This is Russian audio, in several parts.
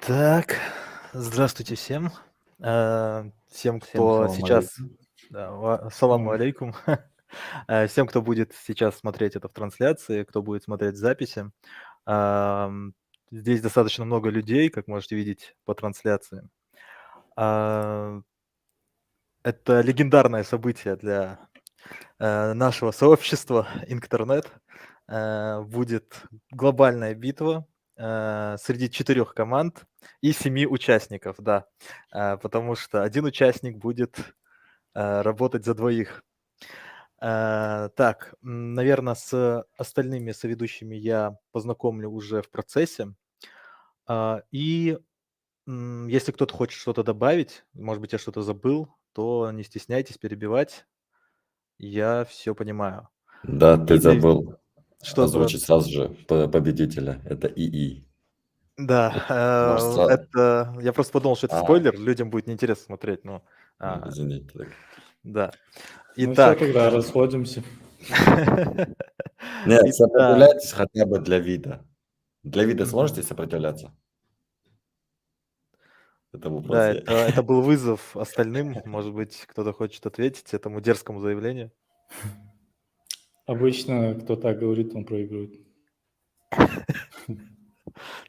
Так, здравствуйте всем. Всем, Всем кто салам сейчас... алейкум. Да, саламу алейкум. Всем, кто будет сейчас смотреть это в трансляции, кто будет смотреть записи. Ам, Здесь достаточно много людей, как можете видеть по трансляции. А, Это легендарное событие для нашего сообщества Инктернет. Будет глобальная битва среди 4 команд и 7 участников, да. Потому что один участник будет работать за двоих. Так, наверное, с остальными соведущими я познакомлю уже в процессе. И если кто-то хочет что-то добавить, может быть, я что-то забыл, то не стесняйтесь перебивать. Я все понимаю. Да, ты И наве забыл что озвучить сразу же победителя. Это ИИ. Да, Наш са это я просто подумал, что это А, спойлер, людям будет неинтересно смотреть, но, извините тогда. да. Ну все, Итак. тогда расходимся. Нет, Итак, сопротивляйтесь хотя бы для вида. Для вида мгм. сможете сопротивляться? Это вопрос Да, я. это был вызов остальным. Может быть, кто-то хочет ответить этому дерзкому заявлению? Обычно, кто так говорит, он проигрывает.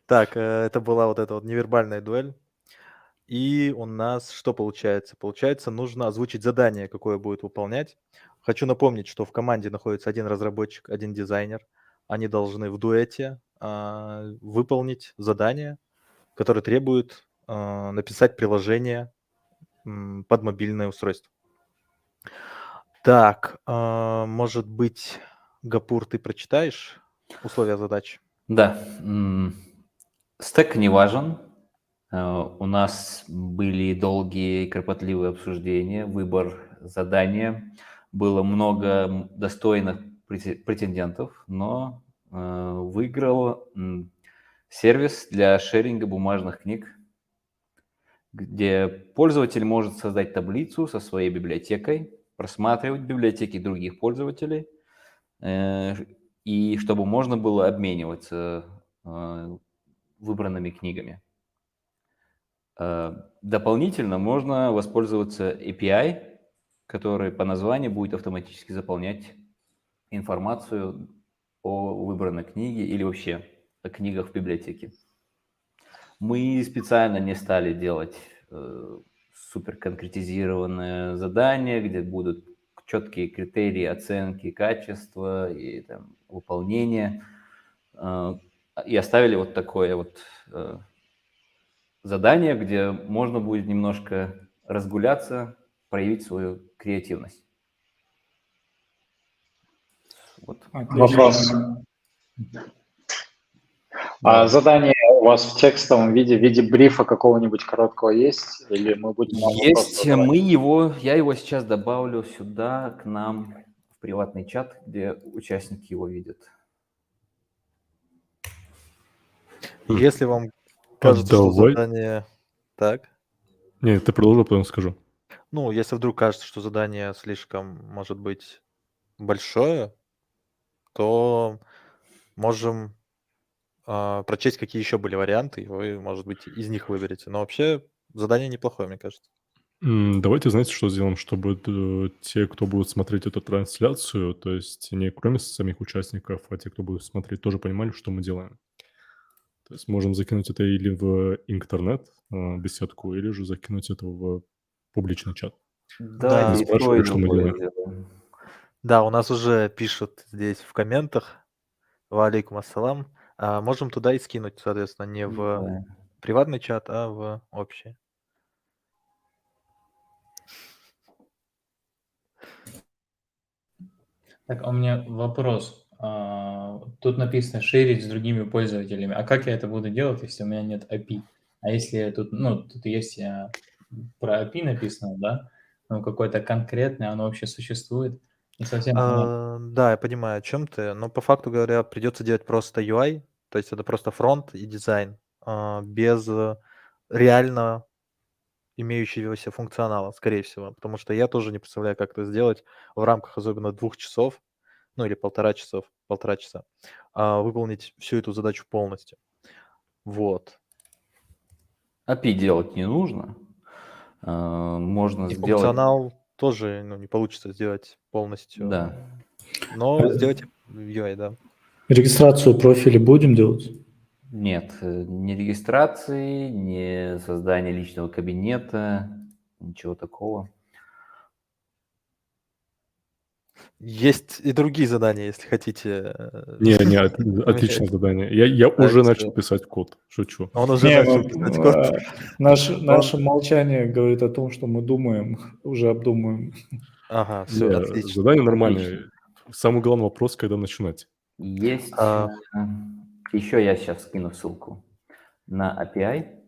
Так, это была вот эта вот невербальная дуэль. И у нас что получается? Получается, нужно озвучить задание, какое будет выполнять. Хочу напомнить, что в команде находится один разработчик, один дизайнер. Они должны в дуэте выполнить задание, которое требует написать приложение под мобильное устройство. Так, может быть, Гапур, ты прочитаешь условия задачи? Да, стек не важен. У нас были долгие и кропотливые обсуждения, выбор задания. Было много достойных претендентов, но выиграл сервис для шеринга бумажных книг, где пользователь может создать таблицу со своей библиотекой, просматривать библиотеки других пользователей, э, и чтобы можно было обмениваться выбранными книгами. Дополнительно можно воспользоваться API, который по названию будет автоматически заполнять информацию о выбранной книге или вообще о книгах в библиотеке. Мы специально не стали делать супер конкретизированное задание, где будут четкие критерии оценки качества и там, выполнения. И оставили вот такое вот задание, где можно будет немножко разгуляться, проявить свою креативность. Вот. Вопрос. Да. Задание у вас в текстовом виде, в виде брифа какого-нибудь короткого есть? Или мы будем вам вопросы Есть, задавать? я его сейчас добавлю сюда, к нам, в приватный чат, где участники его видят. Если вам кажется, что давай. задание... Так. Не, ты продолжи, потом скажу. Ну, если вдруг кажется, что задание слишком, может быть, большое, то можем прочесть, какие еще были варианты, и вы, может быть, из них выберете. Но вообще задание неплохое, мне кажется. Давайте, знаете, что сделаем, чтобы те, кто будут смотреть эту трансляцию, то есть не кроме самих участников, а те, кто будут смотреть, тоже понимали, что мы делаем. То есть можем закинуть это или в интернет беседку, или же закинуть это в публичный чат. Да. Давайте Не и то, и спрашивали, что мы другое делаем. сделаем. Да, у нас уже пишут здесь в комментах. Валейкум ассалам. Можем туда и скинуть, соответственно, не в Да. приватный чат, а в общий. Так, а у меня вопрос. Тут написано шерить с другими пользователями. А как я это буду делать, если у меня нет API? А если тут, ну, тут есть про API написано, да? Ну, какое-то конкретное, оно вообще существует? Не совсем понятно. Да, я понимаю, о чем ты, но по факту говоря, придется делать просто UI, то есть это просто фронт и дизайн, без реально имеющегося функционала, скорее всего. Потому что я тоже не представляю, как это сделать в рамках особенно 2 часов, ну или 1,5 часа, выполнить всю эту задачу полностью. Вот. API делать не нужно. Можно И сделать... функционал тоже не получится сделать полностью, Да. но сделать UI, да. Регистрацию профиля будем делать? Нет, ни регистрации, ни создания личного кабинета, ничего такого. Есть и другие задания, если хотите. Не, отличное задание. Я уже Так, начал всё. писать код. Шучу. Он уже Не, начал писать код. наше молчание говорит о том, что мы думаем, уже обдумываем. Ага, все, Не, отлично. задание нормальное. Отлично. Самый главный вопрос, когда начинать. Есть... А. Еще я сейчас скину ссылку на API,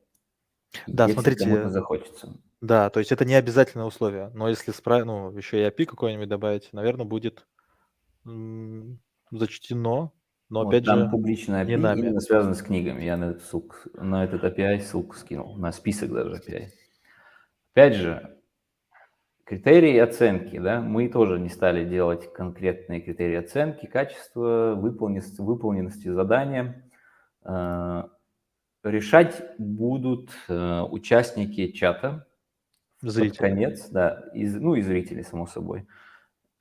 Да, если смотрите, кому-то захочется. Да, то есть это не обязательное условие, но если еще и API какой-нибудь добавить, наверное, будет зачтено, но Вот опять там же публичная не API нами. именно связано с книгами. Я на этот API ссылку скинул, на список даже API. Опять же, критерии оценки, да, мы тоже не стали делать конкретные критерии оценки, качества, выполненности задания. Решать будут участники чата под Зрители. конец, да, и зрители, само собой.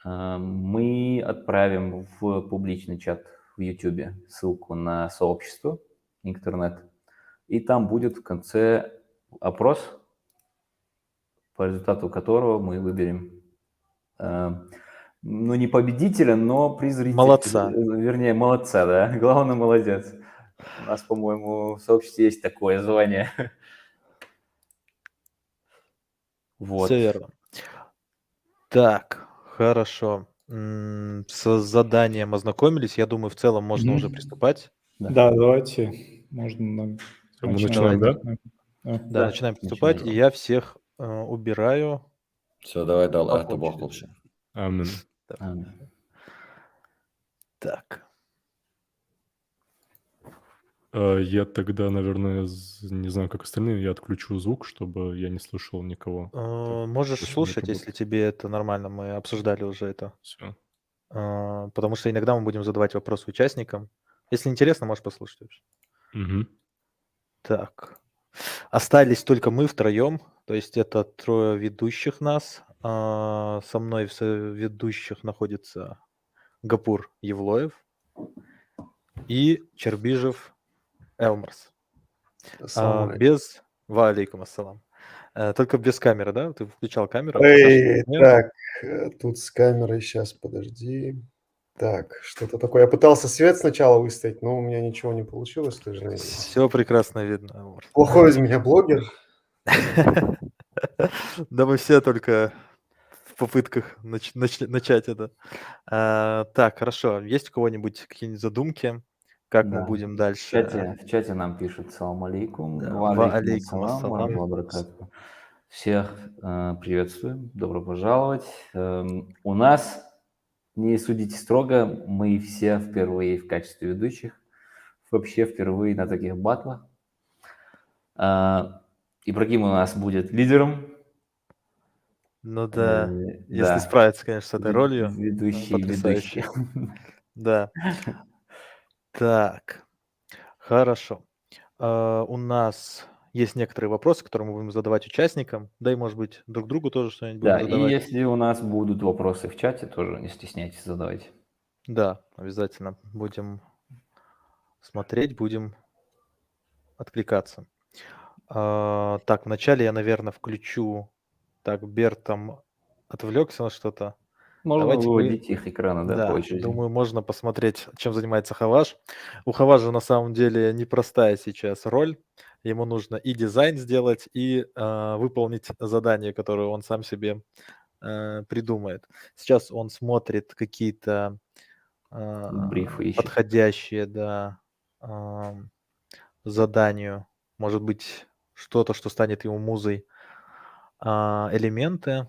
Мы отправим в публичный чат в YouTube ссылку на сообщество интернет, и там будет в конце опрос, по результату которого мы выберем, не победителя, но приз зрителей. Молодца. Вернее, молодца, да. Главное, молодец. У нас, по-моему, в сообществе есть такое звание. Вот. Все верно. Так, хорошо. С заданием ознакомились. Я думаю, в целом можно уже приступать. Да, давайте. Можно Всё, мы начинаем, да? Да, Да, начинаем приступать, и начинаем. я всех убираю. Все, давай дал По это очереди. бахнулся. Амин. Так. Я тогда, наверное, не знаю, как остальные, я отключу звук, чтобы я не слышал никого. Можешь точно слушать, это если тебе это нормально. Мы обсуждали уже это. Все. Потому что иногда мы будем задавать вопросы участникам. Если интересно, можешь послушать вообще. Угу. Так. Остались только мы втроем. То есть это трое ведущих нас. Со мной в ведущих находится Гапур Евлоев и Чербижев Элмарс. Без... Валейкум ассалам. Только без камеры, да? Ты включал камеру? Эй, Нет? так, тут с камерой, сейчас, подожди. Так, что-то такое. Я пытался свет сначала выставить, но у меня ничего не получилось, ты же знаешь. Все прекрасно видно. Элмарс. Плохой из меня блогер. Да мы все только в попытках начать это. Так, хорошо. Есть у кого-нибудь какие-нибудь задумки? Как мы Да. будем В дальше? чате нам пишут салам алейкум. Да, Ва ва алейкум алейкум ассалам, ва ассалам. рахматуллахи ва баракатуху. Всех приветствуем, добро пожаловать. У нас, не судите строго, мы все впервые в качестве ведущих, вообще впервые на таких батлах. Ибрагим у нас будет лидером. Ну да, если Да. справиться, конечно, с этой ролью. Ведущий. Потрясающе. Да. Так, хорошо. У нас есть некоторые вопросы, которые мы будем задавать участникам, да и, может быть, друг другу тоже что-нибудь Да, будем и задавать. если у нас будут вопросы в чате, тоже не стесняйтесь задавать. Да, обязательно будем смотреть, будем откликаться. Так, вначале я, наверное, включу... Так, Берт там отвлекся на что-то. Можно Давайте мы- выводить их экраны, да, по очереди. думаю, можно посмотреть, чем занимается Хаваш. У Хаважа на самом деле непростая сейчас роль. Ему нужно и дизайн сделать, и выполнить задание, которое он сам себе придумает. Сейчас он смотрит какие-то Брифы ищет. подходящие, заданию. Может быть, что-то, что станет ему музой, элементы.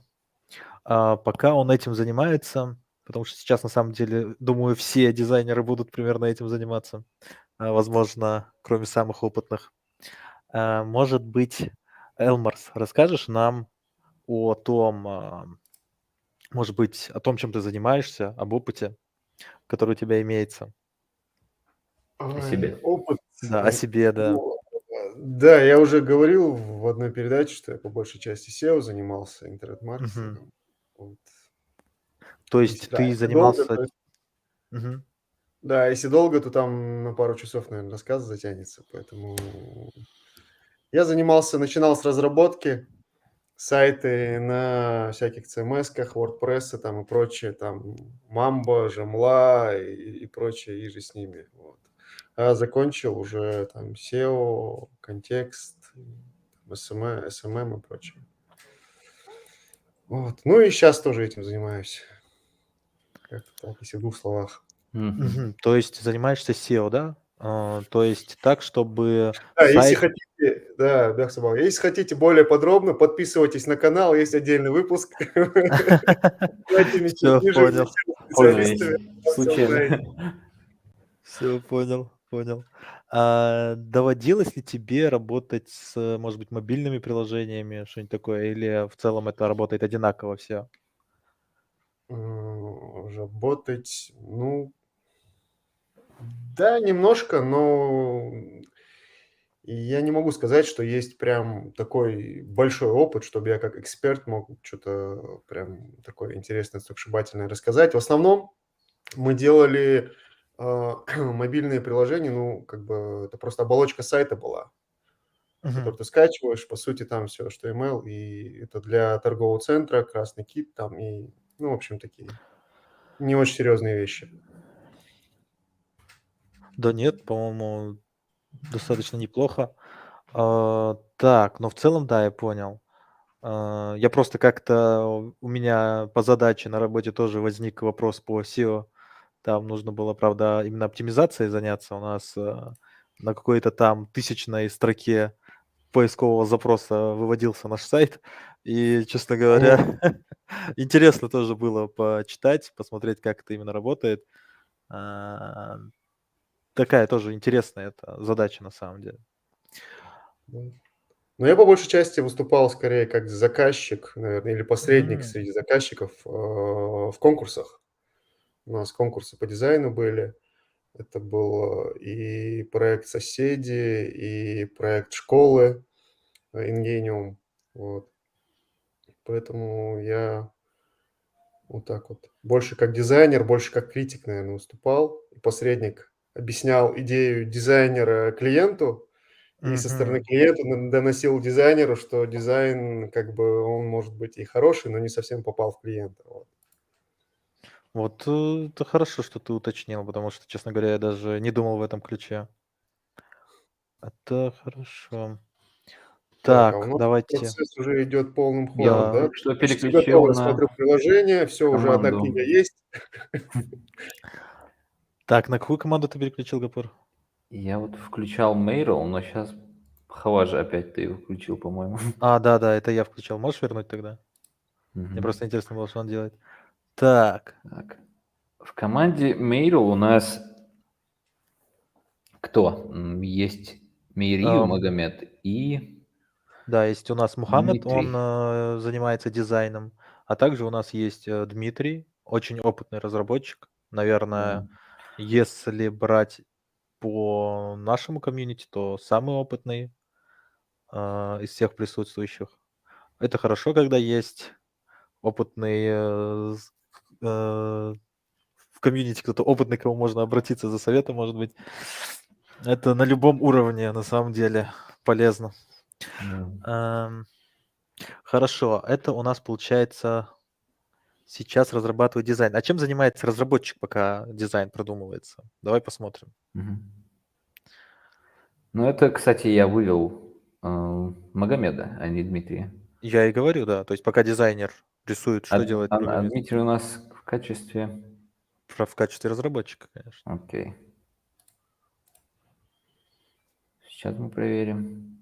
Пока он этим занимается, потому что сейчас, на самом деле, думаю, все дизайнеры будут примерно этим заниматься, возможно, кроме самых опытных. Может быть, Элмарс, расскажешь нам о том, может быть, о том, чем ты занимаешься, об опыте, который у тебя имеется? О себе. Опыт. Да, о себе, да. Да, я уже говорил в одной передаче, что я по большей части SEO занимался, интернет-маркетингом. Вот. То Если, есть да, ты если долго, занимался... то, Мгм. да, если долго, то там на пару часов, наверное, рассказ затянется. Поэтому начинал с разработки, сайты на всяких CMS-ках, WordPress там и прочее, там Mambo, Joomla и прочее, и же с ними. Вот. А закончил уже там SEO, контекст, SMM и прочее. Вот. Ну и сейчас тоже этим занимаюсь. Как-то так, если в 2 словах. Мгм. То есть занимаешься SEO, да? То есть так, чтобы Да, если сайт... хотите, да, если хотите более подробно, подписывайтесь на канал, есть отдельный выпуск. С этими Все ниже понял, Пользуюсь специалистами все узнаете. случаем. все понял. Доводилось ли тебе работать с, может быть, мобильными приложениями, что-нибудь такое, или в целом это работает одинаково все? Работать, ну, да, немножко, но я не могу сказать, что есть прям такой большой опыт, чтобы я как эксперт мог что-то прям такое интересное, сногсшибательное рассказать. В основном мы делали мобильные приложения, ну, как бы это просто оболочка сайта была, Мгм. который ты скачиваешь, по сути, там все HTML, и это для торгового центра, красный кит там, и, ну, в общем, такие не очень серьезные вещи. Да нет, по-моему, достаточно неплохо. Так, но в целом, да, я понял. Я просто как-то у меня по задаче на работе тоже возник вопрос по SEO. Там нужно было, правда, именно оптимизацией заняться. У нас на какой-то там тысячной строке поискового запроса выводился наш сайт. И, честно говоря, интересно тоже было почитать, посмотреть, как это именно работает. А, Такая тоже интересная эта задача на самом деле. Но я по большей части выступал скорее как заказчик, наверное, или посредник М, среди заказчиков в конкурсах. У нас конкурсы по дизайну были. Это был и проект «Соседи», и проект школы Ingenium. Вот. Поэтому я вот так вот больше как дизайнер, больше как критик, наверное, выступал. И посредник объяснял идею дизайнера клиенту, и со стороны мгм. клиента доносил дизайнеру, что дизайн, как бы, он может быть и хороший, но не совсем попал в клиента. Вот. Вот это хорошо, что ты уточнил, потому что, честно говоря, я даже не думал в этом ключе. Это хорошо. Так, а у Так, нас давайте. процесс уже идет полным Я ходом, вот Да. да? только что Почти переключил готово. Я на смотрю приложение, все, уже одна книга команду. есть. Так, на какую команду ты переключил, Гапур? Я вот включал Mail, но сейчас Хаважа опять ты его включил, по-моему. Да, это я включал. Можешь вернуть тогда? Мне просто Мгм. интересно было, что он делает. Так, Так. В команде Mail у нас кто? Есть Мейрию ам, Магомед и да, есть у нас Мухаммед, он Дмитрий. занимается дизайном, а также у нас есть Дмитрий, очень опытный разработчик. Наверное, Да. если брать по нашему комьюнити, то самый опытный из всех присутствующих. Это хорошо, когда есть опытный в комьюнити кто-то опытный, к кому можно обратиться за советом, может быть. Это на любом уровне, на самом деле, полезно. Да. Ам, Хорошо, это у нас получается сейчас разрабатывает дизайн. А чем занимается разработчик, пока дизайн продумывается? Давай посмотрим. Мгм. Ну, это, кстати, я вывел Магомеда, а не Дмитрия. Я и говорю, да. То есть пока дизайнер рисует, А, что делает а программист? Дмитрий у нас в качестве... В качестве разработчика, конечно. Окей. Сейчас мы проверим.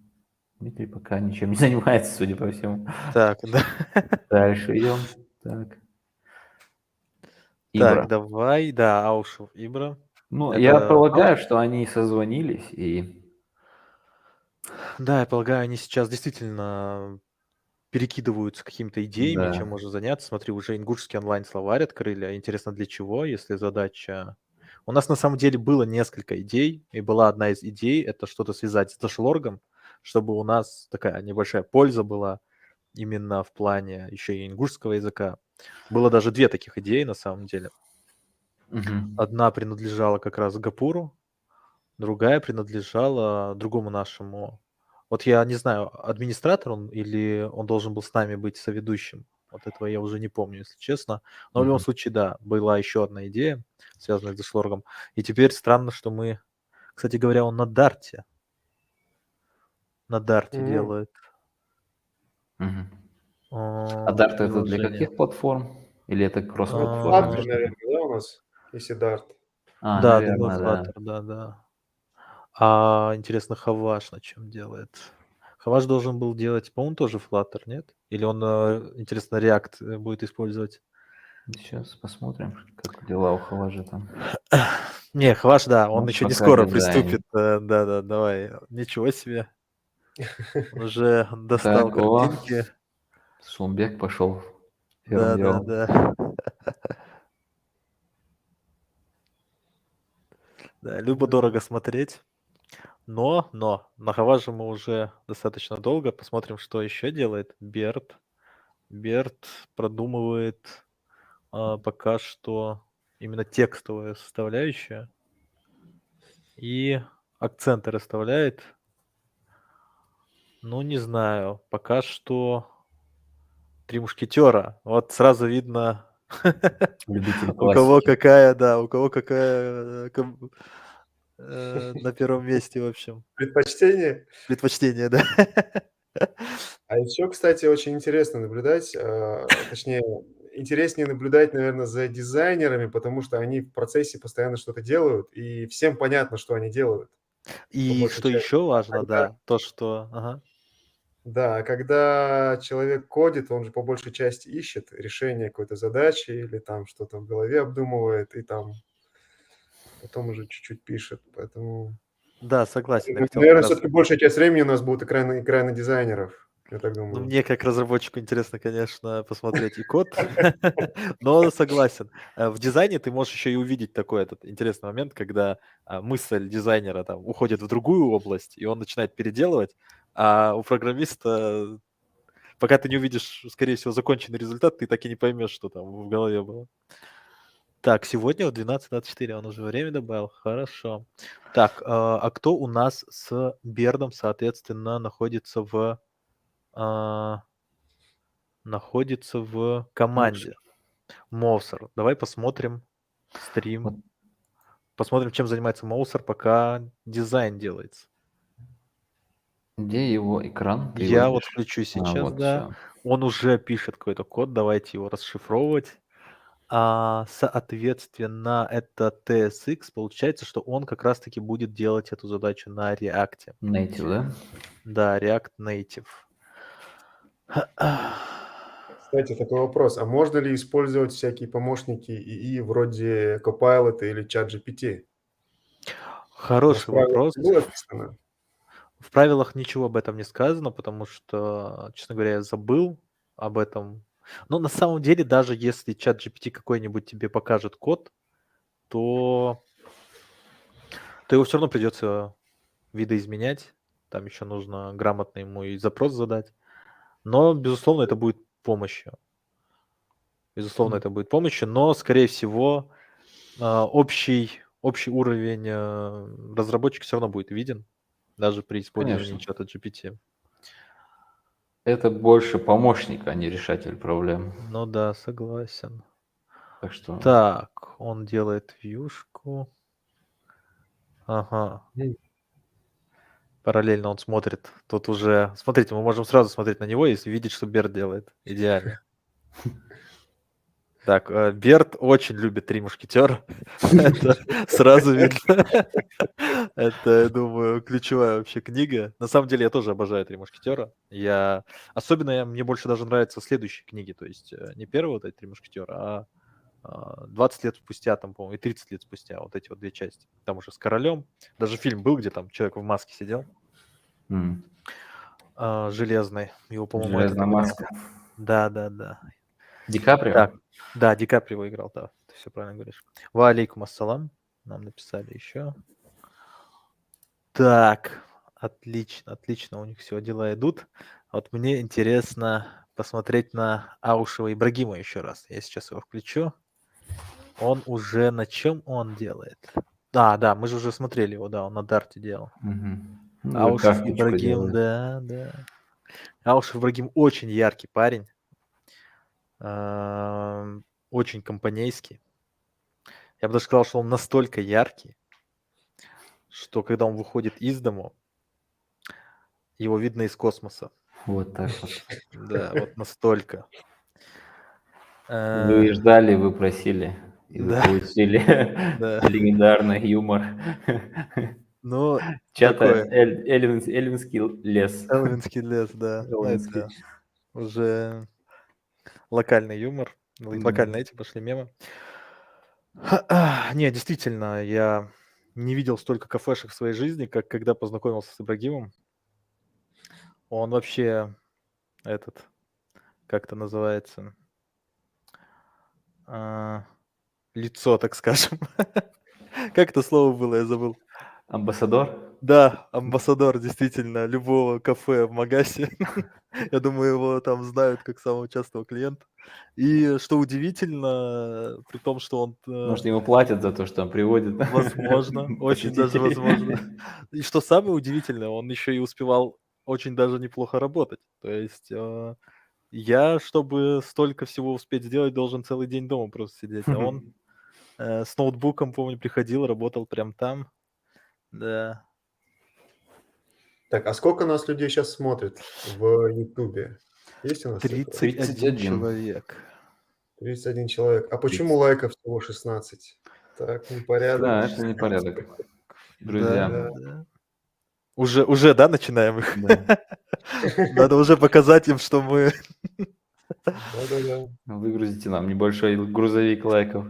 Дмитрий пока ничем не занимается, судя по всему. Так, да. Дальше идем. Так. Так, Ибра. давай, да, Аушев Ибра. Ну, я Это полагаю, что они созвонились и... Да, я полагаю, они сейчас действительно перекидываются какими-то идеями, чем Да. можно заняться. Смотри, уже ингушский онлайн-словарь открыли. А интересно, для чего, если задача... У нас на самом деле было несколько идей, и была одна из идей, это что-то связать с Dashlorg, чтобы у нас такая небольшая польза была именно в плане еще и ингушского языка. Было даже 2 таких идеи на самом деле. Мгм. Одна принадлежала как раз Гапуру, другая принадлежала другому нашему. Вот я не знаю, администратор он или он должен был с нами быть соведущим. Вот этого я уже не помню, если честно. Но в любом Мгм. случае, да, была еще одна идея, связанная с Дашлоргом. И теперь странно, что мы, кстати говоря, он на Дарте М. делает Мгм. А Dart это для приложение. каких платформ? Или это Ну, это кросс-платформенное Flutter, что-то? наверное, да, у нас, если Dart. Да, думаю, Наверное, да. Flutter, да. А интересно, Хаваш на чем делает? Хаваш должен был делать, по-моему, тоже Flutter, нет? Или он, интересно, React будет использовать? Сейчас посмотрим, как дела у Хаважа там. Не, Хаваш, да, он Он еще не пока скоро дизайн. приступит. Да, давай. Ничего себе. Он уже достал Так, о, картинки. Сумбек пошел первым делом. Да. Да, любо-дорого смотреть. Но на Хаваше мы уже достаточно долго. Посмотрим, что еще делает Берт. Берт продумывает пока что именно текстовая составляющая и акценты расставляет. Ну, не знаю, пока что 3 мушкетера. Вот сразу видно, Любитель у кого классики. какая, на первом месте, в общем, Предпочтение. предпочтение, да. А еще, кстати, очень интересно наблюдать, точнее, интереснее наблюдать, наверное, за дизайнерами, потому что они в процессе постоянно что-то делают, и всем понятно, что они делают, по И большей что части. еще А важно, когда да, то, что ага. Да, а когда человек кодит, он же по большей части ищет решение какой-то задачи или там что-то в голове обдумывает, и там потом уже чуть-чуть пишет. Поэтому, Да, согласен, я хотел как наверное, раз. все-таки большая часть времени у нас будет экраны дизайнеров, я так Ну, думаю. мне как разработчику интересно, конечно, посмотреть и код, но согласен. В дизайне ты можешь еще и увидеть такой этот интересный момент, когда мысль дизайнера там уходит в другую область, и он начинает переделывать, а у программиста, пока ты не увидишь, скорее всего, законченный результат, ты так и не поймешь, что там в голове было. Так, сегодня в 12:24 он уже время добавил, хорошо. Так, а кто у нас с Бердом, соответственно, находится в команде? Моусер. Давай посмотрим стрим. Вот. Посмотрим, чем занимается Моусер, пока дизайн делается. Где его экран? Ты его Я вот видишь? включу сейчас, Вот, да. все. Он уже пишет какой-то код, давайте его расшифровывать. Соответственно, это TSX. Получается, что он как раз-таки будет делать эту задачу на React. Native, да? Да, React Native. Кстати, такой вопрос. А можно ли использовать всякие помощники ИИ вроде Copilot или ChatGPT? У нас в Хороший правилах вопрос. было описано? В правилах ничего об этом не сказано, потому что, честно говоря, я забыл об этом. Но на самом деле, даже если ChatGPT какой-нибудь тебе покажет код, то его все равно придется видоизменять. Там еще нужно грамотно ему и запрос задать. Но, безусловно, это будет помощью. Безусловно, это будет помощью, но, скорее всего, общий уровень разработчика все равно будет виден, даже при использовании Конечно. чата GPT. Это больше помощник, а не решатель проблем. Ну да, согласен. Так что Так, он делает вьюшку. Ага. Параллельно он смотрит. Тут уже... Смотрите, мы можем сразу смотреть на него, если видеть, что Берт делает. Идеально. Так, Берт очень любит «Три мушкетера». Это сразу видно. Это, я думаю, ключевая вообще книга. На самом деле, я тоже обожаю «Три мушкетера». Особенно мне больше даже нравятся следующие книги. То есть не первые вот эти «Три мушкетера», а 20 лет спустя, там, по-моему, и 30 лет спустя вот эти вот 2 части. Там уже с королем. Даже фильм был, где там человек в маске сидел. Железный. Его, по-моему, этот железная играл. маска. Да. Ди Каприо? Так, да, Ди Каприо играл, да, ты все правильно говоришь. Ва алейкум ассалам, нам написали еще. Так, Отлично, отлично у них все дела идут. Вот мне интересно посмотреть на Аушева Ибрагима еще раз. Я сейчас его включу. Он уже на чем он делает? Да, мы же уже смотрели его, да, он на дарте делал. Мгм. Ну, уже Аушев карточку Ибрагим, делает. да. Аушев Ибрагим очень яркий парень, очень компанейский. Я бы даже сказал, что он настолько яркий, что когда он выходит из дому, его видно из космоса. Вот так вот. Да, вот настолько. Вы Э, ждали, вы просили, и вы Да, получили да. легендарный юмор Ну, чата такой Эльвинский лес. элвинский лес, да. Ну, Элвинский. это уже локальный юмор. Локально эти пошли мемы. Не, действительно, я не видел столько кафешек в своей жизни, как когда познакомился с Ибрагимом. Он вообще этот, как это называется, лицо, так скажем. Как это слово было, я забыл. Амбассадор? Да, амбассадор действительно любого кафе в Магасе. Я думаю, его там знают как самого частого клиента. И что удивительно, при том, что он, Может, ему платят за то, что он приводит возможно, очень даже возможно. посетителей? И что самое удивительное, он еще и успевал очень даже неплохо работать. То есть, я, чтобы столько всего успеть сделать, должен целый день дома просто сидеть. А он, с ноутбуком, помню, приходил, работал прям там. Да. Так, а сколько нас людей сейчас смотрит в Ютубе? Есть у нас цифра? 31 31. человек. 31 человек. А почему лайков всего 16? Так, непорядок. Да, это непорядок, Да, друзья. да. Уже, да, начинаем их? Да. Надо уже показать им, что мы... Да-да-да. Выгрузите нам небольшой грузовик лайков.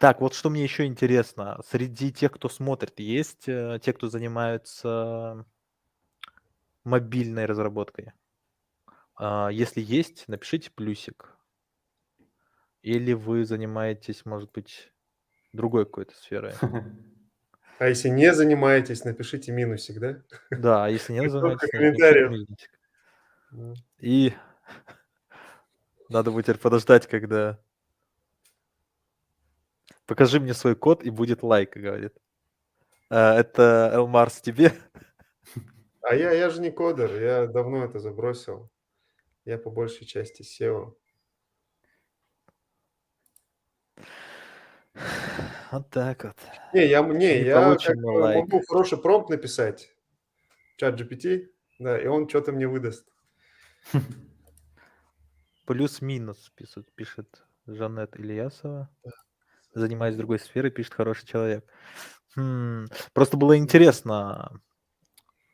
Так, вот что мне еще интересно. Среди тех, кто смотрит, есть те, кто занимаются мобильной разработкой? Если есть, напишите плюсик. Или вы занимаетесь, может быть, другой какой-то сферой? А если не занимаетесь, напишите минусик, да? Да, а если не Сколько занимаетесь, напишите комментариев? минусик. Да. И надо будет теперь подождать, когда... Покажи мне свой код, и будет лайк, говорит. Это Элмарс тебе? А я же не кодер, я давно это забросил. Я по большей части SEO. Вот так вот. Не, Не я получим как мы бы лайк. могу хороший промпт написать в чат GPT, да, и он что-то мне выдаст. Плюс-минус пишет Жанет Ильясова. Занимаясь другой сферой, пишет хороший человек. Просто было интересно.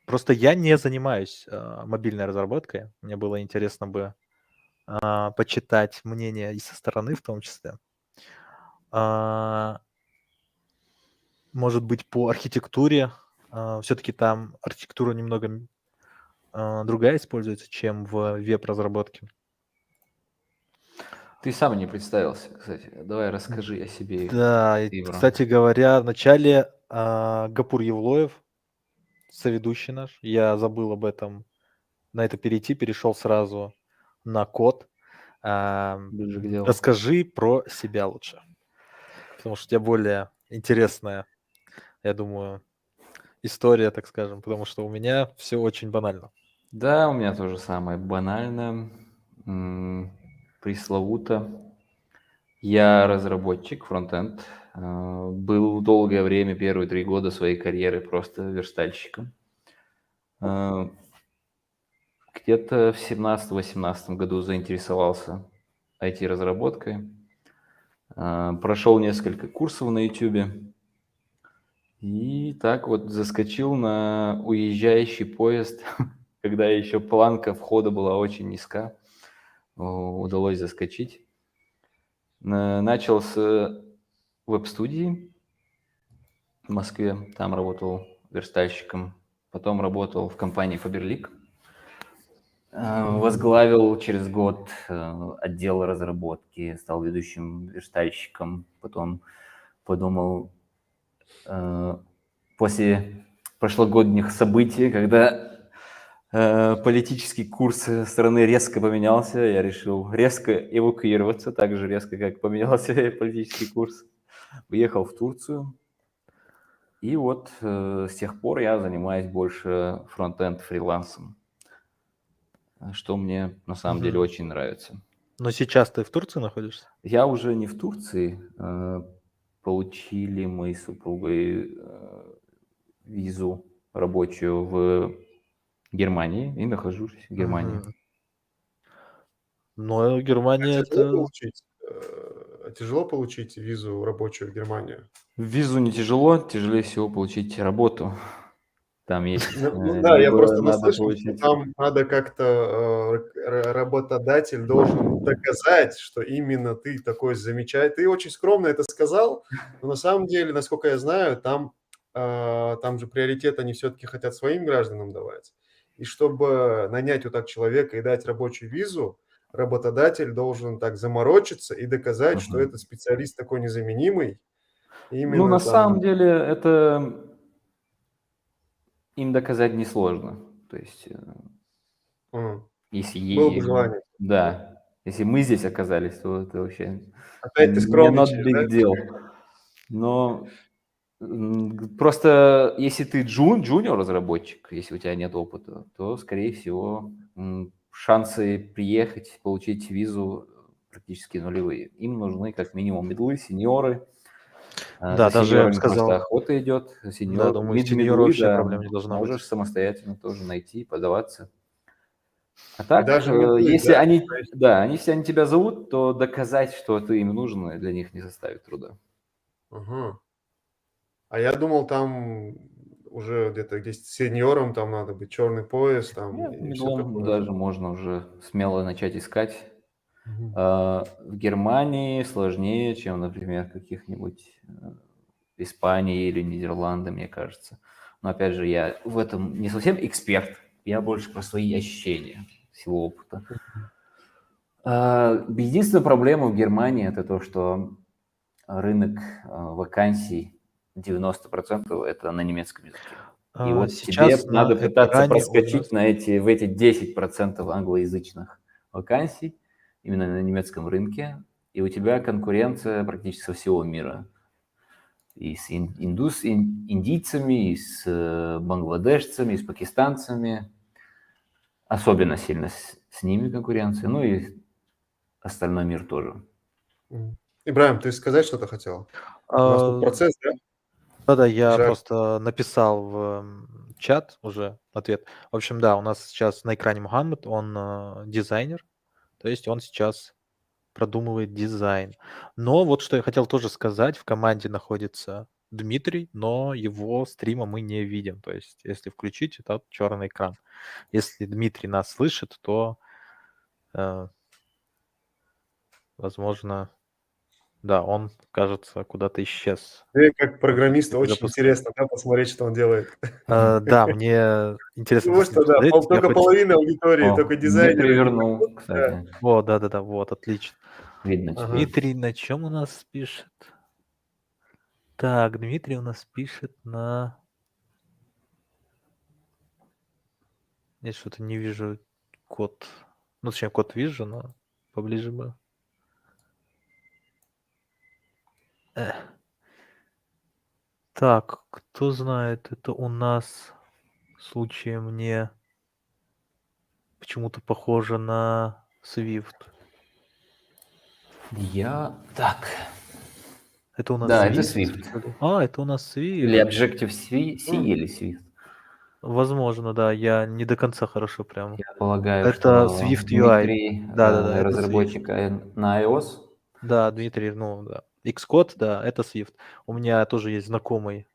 Просто я не занимаюсь мобильной разработкой. Мне было интересно бы почитать мнение и со стороны в том числе. Может быть, по архитектуре. Все-таки там архитектура немного другая используется, чем в веб-разработке. Ты сам не представился, кстати. Давай расскажи о себе. Да, и, Ивра. кстати говоря, вначале Гапур Евлоев, соведущий наш, я забыл об этом, на это перешел сразу на код. Ближе к делу. Расскажи про себя лучше, потому что у тебя более интересная, я думаю, история, так скажем, потому что у меня все очень банально. Да, у меня тоже самое банальное, пресловуто. Я разработчик, фронтенд. Был долгое время, первые 3 года своей карьеры просто верстальщиком. Где-то в 17-18 году заинтересовался IT-разработкой. Прошел несколько курсов на YouTube. И так вот заскочил на уезжающий поезд, когда еще планка входа была очень низка. Удалось заскочить. Начал с веб-студии в Москве. Там работал верстальщиком. Потом работал в компании Faberlic. Возглавил через год отдел разработки, стал ведущим верстальщиком. Потом подумал, после прошлогодних событий, когда политический курс страны резко поменялся, я решил резко эвакуироваться, так же резко, как поменялся политический курс. Уехал в Турцию. И вот с тех пор я занимаюсь больше фронт-энд фрилансом, что мне на самом деле очень нравится. Но сейчас ты в Турции находишься? Я уже не в Турции. Получили мы с супругой визу рабочую в Германии и нахожусь в Германии. Мгм. Но Германия Тяжело это... тяжело получить визу рабочую в Германию? Визу не тяжело, тяжелее всего получить работу. Там есть Ну да, я либо просто надо наслышан, что получить... там надо как-то работодатель должен доказать, что именно ты такой замечательный. Ты очень скромно это сказал, но на самом деле, насколько я знаю, там же приоритет они все-таки хотят своим гражданам давать. И чтобы нанять вот так человека и дать рабочую визу, работодатель должен так заморочиться и доказать, что Мгм. этот специалист такой незаменимый. Ну, Именно на там... самом деле, это им доказать несложно. То есть, если Было бы желание. да, если мы здесь оказались, то это вообще Опять ты не not скромничаешь, big да? deal. Но просто если ты джуниор-разработчик, если у тебя нет опыта, то, скорее всего, шансы приехать, получить визу практически нулевые. Им нужны как минимум мидлы, сеньоры. Да, За даже я бы сеньорами просто сказал, охота идет. да, думаю, сеньора Мидлы, вообще да, проблем не должно быть. можешь самостоятельно тоже найти, подаваться. А так, даже мидлы, если да? они, да, если они тебя зовут, то доказать, что ты им нужен, для них не составит труда. Ага. А я думал, там уже где-то с сеньором там надо быть, черный пояс там Нет, и все медлом такое. даже можно уже смело начать искать. Мгм. В Германии сложнее, чем, например, в каких-нибудь Испании или Нидерланды, мне кажется. Но опять же, я в этом не совсем эксперт, я больше про свои ощущения, всего опыта. Единственная проблема в Германии – это то, что рынок вакансий 90% это на немецком языке. И вот тебе Сейчас на надо пытаться экране у нас... проскочить в эти 10% англоязычных вакансий именно на немецком рынке, и у тебя конкуренция практически со всего мира. И с индийцами, и с бангладешцами, и с пакистанцами. Особенно сильно с ними конкуренция, ну и остальной мир тоже. Ибраим, ты сказать что-то хотел? У нас тут процесс, да? Да-да, я Жаль. просто написал в чат уже ответ. В общем, да, у нас сейчас на экране Мухаммед, он дизайнер, то есть он сейчас продумывает дизайн. Но вот что я хотел тоже сказать, в команде находится Дмитрий, но его стрима мы не видим. То есть если включить, это черный экран. Если Дмитрий нас слышит, то, возможно, да, он, кажется, куда-то исчез. Мне как программисту очень Перезапускаю. интересно, да, посмотреть, что он делает. Да, мне интересно Потому что, да, посмотреть. Я только половина аудитории, только Дмитрий дизайнеры. вернул, кстати. О, да-да-да, вот, отлично. Видно теперь. Дмитрий на чем у нас пишет? Так, Дмитрий у нас пишет на... Я что-то не вижу код. Ну, точнее, код вижу, но поближе бы. Так, кто знает, это у нас случаем не почему-то похоже на Swift. Так. Это у нас Да, это Swift. Swift. Это у нас Swift. Или Objective-C или Swift. Возможно, да, я не до конца хорошо прям. Я полагаю, Это что Swift UI. Дмитрий Да-да-да, это разработчик на iOS. Да, Дмитрий, ну да. Xcode, да, это Swift. У меня тоже есть знакомый,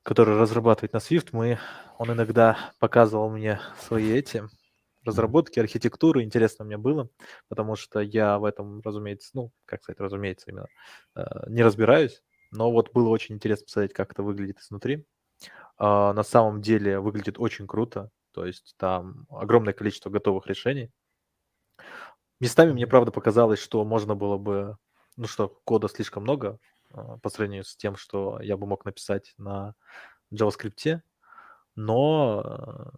который разрабатывает на Swift. Он иногда показывал мне свои эти разработки, архитектуры. Интересно мне было, потому что я в этом, разумеется, разумеется, именно не разбираюсь. Но вот было очень интересно посмотреть, как это выглядит изнутри. На самом деле выглядит очень круто. То есть там огромное количество готовых решений. Местами мне, правда, показалось, что можно было бы, что кода слишком много по сравнению с тем, что я бы мог написать на JavaScript. но,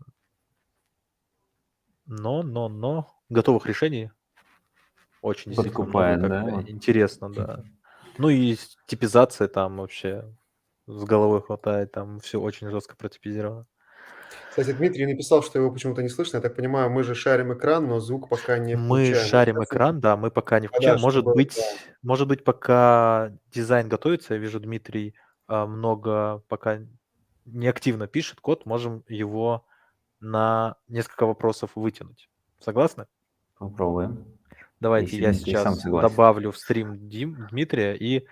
но готовых решений очень действительно много, Подкупает, да? как-то Вот. интересно, да. Ну и типизация там вообще с головой хватает, там все очень жестко протипизировано. Кстати, Дмитрий написал, что его почему-то не слышно. Я так понимаю, мы же шарим экран, но звук пока не Мы включаем. шарим Сейчас экран, да, мы пока не да, включаем. чтобы, да. Может быть, пока дизайн готовится, я вижу, Дмитрий много пока не активно пишет код, можем его на несколько вопросов вытянуть. Согласны? Попробуем. Давайте Если я Дмитрий сам сейчас согласен. добавлю в стрим Дмитрия, и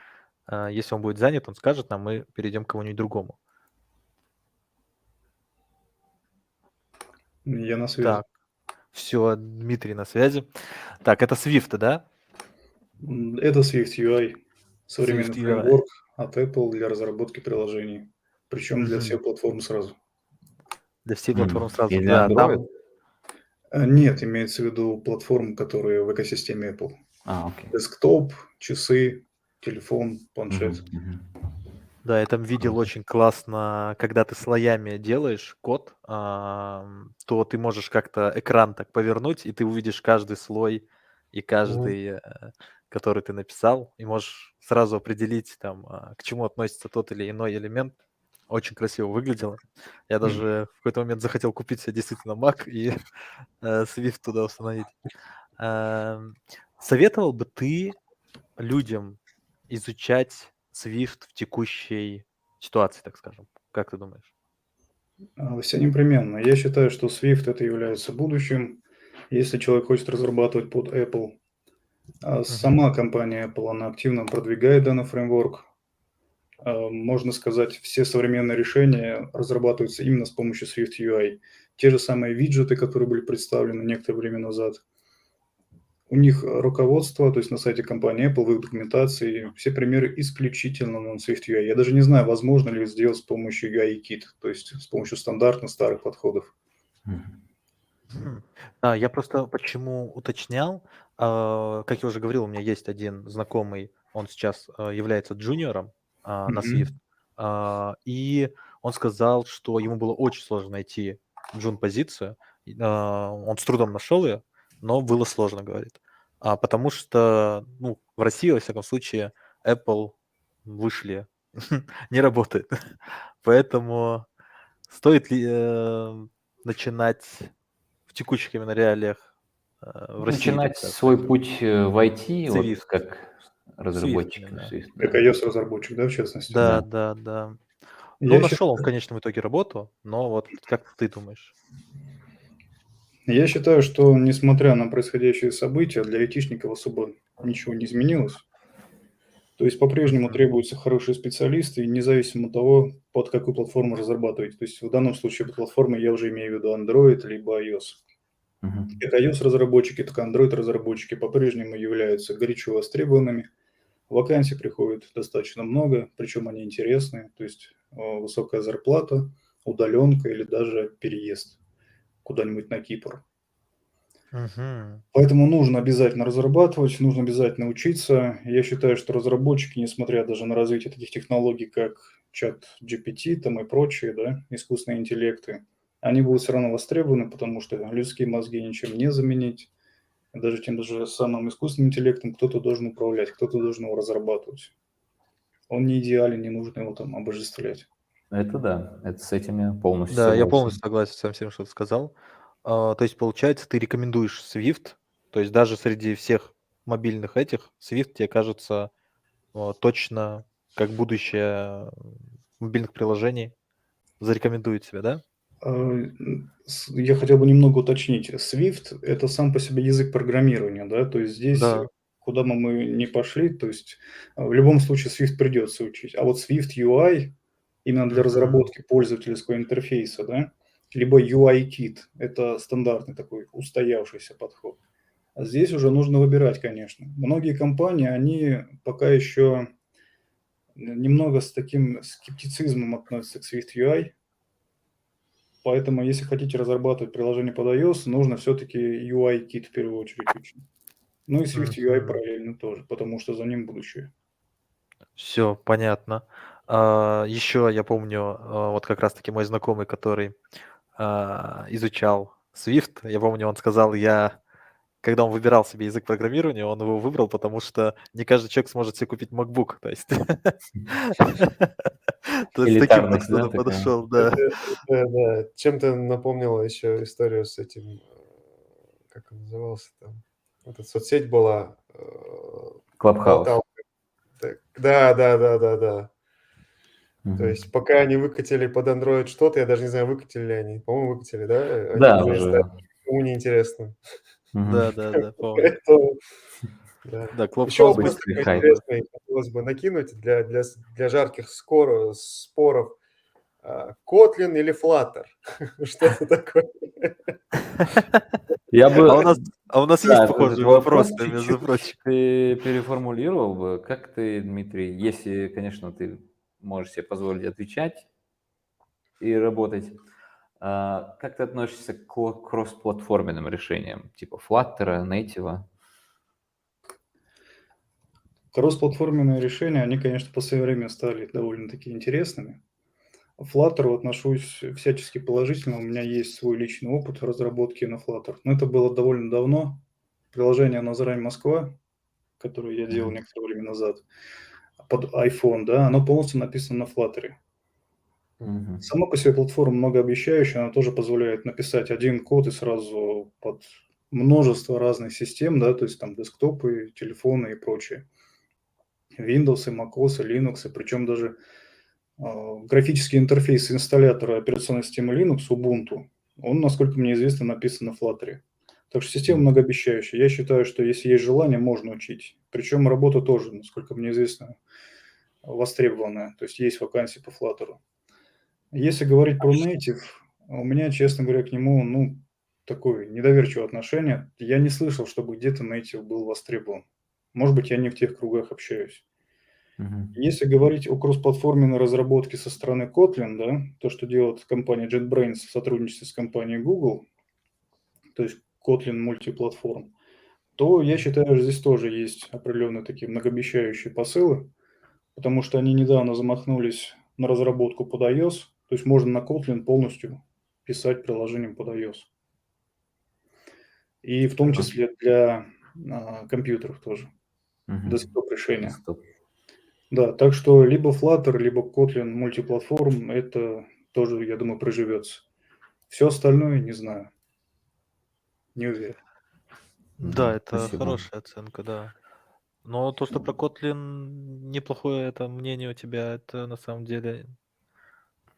если он будет занят, он скажет нам, мы перейдем к кому-нибудь другому. Я на связи. Так, все, Дмитрий на связи. Так, это Swift, да? Это Swift UI, современный Swift UI. фреймворк от Apple для разработки приложений. Причем для Мгм. всех платформ сразу. Для всей платформы сразу. И для Да, Android? Нет, имеется в виду платформы, которые в экосистеме Apple. Окей. Десктоп, часы, телефон, планшет. Да, я там видел Круто. очень классно, когда ты слоями делаешь код, то ты можешь как-то экран так повернуть, и ты увидишь каждый слой и каждый, который ты написал, и можешь сразу определить, там, к чему относится тот или иной элемент. Очень красиво выглядело. Я даже в какой-то момент захотел купить себе действительно Mac и Swift туда установить. Советовал бы ты людям изучать Swift в текущей ситуации, так скажем? Как ты думаешь? Все непременно. Я считаю, что Swift это является будущим, если человек хочет разрабатывать под Apple. Сама компания Apple, она активно продвигает данный фреймворк. Можно сказать, все современные решения разрабатываются именно с помощью Swift UI. Те же самые виджеты, которые были представлены некоторое время назад. У них руководство, то есть на сайте компании Apple, в их документации, все примеры исключительно на Swift UI. Я даже не знаю, возможно ли сделать с помощью UI-Kit, то есть с помощью стандартных старых подходов. Да, я просто почему уточнял, как я уже говорил, у меня есть один знакомый, он сейчас является джуниором на Swift, и он сказал, что ему было очень сложно найти джун-позицию, он с трудом нашел ее, но было сложно, говорит, потому что, ну, в России, во всяком случае, Apple вышли, не работает, поэтому стоит ли начинать в текущих именно реалиях в России, так Начинать сказать, свой путь в IT, вот Swift. как разработчик именно, да. Swift, Как да. iOS-разработчик, да, в частности? Да, Да. да. Я Ну, нашел считаю, он в конечном итоге работу, но вот как ты думаешь? я считаю, что несмотря на происходящие события, для айтишников особо ничего не изменилось. То есть по-прежнему требуются хорошие специалисты, независимо от того, под какую платформу разрабатывать. То есть в данном случае под платформой я уже имею в виду Android либо iOS. Как iOS-разработчики, так и Android-разработчики по-прежнему являются горячо востребованными. Вакансий приходит достаточно много, причем они интересные. То есть высокая зарплата, удаленка или даже переезд куда-нибудь на Кипр. Поэтому нужно обязательно разрабатывать, нужно обязательно учиться. Я считаю, что разработчики, несмотря даже на развитие таких технологий, как чат GPT там и прочие, да, искусственные интеллекты, они будут все равно востребованы, потому что людские мозги ничем не заменить. Даже тем же самым искусственным интеллектом кто-то должен управлять, кто-то должен его разрабатывать. Он не идеален, не нужно его там обожествлять. Это да, это с этим я полностью Да, я согласен. полностью согласен со всем, что ты сказал. То есть, получается, ты рекомендуешь Swift, то есть даже среди всех мобильных этих, Swift тебе кажется точно как будущее мобильных приложений зарекомендует себя, да? Я хотел бы немного уточнить. Swift – это сам по себе язык программирования, да, то есть здесь, Да. куда бы мы ни пошли, то есть в любом случае Swift придется учить. А вот Swift UI именно для разработки пользовательского интерфейса, да, либо UI-Kit – это стандартный такой устоявшийся подход. А здесь уже нужно выбирать, конечно. Многие компании, они пока еще немного с таким скептицизмом относятся к Swift UI, поэтому, если хотите разрабатывать приложение под iOS, нужно все-таки UI-Kit в первую очередь учить. Ну и Swift UI параллельно тоже, потому что за ним будущее. Все понятно. Еще я помню, вот как раз-таки мой знакомый, который изучал Swift, я помню, он сказал, когда он выбирал себе язык программирования, он его выбрал, потому что не каждый человек сможет себе купить MacBook. То есть с таким Элитарность, да, подходом такая? подошел, да. Да, чем-то напомнило еще историю с этим, как он назывался там, вот соцсеть была, Клабхаус. болталка. Да. То Мгм. есть пока они выкатили под Android что-то, я даже не знаю, выкатили ли они. По-моему, выкатили, да? Они Да, уже уже. стали никому неинтересны. Мгм. Да, помню. Поэтому, да. Да, Еще Clubhouse вопрос быстрый такой хайп. интересный хотелось бы накинуть для жарких споров. Kotlin или Flutter? Что это такое? Я бы, А у нас да, есть этот похожий вопрос вопрос, между чуть-чуть прочим. переформулировал бы. Как ты, Дмитрий, если, конечно, ты можешь себе позволить отвечать и работать, как ты относишься к кроссплатформенным решениям, типа Flutter, Native? Кроссплатформенные решения, они, конечно, в последнее время стали довольно-таки интересными. К Flutter отношусь всячески положительно. У меня есть свой личный опыт разработки на Flutter. Но это было довольно давно. Приложение «Назрань Москва», которое я делал Мгм. некоторое время назад, под iPhone, да, оно полностью написано на Flutter. Мгм. Сама по себе платформа многообещающая, она тоже позволяет написать один код и сразу под множество разных систем, да, то есть там десктопы, телефоны и прочее. Windows, macOS, Linux, причем даже графический интерфейс инсталлятора операционной системы Linux, Ubuntu, он, насколько мне известно, написан на Flutter. Так что система многообещающая. Я считаю, что если есть желание, можно учить. Причем работа тоже, насколько мне известно, востребованная. То есть есть вакансии по Flutter. Если говорить про Native, у меня, честно говоря, к нему, такое недоверчивое отношение. Я не слышал, чтобы где-то Native был востребован. Может быть, я не в тех кругах общаюсь. Мгм. Если говорить о кроссплатформенной разработке со стороны Kotlin, да, то, что делает компания JetBrains в сотрудничестве с компанией Google, то есть Kotlin мультиплатформ, то я считаю, что здесь тоже есть определенные такие многообещающие посылы, потому что они недавно замахнулись на разработку под iOS, то есть можно на Kotlin полностью писать приложением под iOS. И в том Ага. числе для компьютеров тоже, Мгм. десктоп-решения. Стоп. Да, так что либо Flutter, либо Kotlin мультиплатформ, это тоже, я думаю, приживется. Все остальное не знаю, не уверен. Да, это Спасибо. хорошая оценка, да. Но то, что про Kotlin неплохое это мнение у тебя, это на самом деле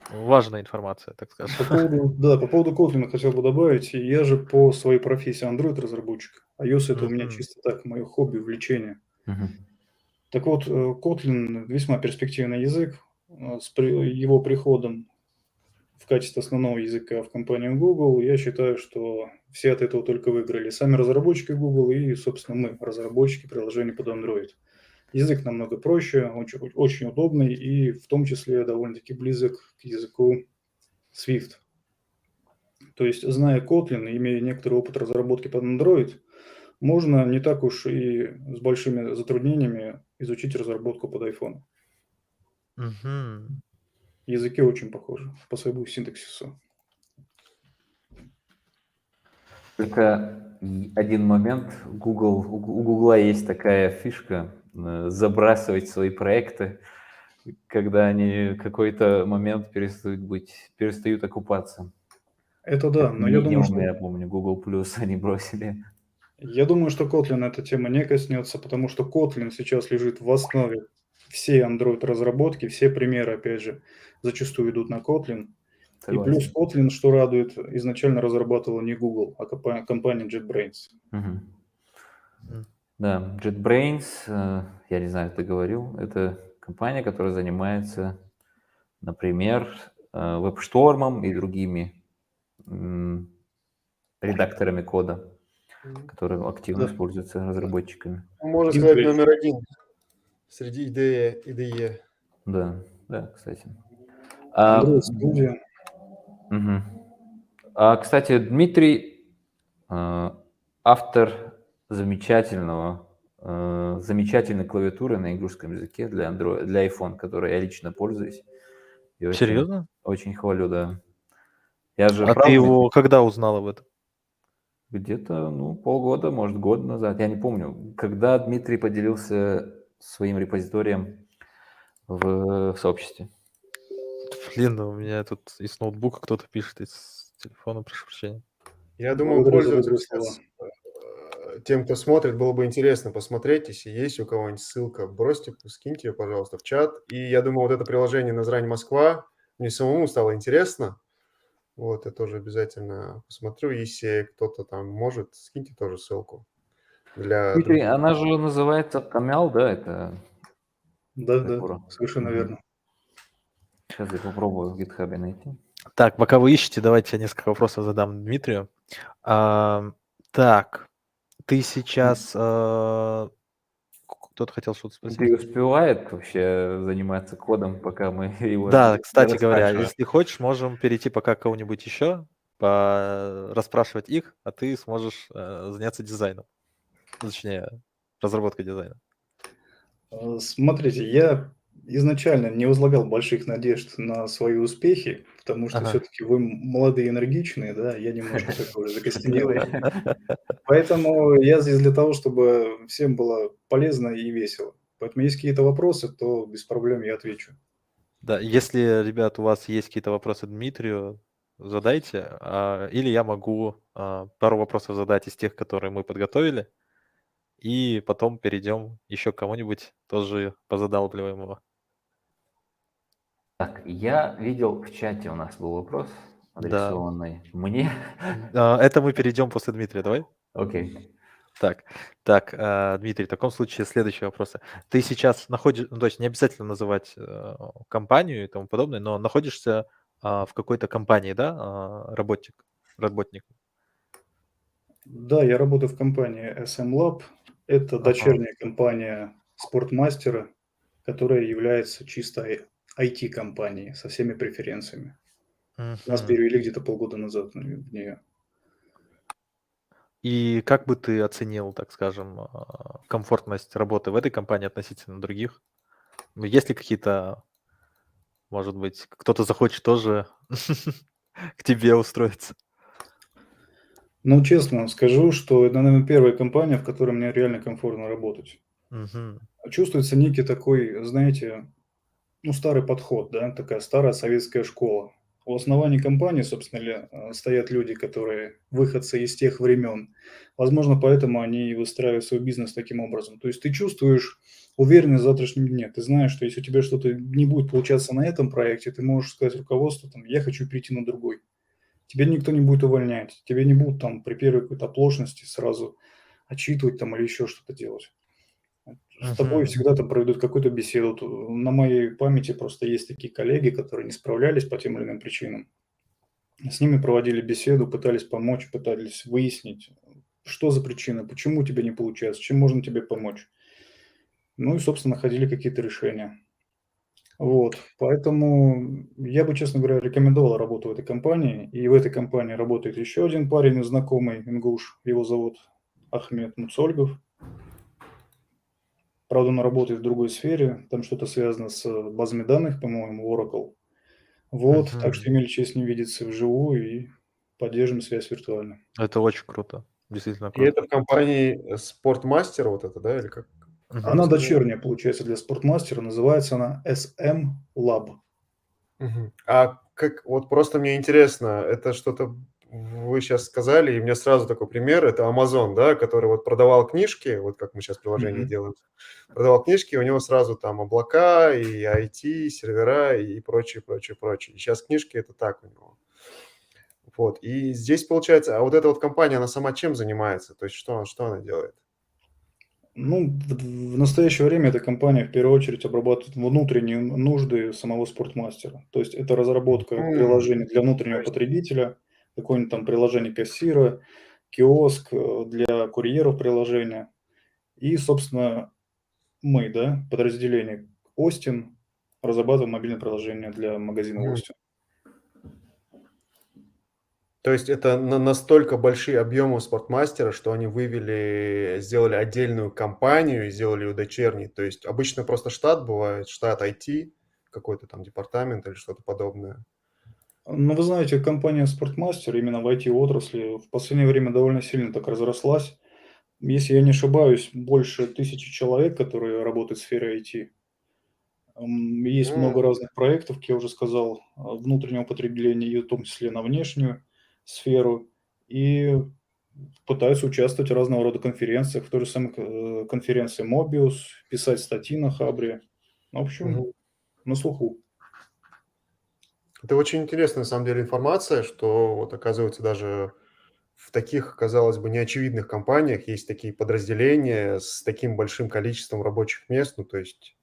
важная информация, так скажем. По поводу Kotlin хотел бы добавить, я же по своей профессии Android-разработчик, iOS это у меня Мгм. чисто так, мое хобби, увлечение. Мгм. Так вот, Kotlin весьма перспективный язык. С его приходом в качестве основного языка в компанию Google, я считаю, что все от этого только выиграли. Сами разработчики Google и, собственно, мы, разработчики приложений под Android. Язык намного проще, очень удобный и в том числе довольно-таки близок к языку Swift. То есть, зная Kotlin, имея некоторый опыт разработки под Android, можно не так уж и с большими затруднениями изучить разработку под iPhone. Мгм. Языки очень похожи по своему синтаксису. Только один момент. У Гугла есть такая фишка забрасывать свои проекты, когда они в какой-то момент перестают окупаться. Это да, Как но я думаю, минимум, что я помню, Google Plus они бросили. Kotlin эта тема не коснется, потому что Kotlin сейчас лежит в основе всей Android-разработки, все примеры, опять же, зачастую идут на Kotlin. И плюс Согласен. Kotlin, что радует, изначально разрабатывала не Google, а компания JetBrains. Мгм. Мгм. Да, JetBrains, я не знаю, ты говорил, это компания, которая занимается, например, WebStorm и другими редакторами кода, которые активно Да. используются разработчиками. Можно Им сказать, привет. номер один среди IDE. Да, кстати. А, Android Studio. мгм. Кстати, Дмитрий, автор замечательного замечательной клавиатуры на игрушском языке для Android, для iPhone, которой я лично пользуюсь. И очень, Серьезно? очень хвалю, да. Я же А ты правда его когда узнал об этом? где-то, ну, полгода, может, год назад, я не помню, когда Дмитрий поделился своим репозиторием в сообществе. Блин, да у меня тут из ноутбука кто-то пишет, из телефона, прошу прощения. Я думаю, Благодарю за пользователям добрые слова. сейчас, тем, кто смотрит, было бы интересно посмотреть, если есть у кого-нибудь ссылка, бросьте, скиньте ее, пожалуйста, в чат. И я думаю, вот это приложение «Назрань Москва», мне самому стало интересно. Вот, я тоже обязательно посмотрю. Если кто-то там может, скиньте тоже ссылку для Дмитрий, других. она же называется Камял, да, это Да, клавиатура? совершенно верно. Сейчас я попробую в GitHub найти. Так, пока вы ищете, давайте я несколько вопросов задам Дмитрию. Так, ты сейчас... Кто-то хотел что-то спросить? Дмитрий успевает вообще заниматься кодом, пока мы его Да, не кстати говоря, расспрашиваем? если хочешь, можем перейти пока к кого-нибудь еще, расспрашивать их, а ты сможешь заняться дизайном. Точнее, разработкой дизайна. Смотрите, я изначально не возлагал больших надежд на свои успехи, потому что Ага. все-таки вы молодые, энергичные, да, я немножко такой закостенелый. Поэтому я здесь для того, чтобы всем было полезно и весело. Поэтому есть какие-то вопросы, то без проблем я отвечу. Да, если, ребят, у вас есть какие-то вопросы Дмитрию, задайте, или я могу пару вопросов задать из тех, которые мы подготовили, и потом перейдем еще к кому-нибудь, тоже позадалбливаем его. Так, я видел в чате у нас был вопрос, Да. адресованный мне. Это мы перейдем после Дмитрия, давай? Окей. Так, Дмитрий, в таком случае следующий вопрос. Ты сейчас находишь, ну, то есть не обязательно называть компанию и тому подобное, но находишься в какой-то компании, да, работник? Да, я работаю в компании SM Lab. Это Ага. дочерняя компания Спортмастера, которая является чисто IT-компанией со всеми преференциями. Нас Мгм. перевели где-то полгода назад в нее. И как бы ты оценил, так скажем, комфортность работы в этой компании относительно других? Ну, есть ли какие-то, может быть, кто-то захочет тоже к тебе устроиться? Ну, честно вам скажу, что это, наверное, первая компания, в которой мне реально комфортно работать. Мгм. Чувствуется некий такой, знаете, ну, старый подход, да, такая старая советская школа. У основания компании, собственно, стоят люди, которые выходцы из тех времен. Возможно, поэтому они и выстраивают свой бизнес таким образом. То есть ты чувствуешь уверенность в завтрашнем дне. Ты знаешь, что если у тебя что-то не будет получаться на этом проекте, ты можешь сказать руководству, там, я хочу перейти на другой. Тебя никто не будет увольнять, тебе не будут там при первой какой-то оплошности сразу отчитывать там или еще что-то делать. С тобой Мгм. всегда там проведут какую-то беседу. На моей памяти просто есть такие коллеги, которые не справлялись по тем или иным причинам. С ними проводили беседу, пытались помочь, пытались выяснить, что за причина, почему у тебя не получается, чем можно тебе помочь. Ну и, собственно, находили какие-то решения. Вот, поэтому я бы, честно говоря, рекомендовал работу в этой компании. И в этой компании работает еще один парень, знакомый, ингуш, его зовут Ахмед Муцольгов. Правда, он работает в другой сфере, там что-то связано с базами данных, по-моему, Oracle. Вот, так что Мгм. имели честь не видеться вживую и поддержим связь виртуально. Это очень круто, действительно И это круто. в компании Спортмастер вот это, да, или как Мгм. правильно Она сказал? дочерняя, получается, для Спортмастера, называется она SM Lab. Мгм. А как, вот просто мне интересно, это что-то вы сейчас сказали, и мне сразу такой пример, это Amazon, да, который вот продавал книжки, вот как мы сейчас приложение Мгм. делаем, продавал книжки, у него сразу там облака, и IT, сервера, и прочее, прочее, прочее. И сейчас книжки это так у него. Вот, и здесь получается, а вот эта вот компания, она сама чем занимается? То есть что она делает? Ну, в настоящее время эта компания в первую очередь обрабатывает внутренние нужды самого спортмастера. То есть это разработка приложений для внутреннего Точно. потребителя, какое-нибудь там приложение кассира, киоск для курьеров приложения. И, собственно, мы, да, подразделение Остин, разрабатываем мобильное приложение для магазина Мгм. Остин. То есть это настолько большие объемы Спортмастера, что они сделали отдельную компанию и сделали ее дочерней. То есть обычно просто штат бывает, штат IT, какой-то там департамент или что-то подобное. Ну, вы знаете, компания Sportmaster именно в IT-отрасли в последнее время довольно сильно так разрослась. Если я не ошибаюсь, больше 1000 человек, которые работают в сфере IT. Есть много разных проектов, как я уже сказал, внутреннего потребления, и в том числе на внешнюю сферу. И пытаются участвовать в разного рода конференциях, в той же самой конференции Mobius, писать статьи на Хабре. В общем, Мгм. на слуху. Это очень интересная, на самом деле, информация, что вот оказывается даже в таких, казалось бы, неочевидных компаниях есть такие подразделения с таким большим количеством рабочих мест, ну, то есть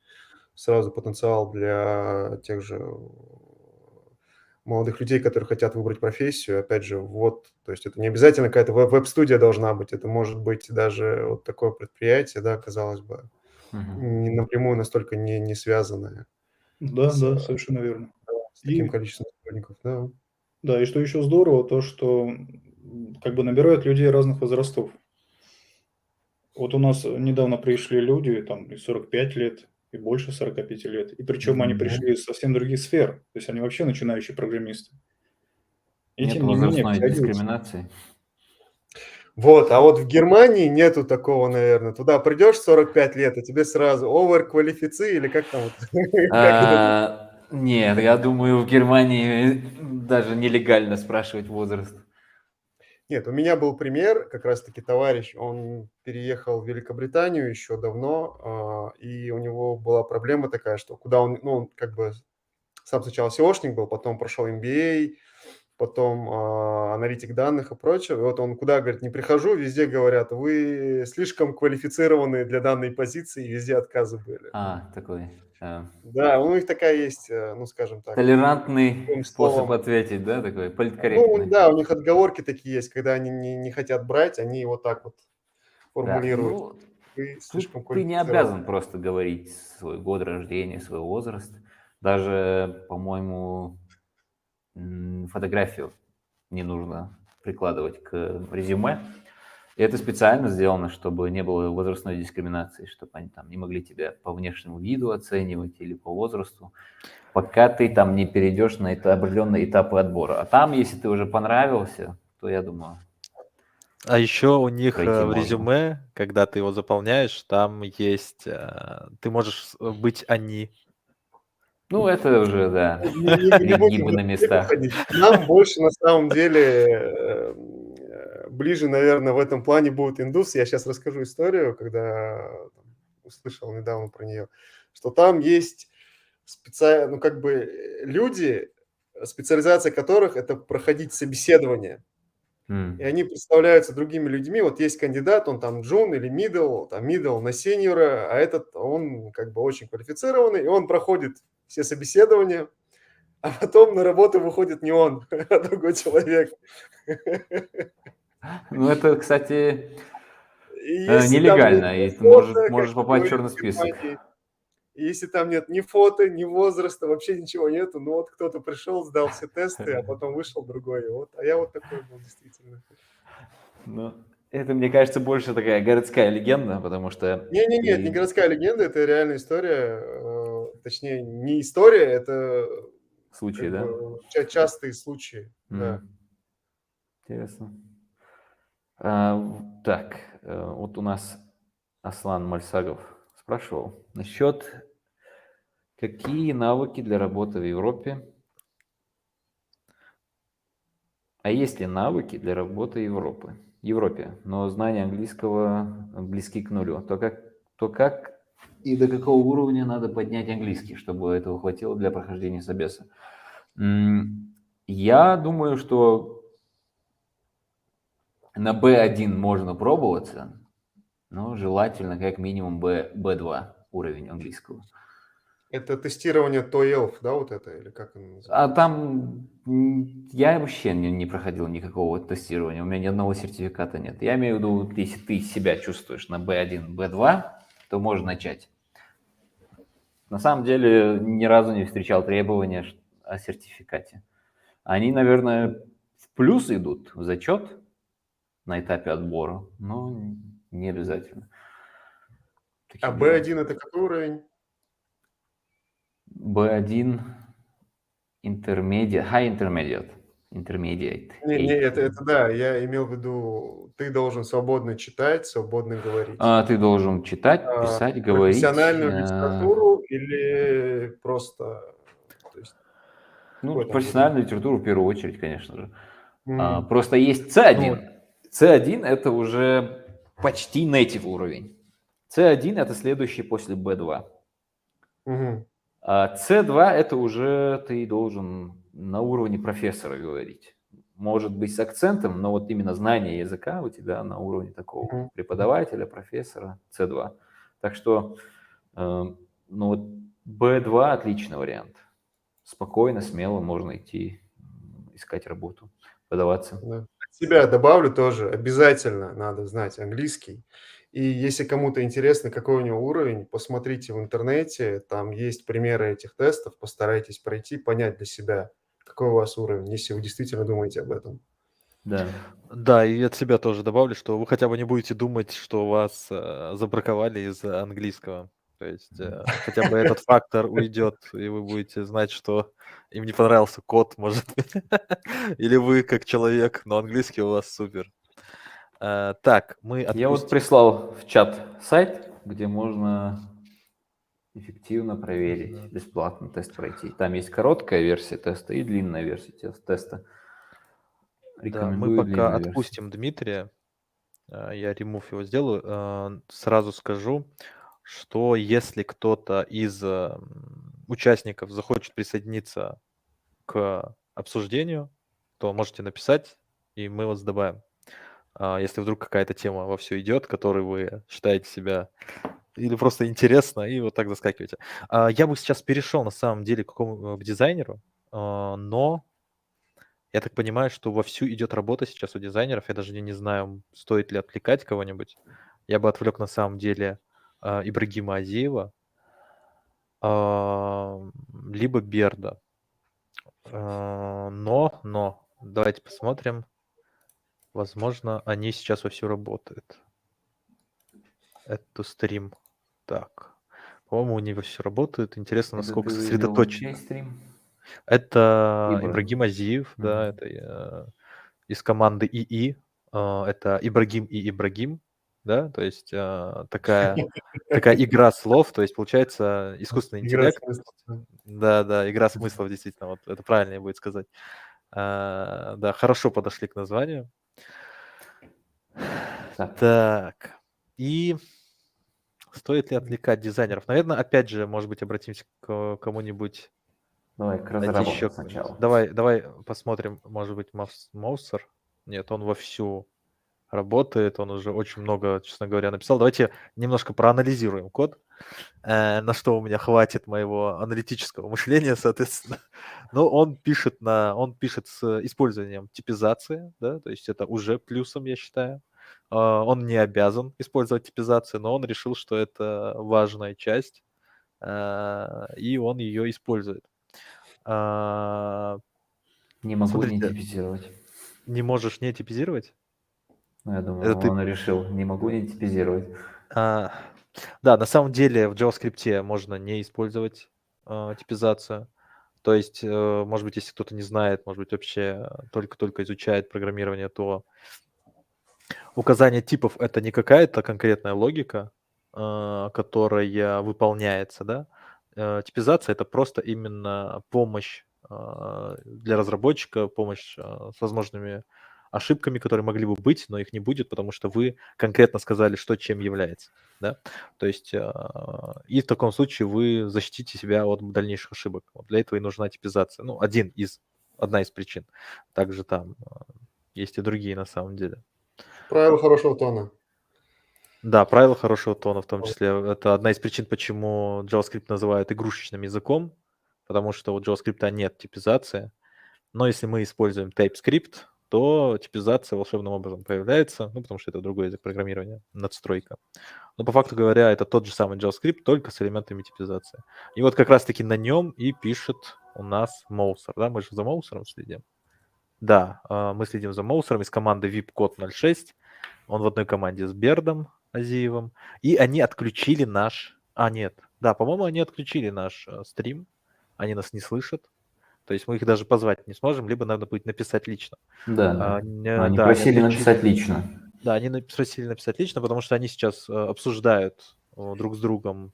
сразу потенциал для тех же молодых людей, которые хотят выбрать профессию. Опять же, вот, то есть это не обязательно какая-то веб-студия должна быть, это может быть даже вот такое предприятие, да, казалось бы, Мгм. напрямую настолько не связанное Да, с, да, совершенно верно. с таким И количеством сотрудников, да. да, и что еще здорово, то что как бы набирают людей разных возрастов. Вот у нас недавно пришли люди, там и 45 лет, и больше 45 лет. И причем они Мгм. пришли из совсем других сфер. То есть они вообще начинающие программисты. И Нет тем не менее возрастной втягиваются. дискриминации. Вот, а вот в Германии нету такого, наверное. Туда придешь 45 лет, и тебе сразу оверквалифици или как там вот, как это? Нет, я думаю, в Германии даже нелегально спрашивать возраст. Нет, у меня был пример, как раз-таки товарищ, он переехал в Великобританию еще давно, и у него была проблема такая, что куда он, ну, он как бы сам сначала SEOшник был, потом прошел MBA, потом аналитик данных и прочее. И вот он куда, говорит, не прихожу, везде говорят, вы слишком квалифицированы для данной позиции, и везде отказы были. Такой Да, у них такая есть, ну, скажем так, толерантный таким способ словом. ответить, да, такой Ну, политкорректный. да, у них отговорки такие есть, когда они не хотят брать, они вот так вот Да, формулируют. ну, Вы слишком тут ты не квалифицированы. обязан просто говорить свой год рождения, свой возраст. Даже, по-моему, фотографию не нужно прикладывать к резюме. И это специально сделано, чтобы не было возрастной дискриминации, чтобы они там не могли тебя по внешнему виду оценивать или по возрасту, пока ты там не перейдешь на определенные этапы отбора. А там, если ты уже понравился, то я думаю, А еще у них пройти в можно. резюме, когда ты его заполняешь, там есть, ты можешь быть они. Ну, это уже, да, Не будем перегибы в на эту тему местах. ходить. Нам больше на самом деле ближе, наверное, в этом плане будет индус. Я сейчас расскажу историю, когда услышал недавно про нее, что там есть ну, как бы люди, специализация которых это проходить собеседование. И они представляются другими людьми. Вот есть кандидат, он там джун или middle, там middle на сеньора, а этот, он как бы очень квалифицированный, и он проходит все собеседования, а потом на работу выходит не он, а другой человек. Ну, это, кстати, И если там нет нелегально, ни и ты фото, как можешь попасть в говорят черный в список. Германии, и если там нет ни фото, ни возраста, вообще ничего нету, ну вот кто-то пришел, сдал все тесты, а потом вышел другой. Вот, а я вот такой был действительно. Ну, это, мне кажется, больше такая городская легенда, потому что Не-не-не, это не ты... городская легенда, это реальная история. Точнее, не история, это Случай, как да? бы частые случаи, да. Интересно. Так, вот у нас Аслан Мальсагов спрашивал насчет, какие навыки для работы в Европе, а есть ли навыки для работы в Европе, но знания английского близки к нулю, то как и до какого уровня надо поднять английский, чтобы этого хватило для прохождения собеса? Я думаю, что на B1 можно пробоваться, но желательно как минимум B2 уровень английского. Это тестирование TOEFL, да, вот это, или как оно называется? А там я вообще не проходил никакого тестирования, у меня ни одного сертификата нет. Я имею в виду, если ты себя чувствуешь на B1, B2, то можно начать. На самом деле ни разу не встречал требования о сертификате. Они, наверное, плюсы идут в зачет на этапе отбора, но не обязательно. А Такие дела. B1 это какой уровень? B1 intermediate, high intermediate. Не, это да, я имел в виду, ты должен свободно читать, свободно говорить. Ты должен читать, писать, говорить. Профессиональную литературу или просто... То есть, Ну, какой там профессиональную литературу в первую очередь, конечно же. уровень? Просто есть C1. C1 это уже почти native уровень. C1 это следующий после B2. Мгм. А C2 это уже ты должен на уровне профессора говорить. Может быть с акцентом, но вот именно знание языка у тебя на уровне такого Мгм. преподавателя, профессора C2. Так что, ну вот B2 отличный вариант. Спокойно, смело можно идти искать работу, подаваться. Да. От себя добавлю тоже, обязательно надо знать английский. И если кому-то интересно, какой у него уровень, посмотрите в интернете, там есть примеры этих тестов, постарайтесь пройти, понять для себя, какой у вас уровень, если вы действительно думаете об этом. Да. Да, и от себя тоже добавлю, что вы хотя бы не будете думать, что вас забраковали из-за английского. То есть хотя бы этот фактор уйдет, и вы будете знать, что им не понравился код, может быть, или вы как человек, но английский у вас супер. Так, мы Я вот отпустим. прислал в чат сайт, где можно эффективно проверить, бесплатно тест пройти. Там есть короткая версия теста и длинная версия теста. Да, мы Рекомендую пока длинную версию. отпустим Дмитрия. Я ремув его сделаю. Сразу скажу, что если кто-то из участников захочет присоединиться к обсуждению, то можете написать, и мы вас добавим. Если вдруг какая-то тема во все идет, которой вы считаете себя или просто интересно, и вот так заскакиваете. Я бы сейчас перешел на самом деле к дизайнеру, но я так понимаю, что вовсю идет работа сейчас у дизайнеров. Я даже не знаю, стоит ли отвлекать кого-нибудь. Я бы отвлек на самом деле Ибрагима Азиева, либо Берда. Но, давайте посмотрим. Возможно, они сейчас вовсю работают. Это стрим. Так. По-моему, они вовсю работают. Интересно, насколько сосредоточено. Стрим? Это Ибра. Ибрагим Азиев, да, это из команды ИИ. Это Ибрагим и Ибрагим, да, то есть такая игра слов, то есть получается искусственный Игра интеллект. смыслов, Да, игра смыслов, действительно, вот это правильнее будет сказать. Да, хорошо подошли к названию. Так, и стоит ли отвлекать дизайнеров? Наверное, опять же, может быть, обратимся к кому-нибудь. Давай к Найти разработке еще сначала. Давай посмотрим, может быть, Моусер. Нет, он вовсю работает, он уже очень много, честно говоря, написал. Давайте немножко проанализируем код, на что у меня хватит моего аналитического мышления, соответственно. Но он пишет с использованием типизации, да, то есть это уже плюсом, я считаю. Он не обязан использовать типизацию, но он решил, что это важная часть, и он ее использует. Не могу не Смотрите, типизировать. не можешь не типизировать? Ну, я думаю, Это ты... он решил, не могу не типизировать. Да, на самом деле в JavaScript можно не использовать типизацию. То есть, может быть, если кто-то не знает, может быть, вообще только-только изучает программирование, то указание типов — это не какая-то конкретная логика, которая выполняется, да. Типизация — это просто именно помощь для разработчика, помощь с возможными ошибками, которые могли бы быть, но их не будет, потому что вы конкретно сказали, что чем является, да. То есть и в таком случае вы защитите себя от дальнейших ошибок. Вот для этого и нужна типизация. Ну, одна из причин. Также там есть и другие на самом деле. Правило хорошего тона. Да, правило хорошего тона в том числе. Это одна из причин, почему JavaScript называют игрушечным языком, потому что у JavaScript нет типизации. Но если мы используем TypeScript, то типизация волшебным образом появляется, ну, потому что это другой язык программирования, надстройка. Но по факту говоря, это тот же самый JavaScript, только с элементами типизации. И вот как раз-таки на нем и пишет у нас Mousер, да? Мы же за Mousером следим. Да, мы следим за Моусером из команды VIP-код 06. Он в одной команде с Бердом Азиевым. И они отключили наш... нет. Да, по-моему, они отключили наш стрим. Они нас не слышат. То есть мы их даже позвать не сможем, либо надо будет написать лично. Да, они Да, просили отключили. написать лично. Да, они просили написать лично, потому что они сейчас обсуждают друг с другом,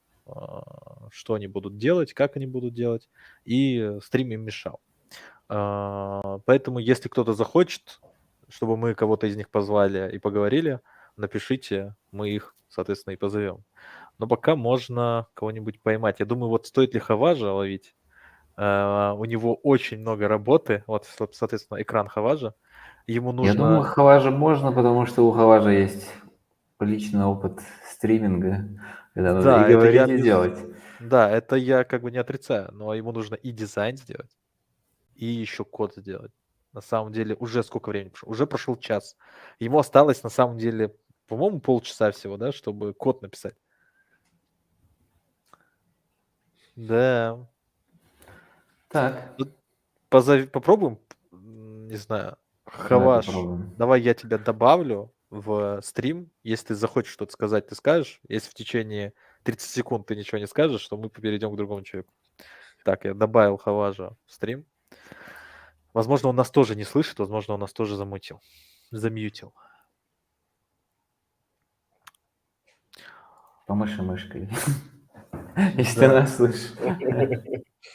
что они будут делать, как они будут делать, и стрим им мешал. Поэтому, если кто-то захочет, чтобы мы кого-то из них позвали и поговорили, напишите, мы их, соответственно, и позовем. Но пока можно кого-нибудь поймать. Я думаю, вот стоит ли Хаважа ловить? У него очень много работы. Вот, соответственно, экран Хаважа. Ему нужно... Я думаю, Хаважа можно, потому что у Хаважа есть личный опыт стриминга, когда нужно Да, и это я говорить, и делать. Да, это я как бы не отрицаю, но ему нужно и дизайн сделать, и еще код сделать. На самом деле, уже сколько времени прошло? Уже прошел час. Ему осталось, на самом деле, по-моему, полчаса всего, да, чтобы код написать. Да. Так, Попробуем, не знаю, давай Хаваш, попробуем. давай я тебя добавлю в стрим. Если ты захочешь что-то сказать, ты скажешь. Если в течение 30 секунд ты ничего не скажешь, то мы перейдем к другому человеку. Так, я добавил Хаважа в стрим. Возможно, он нас тоже не слышит, возможно, он нас тоже замьютил. Помаши мышкой, если ты нас слышишь.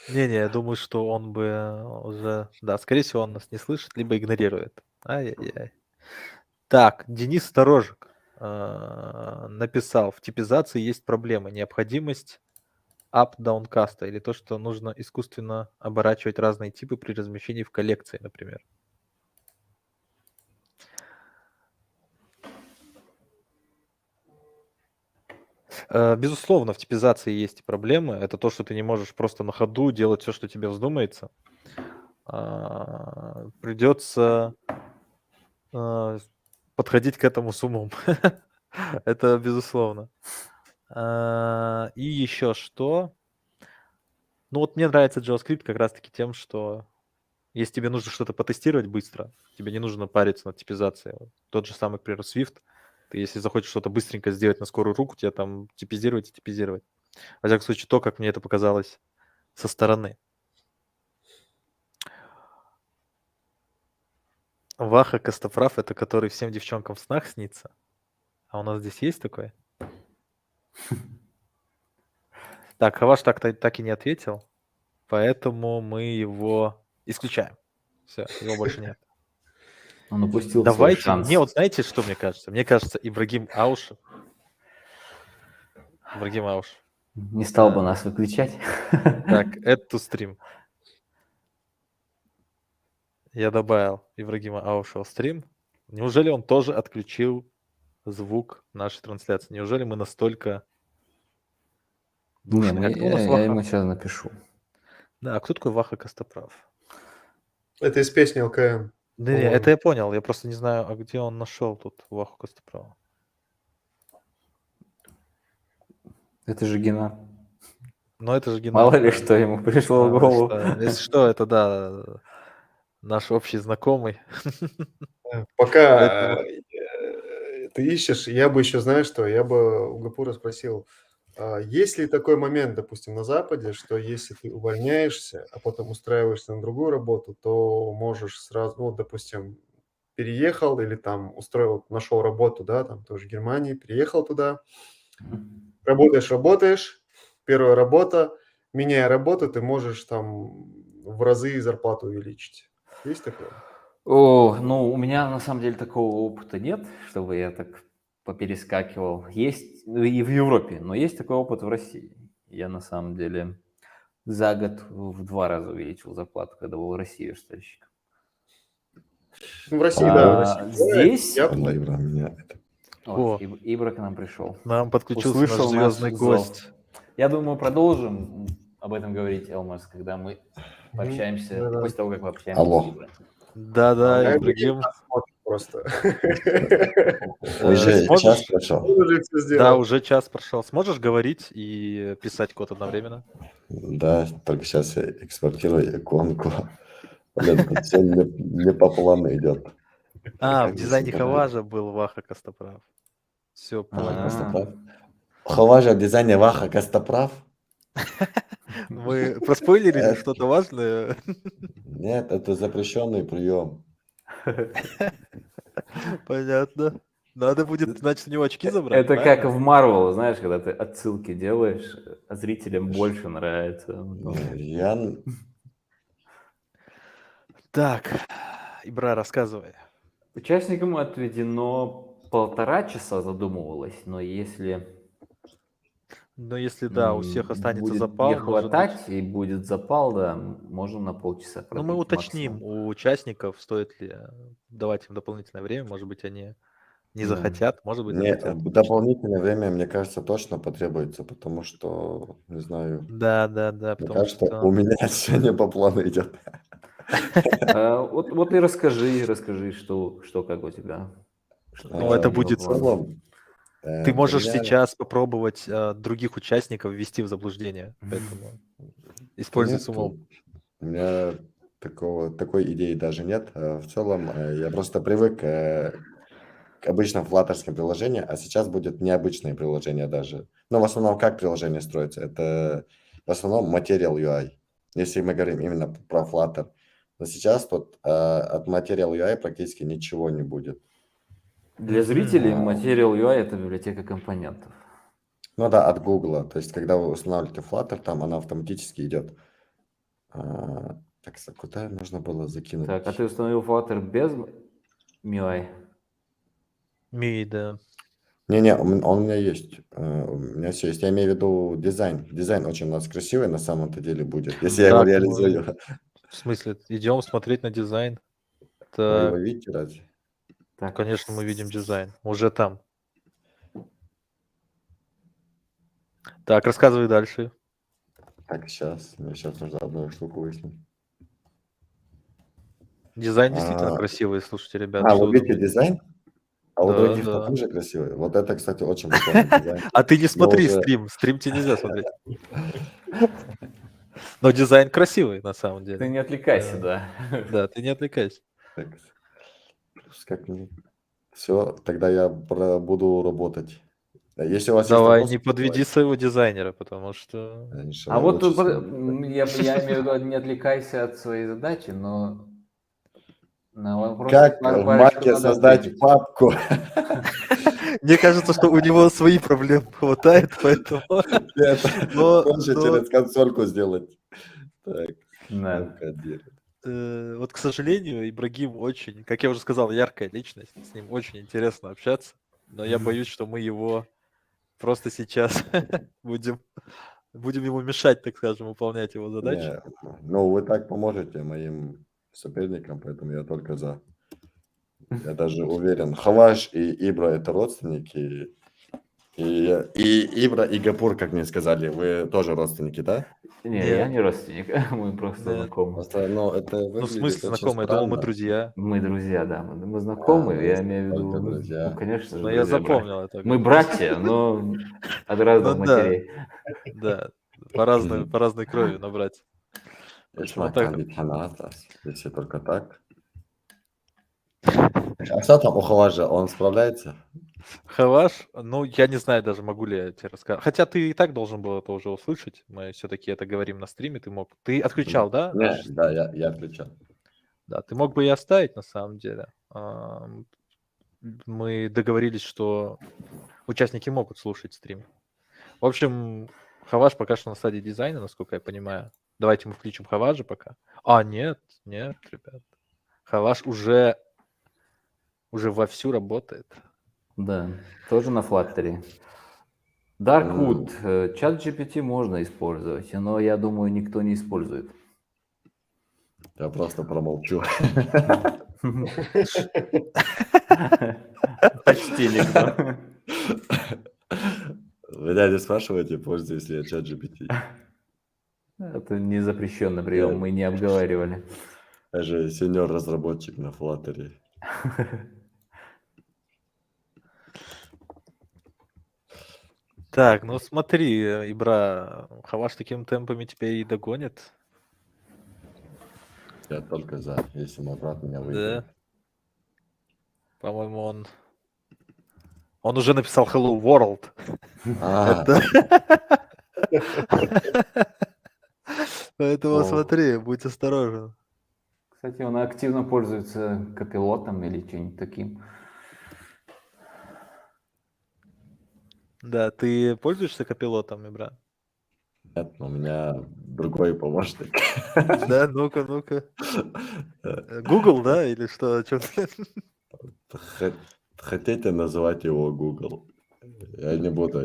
Не-не, я думаю, что он бы уже... Да, скорее всего, он нас не слышит, либо игнорирует. Ай-яй-яй. Так, Денис Сторожик написал, в типизации есть проблема, необходимость up-down-каста, или то, что нужно искусственно оборачивать разные типы при размещении в коллекции, например. Безусловно, в типизации есть проблемы. Это то, что ты не можешь просто на ходу делать все, что тебе вздумается. Придется подходить к этому с умом. Это безусловно. И еще что? Ну вот мне нравится JavaScript как раз-таки тем, что если тебе нужно что-то потестировать быстро, тебе не нужно париться над типизацией. Вот тот же самый, например, Swift. Ты если захочешь что-то быстренько сделать на скорую руку, тебе там типизировать и типизировать. Во всяком случае, то, как мне это показалось со стороны. Ваха Костоправ — это который всем девчонкам в снах снится. А у нас здесь есть такой? Так, Хаваш так и не ответил, поэтому мы его исключаем. Все, его больше нет. Он упустил свой Давайте, шанс. мне вот знаете, что мне кажется? Мне кажется, Ибрагим Аушев. Не стал бы нас выключать. Так, add to stream. Я добавил Ибрагима Аушева в стрим. Неужели он тоже отключил звук нашей трансляции? Неужели мы настолько Не, душные? А кто у нас я Ваха? ему сейчас напишу. Да, а кто такой Ваха Костоправ? Это из песни ЛКМ. Да, по-моему. это я понял. Я просто не знаю, а где он нашел тут Ваху Костоправа. Это же Гена. Но это же Геннадий. Мало ли, что ему пришло в голову. Если что, это да, наш общий знакомый. Пока ты ищешь, я бы еще, знаешь что, я бы у Гапура спросил, есть ли такой момент, допустим, на Западе, что если ты увольняешься, а потом устраиваешься на другую работу, то можешь сразу, ну, допустим, переехал или там устроил, нашел работу, да, там тоже в Германии, переехал туда, работаешь, первая работа, меняя работу, ты можешь там в разы зарплату увеличить. Есть такое? Ну, у меня на самом деле такого опыта нет, чтобы я так поперескакивал. Есть и в Европе, но есть такой опыт в России. Я на самом деле за год в 2 раза увеличил зарплату, когда был в России верстальщиком. В России, да. В России. Здесь... О. Ибра к нам пришел. Нам подключился Услышал наш звездный наш гость. зов. Я думаю, мы продолжим об этом говорить, Элмас, когда мы пообщаемся, после того, как мы общаемся с Иброй. Да, Ибрагим. Просто. Уже час прошел. Да, уже час прошел. Сможешь говорить и писать код одновременно? Да, только сейчас я экспортирую иконку Блин, тут все не по плану идет. А, в Как здесь дизайне интернет? Хаважа был Ваха Костоправ. Все, понял. Костоправ. Хаважа в дизайне Ваха Костоправ? Мы проспойлерили Это- что-то важное. Нет, это запрещенный прием. Понятно. Надо будет, значит, у него очки забрать. Это как правильно? в Марвел, знаешь, когда ты отсылки делаешь, а зрителям больше нравится. Ну, Я... Так, Ибра, рассказывай. Участникам отведено 1,5 часа, задумывалось, но если Но если, да, у всех останется будет запал, не может быть... хватать и будет запал, да, можем на полчаса Ну, мы продлить уточним максимум. у участников, стоит ли давать им дополнительное время. Может быть, они не Да. захотят, может быть, Мне захотят. дополнительное время, мне кажется, точно потребуется, потому что, не знаю, Да, мне мне кажется, у что... меня все не по плану идет. Вот и расскажи, что как у тебя. Ну, это В будет... целом, Ты у можешь меня сейчас попробовать других участников ввести в заблуждение, поэтому используй нету. самому. У меня такой идеи даже нет. В целом, я просто привык к обычным флаттерским приложениям, а сейчас будет необычное приложение даже. Но в основном как приложение строится? Это в основном Material UI, если мы говорим именно про Flutter. Но сейчас тут от Material UI практически ничего не будет. Для зрителей Material UI — это библиотека компонентов. Ну да, от Google. То есть, когда вы устанавливаете Flutter, там она автоматически идет. Так, куда нужно было закинуть? Так, а ты установил Flutter без MIUI? Ми, да. Не-не, он у меня есть. У меня все есть. Я имею в виду дизайн. Дизайн очень у нас красивый на самом-то деле будет, если я его Так, реализую. В смысле, идем смотреть на дизайн. Вы его Так, видите разве? Так, конечно, мы видим дизайн. Уже там. Так, рассказывай дальше. Так, сейчас. Мне сейчас нужно одну штуку выяснить. Дизайн действительно А, красивый, слушайте, ребята. что вы вы видите думаете? дизайн? А у Да, других-то да. тоже красивый. Вот это, кстати, очень прикольный дизайн. А ты не смотри уже- стрим. Стрим тебе нельзя смотреть. Но дизайн красивый, на самом ты деле. не отвлекайся, да. Да, ты не отвлекайся. Так, как мне... Все, тогда я буду работать. Если у вас Давай, есть не вопросы, подведи своего дизайнера, потому что... раньше А вот лучше тут, с вами. я имею в виду, не отвлекайся от своей задачи, но на вопрос Как в Маке создать папку? Мне кажется, что у него свои проблемы хватает, поэтому... Это Но- проще но- через консольку сделать. Так, Да. Вот, к сожалению, Ибрагим очень, как я уже сказал, яркая личность. С ним очень интересно общаться. Но я боюсь, что мы его просто сейчас будем ему мешать, так скажем, выполнять его задачи. Ну, вы так поможете моим соперникам, поэтому я только за. Я даже уверен, Хаваш и Ибра это родственники. И Ибра и Гапур, как мне сказали, вы тоже родственники, да? Не, Нет. я не родственник, мы просто Нет. знакомы. Просто, ну, это Ну, в выглядит смысле, очень знакомые, я думал, мы странно. друзья. Мы друзья, да, мы знакомы, ну, я имею в только виду, друзья. ну, конечно же, Но я друзья, запомнил это. Мы братья, но от разных Ну да. матерей. Да, по разной крови набрать. Если Вот так вот. если только так. А что там у Хаважа? Он справляется? Хаваш, ну, я не знаю даже, могу ли я тебе рассказать. Хотя ты и так должен был это уже услышать. Мы все-таки это говорим на стриме. Ты мог... Ты отключал, да? Нет, да, я отключал. Да, ты мог бы и оставить, на самом деле. Мы договорились, что участники могут слушать стрим. В общем, Хаваш пока что на стадии дизайна, насколько я понимаю. Давайте мы включим Хаважа пока. Нет, ребят. Хаваш уже вовсю работает. Да, тоже на Flutter. Darkwood, чат GPT можно использовать, но я думаю, никто не использует. Я просто промолчу. Почти никто. Вы дядя спрашиваете, пользуюсь ли я чат GPT? Это не запрещенный прием, мы не обговаривали. Я же сеньор-разработчик на Flutter. Так, ну смотри, Ибра, Хаваш такими темпами тебя и догонит. Я только за, если мой брат меня Да. выиграет. По-моему, он уже написал Hello World. А, Это... Поэтому О. смотри, будь осторожен. Кстати, он активно пользуется копилотом или чем-нибудь таким. Да, ты пользуешься копилотом, брат? нет, у меня другой помощник. Да, ну-ка. Google, да, или что? Чё ты? Хотите называть его Google? Я не буду.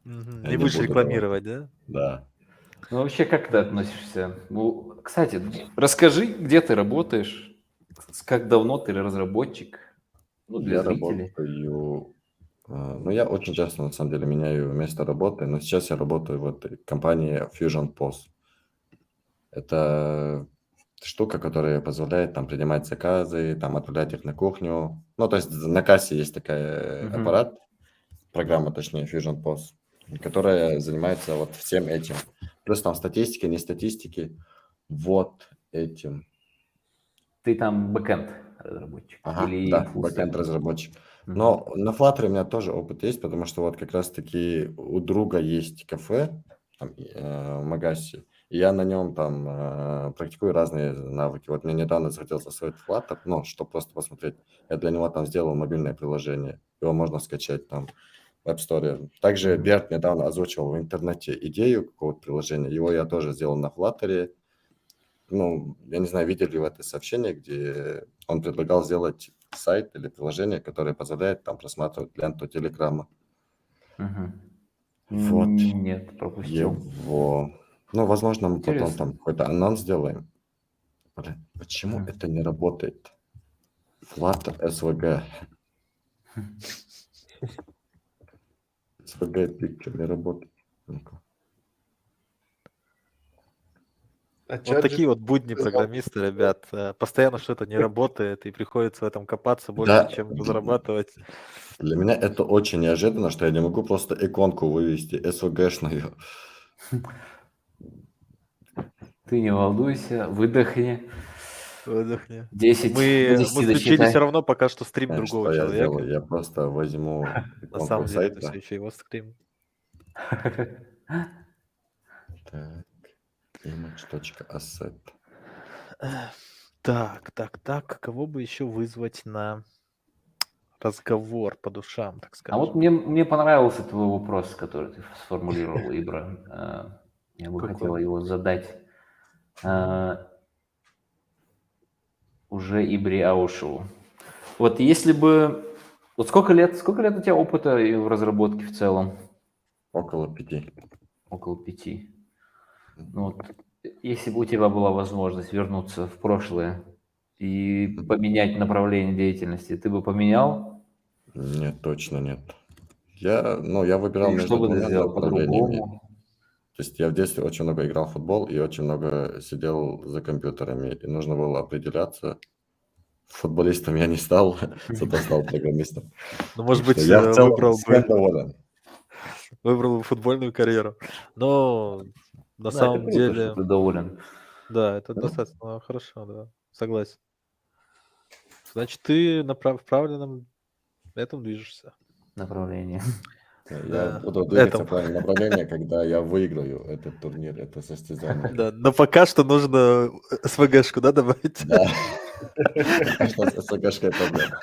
Мгм. Я Не не будешь буду рекламировать, да? Да. Ну, вообще, как ты относишься? Ну, кстати, расскажи, где ты работаешь, как давно ты разработчик, ну, для Я зрителей. работаю... Ну, я очень часто, на самом деле, меняю место работы, но сейчас я работаю в этой компании Fusion POS. Это штука, которая позволяет там принимать заказы, там отправлять их на кухню. Ну, то есть на кассе есть такой Мгм. аппарат, программа, точнее, Fusion POS, которая занимается вот всем этим. Плюс там статистики, не статистики. Вот этим. Ты там бэкэнд разработчик Ага, или да, full stack? бэкэнд разработчик. Мгм. Но на Flutter у меня тоже опыт есть, потому что вот как раз-таки у друга есть кафе там, в Магасе, и я на нем там практикую разные навыки. Вот мне недавно захотелось освоить Flutter, ну, чтобы просто посмотреть. Я для него там сделал мобильное приложение. Его можно скачать там в App Store. Также Мгм. Берт недавно озвучивал в интернете идею какого-то приложения. Его я тоже сделал на Flutter. Ну, я не знаю, видели ли вы это сообщение, где он предлагал сделать сайт или приложение, которое позволяет там просматривать ленту Телеграма. Мгм. Вот Нет, пропустил. его. Ну, возможно, мы потом Интересно. там какой-то анонс сделаем. Блин, почему Мгм. это не работает? Flutter SVG. SVG Picture не работает. Ну-ка. А Вот чат такие вот будни GPT программиста, ребят. Постоянно что-то не работает, и приходится в этом копаться больше, Да, чем зарабатывать. для меня это очень неожиданно, что я не могу просто иконку вывести SVG-шную. Ты не волнуйся, выдохни. Выдохни. 10 до Мы 10 включили все досчитай. равно пока что стрим другого Что я сделаю? человека. Я просто возьму На иконку самом деле это все сайта. еще его стрим. Так, image.asset. Так. Кого бы еще вызвать на разговор по душам, так А вот скажем? мне понравился твой вопрос, который ты сформулировал, Ибра. Я бы Какой? хотел его задать уже Ибре Аушеву. Вот если бы... Вот сколько лет у тебя опыта в разработке в целом? Около 5. Около 5. Ну, вот, если бы у тебя была возможность вернуться в прошлое и поменять направление деятельности, ты бы поменял? Нет, точно нет. Я выбирал Или что между бы ты двумя сделал направлениями. по-другому? То есть я в детстве очень много играл в футбол и очень много сидел за компьютерами. И нужно было определяться. Футболистом я не стал, зато стал программистом. Ну, может Что быть, я в целом выбрал всем бы доволен. футбольную карьеру. Но на Да, это самом круто, что деле, ты доволен. да, это Ну, достаточно хорошо, да, согласен. Значит, ты в правильном этом движешься. Направление. Я Да, буду двигаться этом. в правильном направлении, когда я выиграю этот турнир, это состязание. Да, но пока что нужно СВГшку, да, добавить? Да. Пока что с СВГшкой проблема.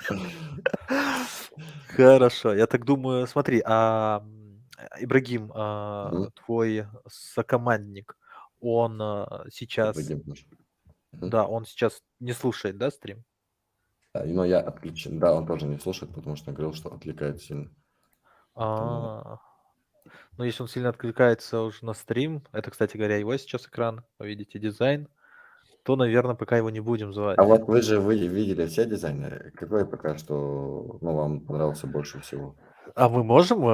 Хорошо, я так думаю, смотри, Ибрагим, Мгм. твой сокомандник, он сейчас, Ибрагим наш. Мгм. да, он сейчас не слушает, да, стрим? Да, но я отключен. Да, он тоже не слушает, потому что он говорил, что отвлекает сильно. Поэтому А, Ну, если он сильно откликается уже на стрим, это, кстати говоря, его сейчас экран, вы видите дизайн, то, наверное, пока его не будем звать. А вот вы видели все дизайны? Какой пока что вам понравился больше всего? А мы можем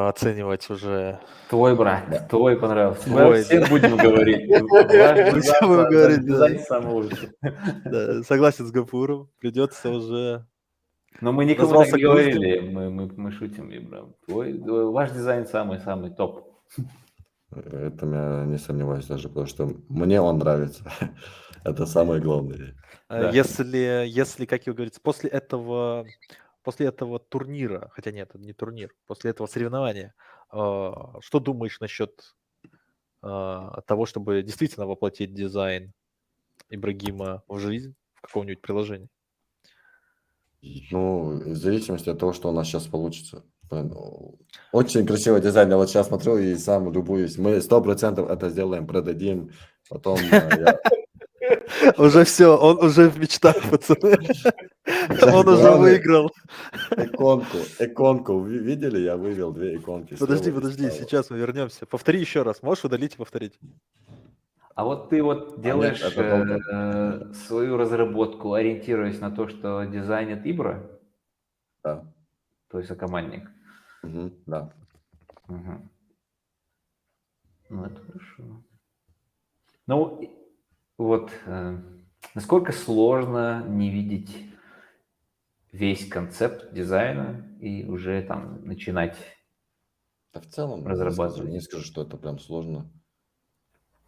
оценивать уже Твой брат, Да. твой понравился. Мы твой, всем да? будем говорить. Ваш Будем говорить, да. дизайн самый лучший. Да, согласен с Гапуром, придется уже... Но мы никому так Назвался не Груздем. говорили, мы шутим, Ибра. Ваш дизайн самый топ. Это я не сомневаюсь даже, потому что мне он нравится. Это самое главное. Да. Если, как его говорится, после этого турнира, хотя нет, это не турнир, после этого соревнования, что думаешь насчет того, чтобы действительно воплотить дизайн Ибрагима в жизнь в каком-нибудь приложении? Ну, в зависимости от того, что у нас сейчас получится. Очень красивый дизайн. Я вот сейчас смотрю и сам любуюсь. Мы 100% это сделаем, продадим. Потом Уже все, он уже в мечтах, пацаны. Он уже главное, выиграл. иконку видели? Я вывел 2 иконки. Подожди, слева и справа. сейчас мы вернемся. Повтори еще раз. Можешь удалить и повторить? А вот ты вот делаешь это долго. свою разработку, ориентируясь на то, что дизайнит Ибра, Да. то есть сокомандник. Да. Мгм. Ну, это хорошо. Ну, вот насколько сложно не видеть весь концепт дизайна и уже там начинать. Да в целом, Разрабатывать. не скажу, что это прям сложно.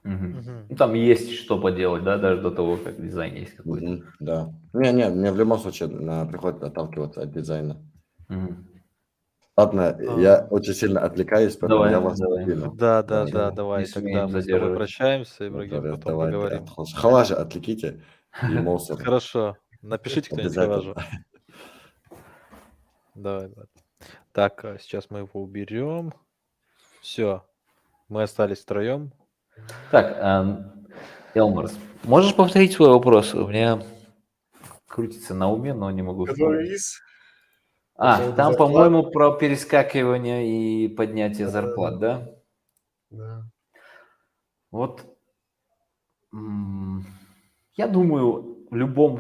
Ну, там есть что поделать, да, даже до того, как дизайн есть какой-то. Да. Не, мне в любом случае приходится отталкиваться от дизайна. Мгм. Ладно, я очень сильно отвлекаюсь, поэтому Давай, я вас давай. покину. Да, Ничего, давай. не Тогда смеем мы с тобой задерживать. прощаемся, Ибрагим, Давай, потом поговорим. Хаважа отвлеките и Моусер. Хорошо. Напишите кто-нибудь Обязательно. Хаважу. Давай. Так, сейчас мы его уберем. Все. Мы остались втроем. Так, Элмарс, можешь повторить свой вопрос? У меня крутится на уме, но не могу Который вспомнить. из... по поводу Там, зарплат. по-моему, про перескакивание и поднятие зарплат, да? Да. Вот я думаю,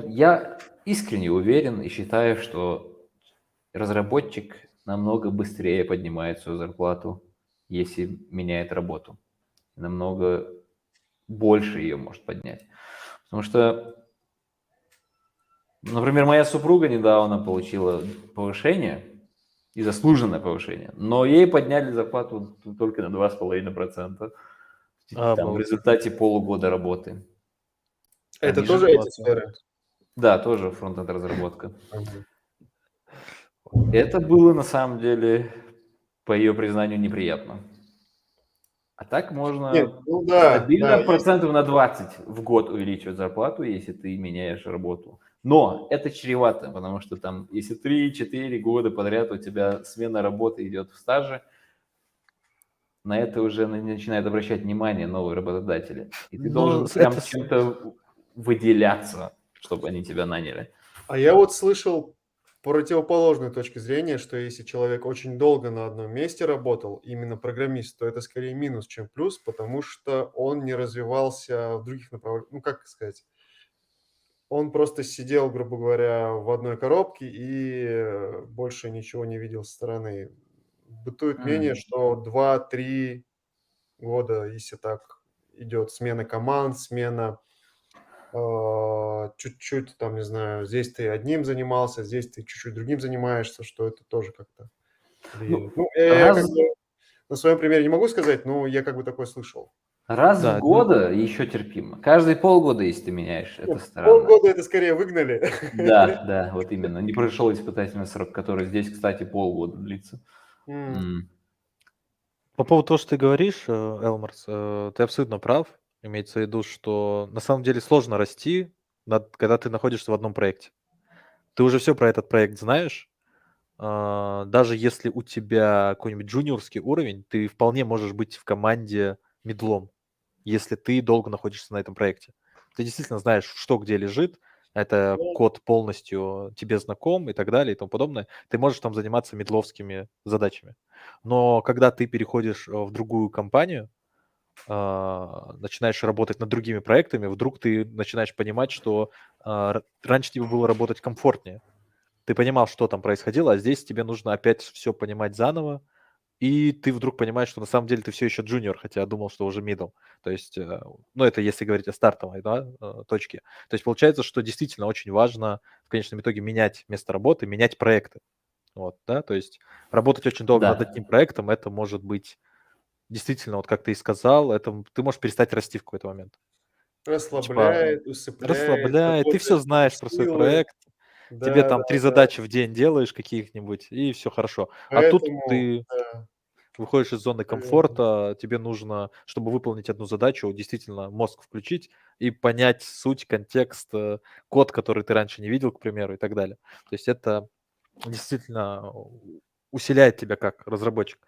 я искренне уверен и считаю, что разработчик намного быстрее поднимает свою зарплату, если меняет работу. Намного больше ее может поднять. Потому что, например, моя супруга недавно получила повышение, и заслуженное повышение, но ей подняли зарплату только на 2,5%. Там, в результате полугода работы. Это Они тоже же- эти сферы? Да, тоже фронтенд разработка. Ага. Это было на самом деле, по ее признанию, неприятно. А так можно Нет, ну да, стабильно да, есть. процентов на 20 в год увеличивать зарплату, если ты меняешь работу. Но это чревато, потому что там, если 3-4 года подряд у тебя смена работы идет в стаже, на это уже начинает обращать внимание новые работодатели. И ты должен прям чем-то выделяться, чтобы они тебя наняли. А я вот слышал противоположную точку зрения, что если человек очень долго на одном месте работал, именно программист, то это скорее минус, чем плюс, потому что он не развивался в других направлениях. Ну, как сказать? Он просто сидел, грубо говоря, в одной коробке и больше ничего не видел со стороны. Бытует мнение, что 2-3 года, если так идет смена команд, смена чуть-чуть, там, не знаю, здесь ты одним занимался, здесь ты чуть-чуть другим занимаешься, что это тоже как-то влияет. Я как бы на своем примере не могу сказать, но я как бы такое слышал. Раз в года еще терпимо. Каждые полгода, если ты меняешь, это странно. Полгода это скорее выгнали. Да, вот именно. Не прошел испытательный срок, который здесь, кстати, полгода длится. По поводу того, что ты говоришь, Элмарс, ты абсолютно прав. Имеется в виду, что на самом деле сложно расти, когда ты находишься в одном проекте. Ты уже все про этот проект знаешь. Даже если у тебя какой-нибудь джуниорский уровень, ты вполне можешь быть в команде мидлом, если ты долго находишься на этом проекте. Ты действительно знаешь, что где лежит, это код полностью тебе знаком и так далее и тому подобное. Ты можешь там заниматься мидловскими задачами. Но когда ты переходишь в другую компанию, начинаешь работать над другими проектами, вдруг ты начинаешь понимать, что раньше тебе было работать комфортнее. Ты понимал, что там происходило, а здесь тебе нужно опять все понимать заново, и ты вдруг понимаешь, что на самом деле ты все еще джуниор, хотя думал, что уже middle. То есть, ну, это если говорить о стартовой точке. То есть получается, что действительно очень важно в конечном итоге менять место работы, менять проекты. Вот, да, то есть работать очень долго над одним проектом, это может быть действительно, вот как ты и сказал, это ты можешь перестать расти в какой-то момент. Расслабляет, усыпляет, расслабляет, ты все работает знаешь про свой силы. проект, тебе Да, там да, 3 да. задачи в день делаешь каких-нибудь, и все хорошо. А тут Поэтому, ты да, выходишь из зоны верно. комфорта, тебе нужно, чтобы выполнить одну задачу, действительно мозг включить и понять суть, контекст, код, который ты раньше не видел, к примеру, и так далее. То есть это действительно усиляет тебя как разработчик.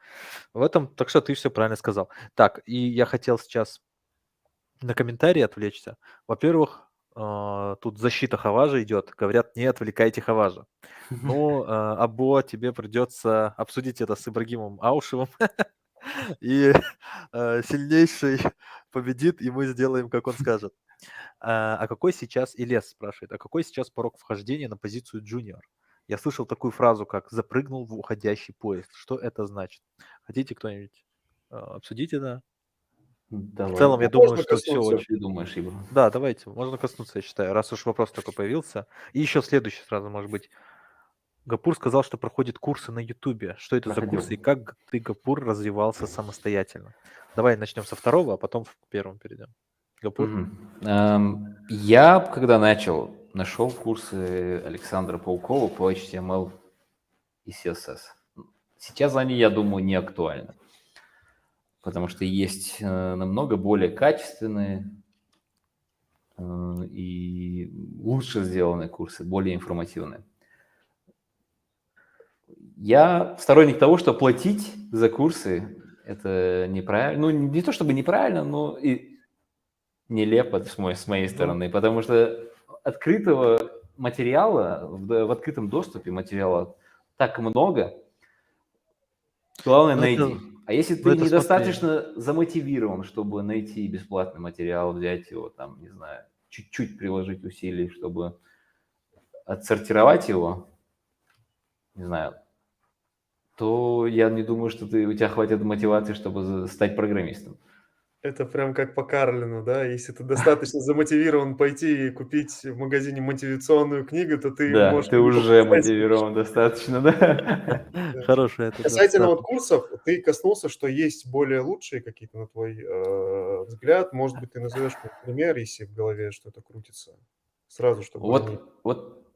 В этом, так что ты все правильно сказал. Так, и я хотел сейчас на комментарии отвлечься. Во-первых, тут защита Хаважа идет. Говорят, не отвлекайте Хаважа. Ну, Або, тебе придется обсудить это с Ибрагимом Аушевым, и сильнейший победит, и мы сделаем, как он скажет. А какой сейчас, Ильяс спрашивает, а какой сейчас порог вхождения на позицию джуниор? Я слышал такую фразу, как «запрыгнул в уходящий поезд». Что это значит? Хотите кто-нибудь обсудить это? В Давай. целом, я Ну, думаю, можно что все коснуться. очень... Ты думаешь, Ибра? Да, давайте, можно коснуться, я считаю, раз уж вопрос такой появился. И еще следующий сразу, может быть. Гапур сказал, что проходит курсы на Ютубе. Что это за Проходил. курсы и как ты, Гапур, развивался самостоятельно? Давай начнем со второго, а потом к первому перейдем. Гапур? Я, когда нашел курсы Александра Паукова по HTML и CSS. Сейчас они, я думаю, не актуальны, потому что есть намного более качественные и лучше сделанные курсы, более информативные. Я сторонник того, что платить за курсы – это неправильно. Ну, не то чтобы неправильно, но и нелепо с моей стороны, потому что открытого материала, в открытом доступе материала так много, главное Ну, это- найти. А если ну, ты это недостаточно замотивирован, чтобы найти бесплатный материал, взять его, там, не знаю, чуть-чуть приложить усилий, чтобы отсортировать его, не знаю, то я не думаю, что у тебя хватит мотивации, чтобы стать программистом. Это прям как по Карлину, да? Если ты достаточно замотивирован пойти и купить в магазине мотивационную книгу, то ты Да, можешь... ты легко уже стать. мотивирован достаточно, да? Хороший это. Касательно вот курсов, ты коснулся, что есть более лучшие какие-то, на твой взгляд. Может быть, ты назовешь какой-то пример, если в голове что-то крутится. Сразу, чтобы... они- Вот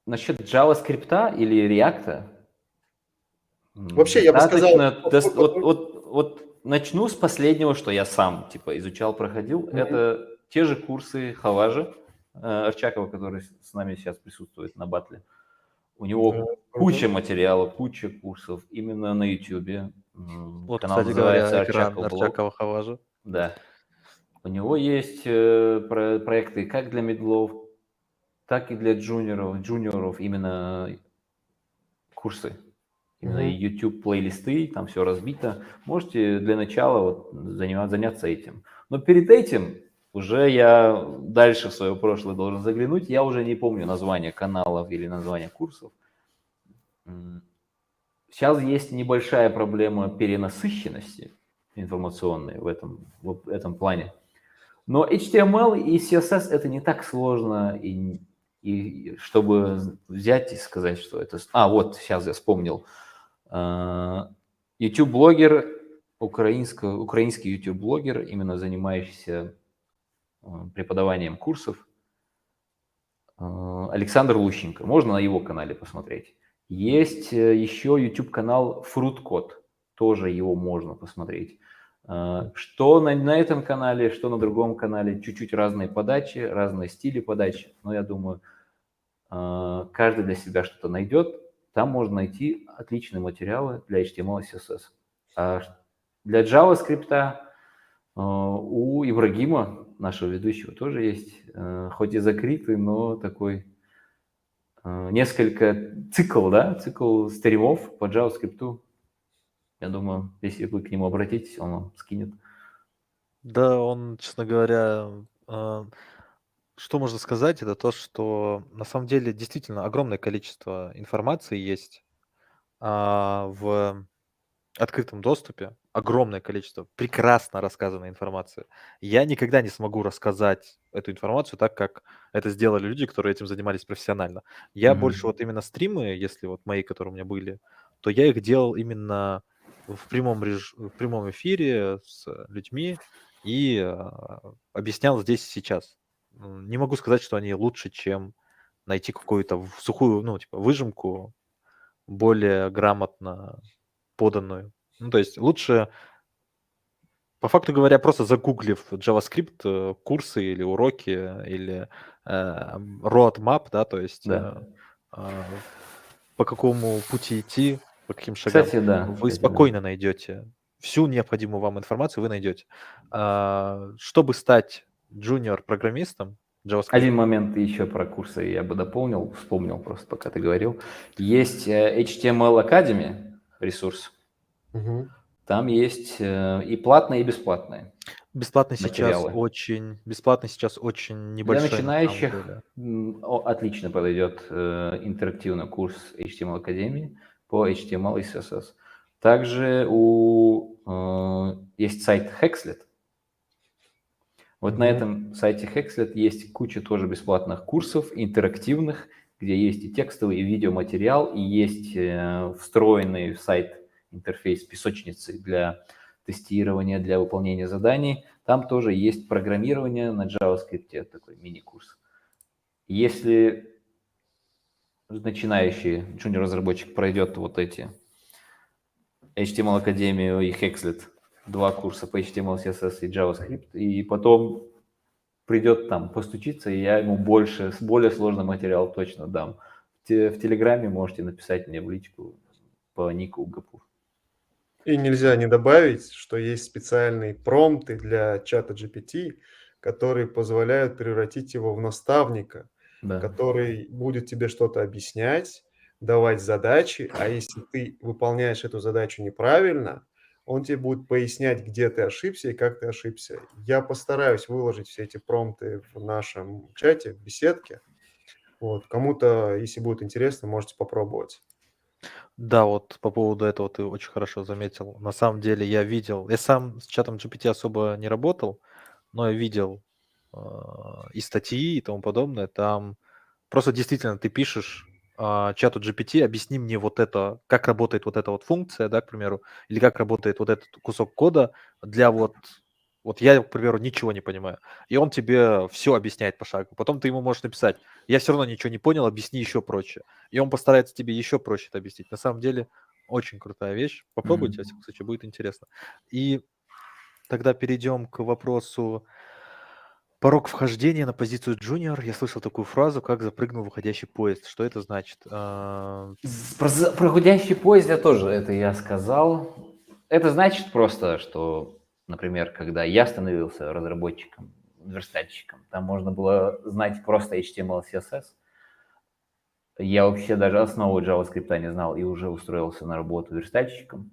насчет JavaScript или React. Вообще, я бы сказал... Вот начну с последнего, что я сам типа изучал, проходил. Это те же курсы Хаважа Арчакова, который с нами сейчас присутствует на батле. У него куча материалов, куча курсов именно на YouTube. Вот, Канал кстати говоря, называется экран Арчаков Блог. Арчакова Хаважа. Да. У него есть проекты как для медлов, так и для джуниоров именно курсы. Именно YouTube плейлисты, там все разбито. Можете для начала заняться этим. Но перед этим уже я дальше в свое прошлое должен заглянуть. Я уже не помню название каналов или название курсов. Сейчас есть небольшая проблема перенасыщенности информационной в этом плане. Но HTML и CSS это не так сложно, и чтобы взять и сказать, что это... вот сейчас я вспомнил. YouTube-блогер, украинский YouTube-блогер, именно занимающийся преподаванием курсов, Александр Лущенко. Можно на его канале посмотреть. Есть еще YouTube-канал FruitCode, тоже его можно посмотреть. Что на этом канале, что на другом канале, чуть-чуть разные подачи, разные стили подачи, но я думаю, каждый для себя что-то найдет. Там можно найти отличные материалы для HTML и CSS. А для JavaScript у Ибрагима, нашего ведущего, тоже есть, хоть и закрытый, но такой несколько цикл стримов по JavaScript. Я думаю, если вы к нему обратитесь, он вам скинет. Да, он, честно говоря, что можно сказать, это то, что на самом деле действительно огромное количество информации есть в открытом доступе, огромное количество прекрасно рассказанной информации. Я никогда не смогу рассказать эту информацию так, как это сделали люди, которые этим занимались профессионально. Я больше вот именно стримы, если вот мои, которые у меня были, то я их делал именно в прямом эфире с людьми, и объяснял здесь и сейчас. Не могу сказать, что они лучше, чем найти какую-то сухую, ну, типа, выжимку, более грамотно поданную. Ну, то есть лучше, по факту говоря, просто загуглив JavaScript курсы или уроки, или roadmap, да, то есть Да. по какому пути идти, по каким шагам, Кстати, да. вы Кстати, да. спокойно найдете всю необходимую вам информацию, вы найдете. Чтобы стать junior-программистом JavaScript, Один момент еще про курсы я бы дополнил, вспомнил просто, пока ты говорил. Есть HTML Academy ресурс. Мгм. Там есть и платные, и бесплатные бесплатный сейчас материалы. очень Для небольшой на самом начинающих деле. отлично подойдет интерактивный курс HTML Academy по HTML и CSS. Также есть сайт Hexlet. Вот на Мгм. этом сайте Hexlet есть куча тоже бесплатных курсов, интерактивных, где есть и текстовый, и видеоматериал, и есть встроенный в сайт интерфейс песочницы для тестирования, для выполнения заданий. Там тоже есть программирование на JavaScript, такой мини-курс. Если начинающий junior-разработчик пройдет вот эти HTML Академию и Hexlet, 2 курса по HTML, CSS и JavaScript, и потом придет там постучиться, и я ему более сложный материал точно дам. В Телеграме можете написать мне в личку по нику Гапур. И нельзя не добавить, что есть специальные промпты для чата GPT, которые позволяют превратить его в наставника, Да. который будет тебе что-то объяснять, давать задачи, а если ты выполняешь эту задачу неправильно, он тебе будет пояснять, где ты ошибся и как ты ошибся. Я постараюсь выложить все эти промпты в нашем чате, в беседке. Вот. Кому-то, если будет интересно, можете попробовать. Да, вот по поводу этого ты очень хорошо заметил. На самом деле я сам с чатом GPT особо не работал, но я видел и статьи и тому подобное. Там просто действительно ты пишешь чату GPT, объясни мне вот это, как работает вот эта вот функция, да, к примеру, или как работает вот этот кусок кода для вот я, к примеру, ничего не понимаю. И он тебе все объясняет пошагово. Потом ты ему можешь написать, я все равно ничего не понял, объясни еще проще. И он постарается тебе еще проще это объяснить. На самом деле, очень крутая вещь. Попробуйте, во всяком случае, будет интересно. И тогда перейдем к вопросу порог вхождения на позицию джуниор. Я слышал такую фразу, как запрыгнул в выходящий поезд. Что это значит? Про гудящий поезд я сказал. Это значит просто, что, например, когда я становился разработчиком, верстальщиком, там можно было знать просто HTML, CSS. Я вообще даже основу JavaScript не знал и уже устроился на работу верстальщиком.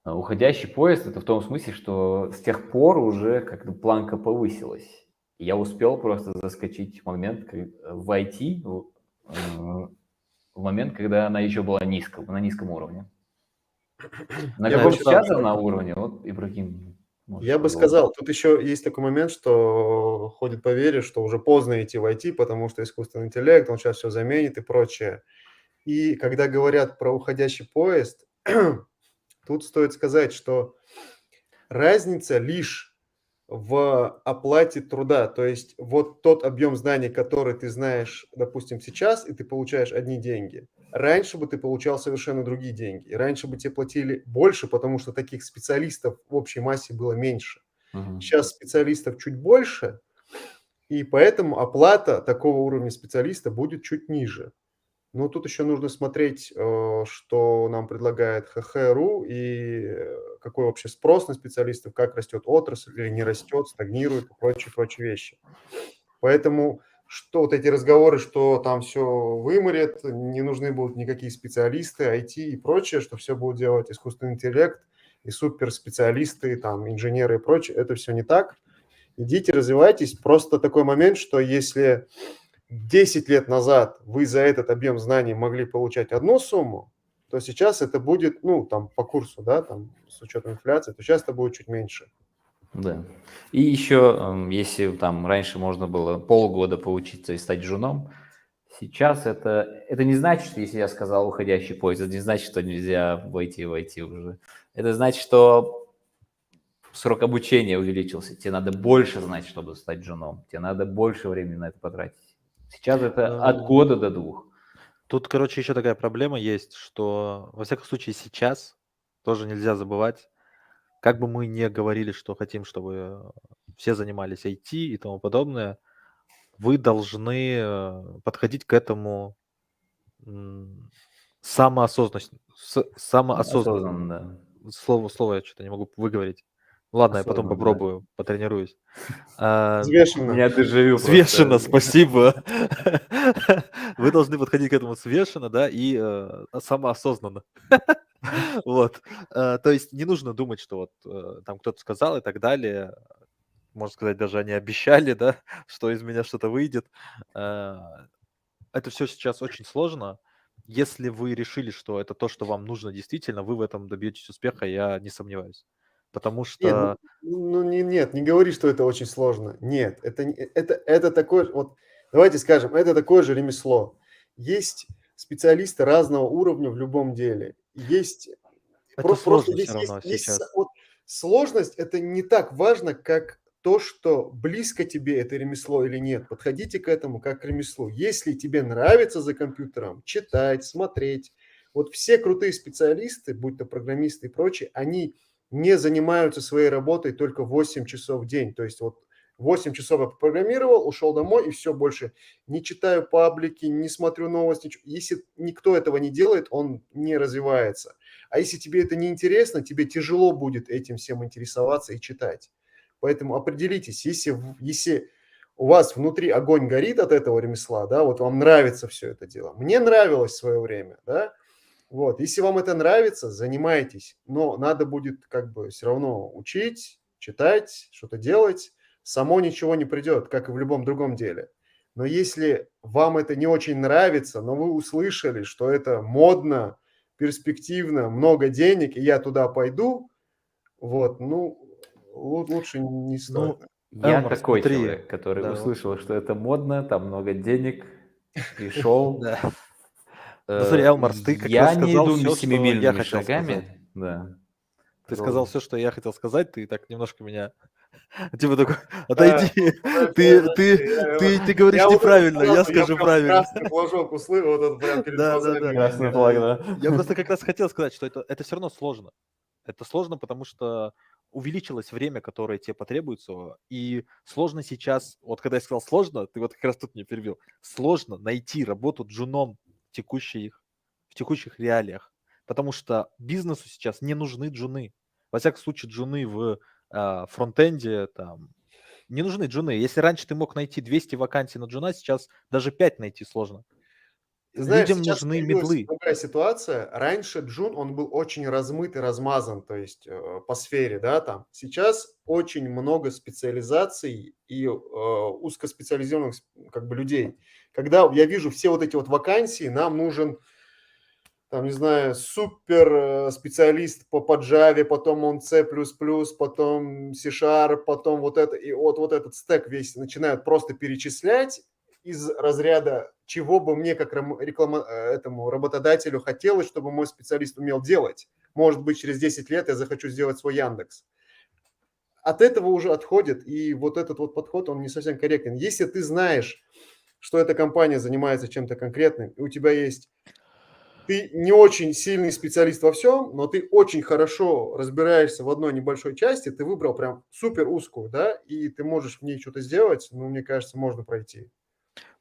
Уходящий поезд – это в том смысле, что с тех пор уже как-то планка повысилась. Я успел просто заскочить в момент в IT, в момент, когда она еще была на низком уровне. На Я каком бы сейчас она уровне, вот Ибрагим может Я бы продолжить. сказал, тут еще есть такой момент, что ходит поверье, что уже поздно идти в IT, потому что искусственный интеллект, он сейчас все заменит и прочее. И когда говорят про уходящий поезд, тут стоит сказать, что разница лишь в оплате труда. То есть вот тот объем знаний, который ты знаешь, допустим, сейчас, и ты получаешь одни деньги. Раньше бы ты получал совершенно другие деньги. И раньше бы тебе платили больше, потому что таких специалистов в общей массе было меньше. Мгм. Сейчас специалистов чуть больше, и поэтому оплата такого уровня специалиста будет чуть ниже. Но тут еще нужно смотреть, что нам предлагает ХХ.ру и какой вообще спрос на специалистов, как растет отрасль или не растет, стагнирует и прочие вещи. Поэтому что вот эти разговоры, что там все вымрет, не нужны будут никакие специалисты, IT и прочее, что все будет делать искусственный интеллект и суперспециалисты, там, инженеры и прочее, это все не так. Идите, развивайтесь. Просто такой момент, что если 10 лет назад вы за этот объем знаний могли получать одну сумму, то сейчас это будет, ну, там, по курсу, да, там, с учетом инфляции, то сейчас это будет чуть меньше. Да. И еще, если там раньше можно было полгода поучиться и стать джуном, сейчас это не значит, что если я сказал уходящий поезд, это не значит, что нельзя войти уже. Это значит, что срок обучения увеличился. Тебе надо больше знать, чтобы стать джуном. Тебе надо больше времени на это потратить. Сейчас это от года до 2. Тут, короче, еще такая проблема есть, что, во всяком случае, сейчас тоже нельзя забывать, как бы мы ни говорили, что хотим, чтобы все занимались IT и тому подобное, вы должны подходить к этому самоосознанно. Осознанно, да. Слово я что-то не могу выговорить. Ладно, я потом Осознанно. попробую, потренируюсь. А, У Взвешенно. меня дежавю Взвешенно, просто. спасибо. Вы должны подходить к этому взвешенно, да, и самоосознанно. Вот. То есть не нужно думать, что вот там кто-то сказал и так далее. Можно сказать, даже они обещали, да, что из меня что-то выйдет. Это все сейчас очень сложно. Если вы решили, что это то, что вам нужно действительно, вы в этом добьетесь успеха, я не сомневаюсь. Потому Нет, что нет, не говори, что это очень сложно. Нет, это такое, вот давайте скажем, это такое же ремесло. Есть специалисты разного уровня в любом деле. Есть это просто сложно здесь все равно есть сейчас. вот сложность, это не так важно, как то, что близко тебе это ремесло или нет. Подходите к этому как к ремеслу. Если тебе нравится за компьютером читать, смотреть, вот все крутые специалисты, будь то программисты и прочие, они не занимаются своей работой только 8 часов в день. То есть вот 8 часов я программировал, ушел домой и все, больше не читаю паблики, не смотрю новости. Если никто этого не делает, он не развивается. А если тебе это не интересно, тебе тяжело будет этим всем интересоваться и читать. Поэтому определитесь, если у вас внутри огонь горит от этого ремесла, да, вот вам нравится все это дело. Мне нравилось в свое время, да, вот, если вам это нравится, занимайтесь, но надо будет как бы все равно учить, читать, что-то делать, само ничего не придет, как и в любом другом деле. Но если вам это не очень нравится, но вы услышали, что это модно, перспективно, много денег, и я туда пойду, вот, ну, лучше не стоит. Ну, Я Элмар, такой смотри. человек, который Да, услышал, что это модно, там много денег, пришел. Да. Ну, смотри, Элмарс, ты как Я раз не сказал иду все, что я семимильными хотел сказать. шагами. Да. Ты сказал Продолжи. все, что я хотел сказать, ты так немножко меня... Типа такой, отойди, ты говоришь Я вот неправильно, это я сразу, я скажу прям правильно. красный флажок услышал, вот это прям перед Да, да, глазами. да. Красный флаг, да. Я просто как раз хотел сказать, что это все равно сложно. Это сложно, потому что увеличилось время, которое тебе потребуется, и сложно сейчас, вот когда я сказал сложно, ты вот как раз тут меня перебил, сложно найти работу джуном в текущих реалиях, потому что бизнесу сейчас не нужны джуны. Во всяком случае, джуны в фронтенде там не нужны джуны. Если раньше ты мог найти 200 вакансий на джуна, сейчас даже 5 найти сложно. Ты знаешь, Людям сейчас нужны появилась медлы. другая ситуация. Раньше джун, он был очень размыт и размазан, то есть по сфере, да, там. Сейчас очень много специализаций и узкоспециализированных как бы людей. Когда я вижу все вот эти вот вакансии, нам нужен, там, не знаю, супер специалист по Java, потом он C++, потом C#, потом вот это, и вот этот стек весь начинают просто перечислять из разряда, чего бы мне как этому работодателю хотелось, чтобы мой специалист умел делать. Может быть, через 10 лет я захочу сделать свой Яндекс. От этого уже отходит, и вот этот вот подход, он не совсем корректен. Если ты знаешь, что эта компания занимается чем-то конкретным, и у тебя есть... Ты не очень сильный специалист во всем, но ты очень хорошо разбираешься в одной небольшой части, ты выбрал прям супер узкую, да, и ты можешь в ней что-то сделать, ну, мне кажется, можно пройти.